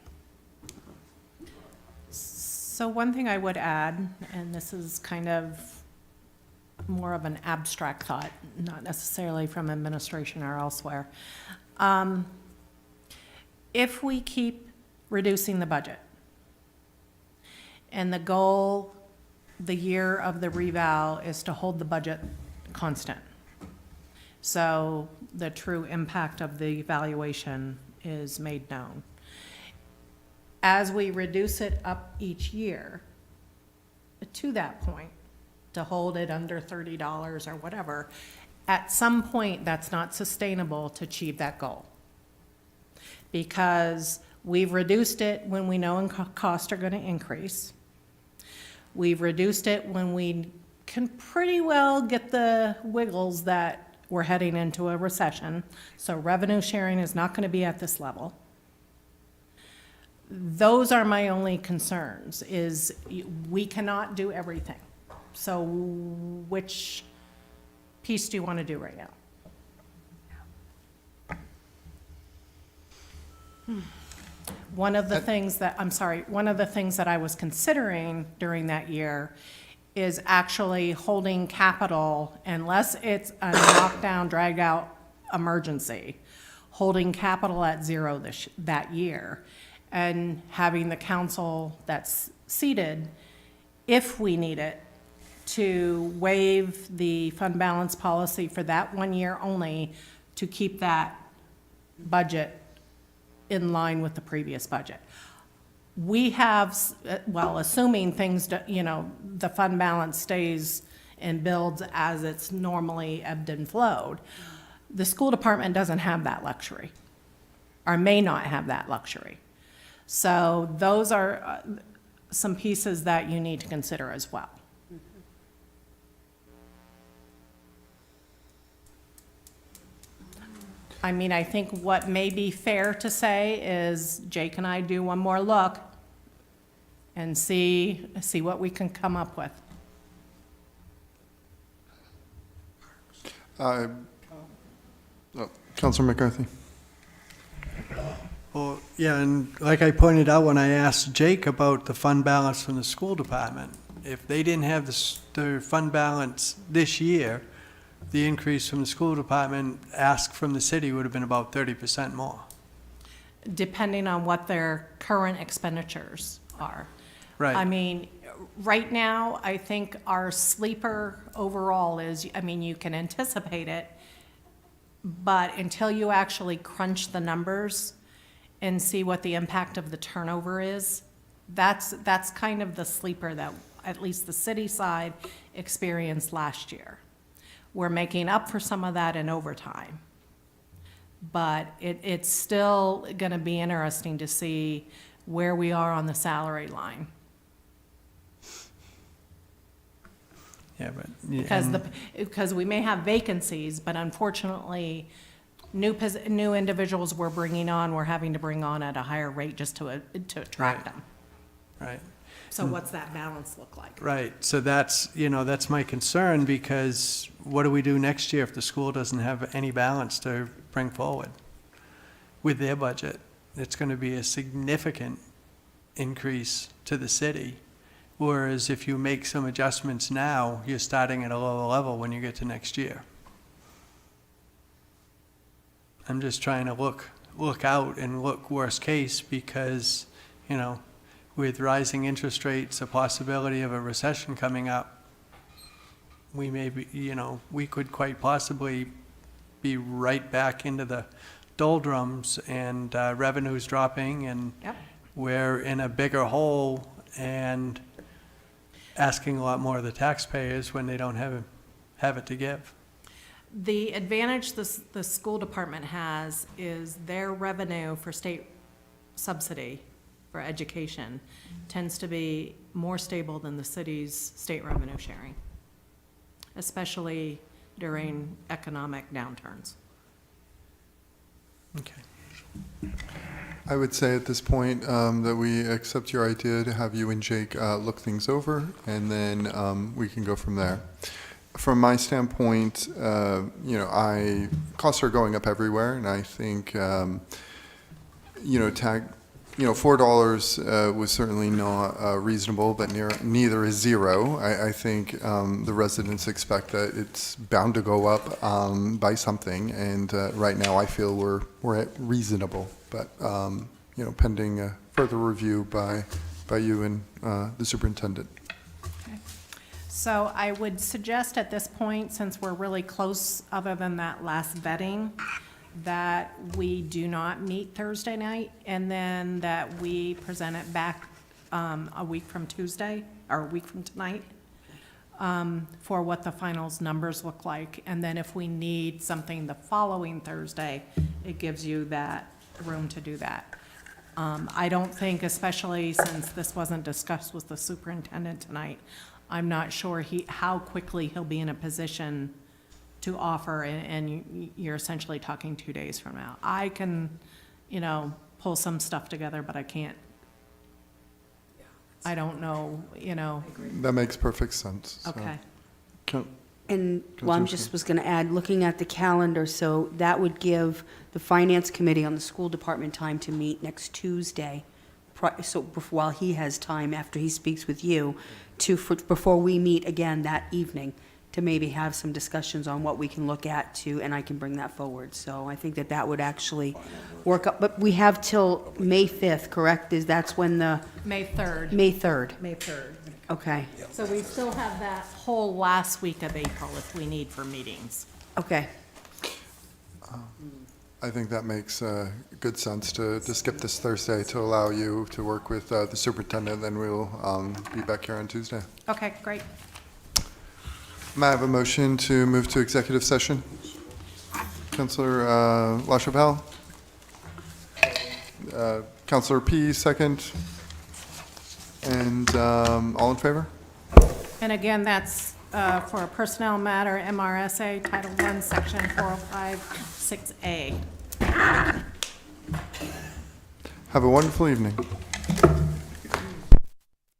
S13: So one thing I would add, and this is kind of more of an abstract thought, not necessarily from administration or elsewhere. If we keep reducing the budget, and the goal, the year of the reval, is to hold the budget constant, so the true impact of the valuation is made known. As we reduce it up each year, to that point, to hold it under $30 or whatever, at some point, that's not sustainable to achieve that goal. Because we've reduced it when we know costs are going to increase. We've reduced it when we can pretty well get the wiggles that we're heading into a recession. So revenue sharing is not going to be at this level. Those are my only concerns, is we cannot do everything. So which piece do you want to do right now? One of the things that I was considering during that year is actually holding capital, unless it's a knockdown, dragged out emergency, holding capital at zero that year, and having the council that's seated, if we need it, to waive the fund balance policy for that 1 year only, to keep that budget in line with the previous budget. We have, well, assuming things, the fund balance stays and builds as it's normally ebbed and flowed, the school department doesn't have that luxury, or may not have that luxury. So those are some pieces that you need to consider as well. I mean, I think what may be fair to say is Jake and I do one more look and see what we can come up with.
S1: Councilor McCarthy.
S3: Well, yeah, and like I pointed out when I asked Jake about the fund balance from the school department, if they didn't have the fund balance this year, the increase from the school department asked from the city would have been about 30% more.
S13: Depending on what their current expenditures are.
S3: Right.
S13: I mean, right now, I think our sleeper overall is, I mean, you can anticipate it, but until you actually crunch the numbers and see what the impact of the turnover is, that's kind of the sleeper that at least the city side experienced last year. We're making up for some of that in overtime. But it's still going to be interesting to see where we are on the salary line.
S3: Yeah, but.
S13: Because we may have vacancies, but unfortunately, new individuals we're bringing on, we're having to bring on at a higher rate just to attract them.
S3: Right.
S13: So what's that balance look like?
S3: Right, so that's my concern, because what do we do next year if the school doesn't have any balance to bring forward with their budget? It's going to be a significant increase to the city, whereas if you make some adjustments now, you're starting at a lower level when you get to next year. I'm just trying to look out and look worst case, because, with rising interest rates, a possibility of a recession coming up, we may be, we could quite possibly be right back into the doldrums, and revenues dropping, and
S13: Yep.
S3: we're in a bigger hole and asking a lot more of the taxpayers when they don't have it to give.
S13: The advantage the school department has is their revenue for state subsidy for education tends to be more stable than the city's state revenue sharing, especially during economic downturns.
S3: Okay.
S1: I would say at this point that we accept your idea to have you and Jake look things over, and then we can go from there. From my standpoint, costs are going up everywhere, and I think, $4 was certainly not reasonable, but neither is zero. I think the residents expect that it's bound to go up by something, and right now I feel we're at reasonable, but pending further review by you and the superintendent.
S13: So I would suggest at this point, since we're really close, other than that last vetting, that we do not meet Thursday night, and then that we present it back a week from Tuesday. or a week from tonight, for what the finals numbers look like. And then if we need something the following Thursday, it gives you that room to do that. I don't think, especially since this wasn't discussed with the superintendent tonight, I'm not sure how quickly he'll be in a position to offer, and you're essentially talking 2 days from now. I can, pull some stuff together, but I can't. I don't know,
S1: That makes perfect sense. So.
S13: Okay.
S6: And, well, I'm just was going to add, looking at the calendar, so that would give the Finance Committee on the school department time to meet next Tuesday, while he has time after he speaks with you, before we meet again that evening, to maybe have some discussions on what we can look at and I can bring that forward. So I think that would actually work up. But we have till May 5th, correct? That's when
S13: May 3rd.
S6: May 3rd.
S13: May 3rd.
S6: Okay,
S13: So we still have that whole last week of April if we need for meetings.
S6: okay.
S1: I think that makes good sense to skip this Thursday to allow you to work with the superintendent, then we'll be back here on Tuesday.
S13: Okay, great.
S1: May I have a motion to move to executive session? Councillor LaChapelle? Councillor P, second. And all in favor?
S13: And again, that's for a personnel matter, MRSA Title I, Section 405, 6A.
S1: Have a wonderful evening.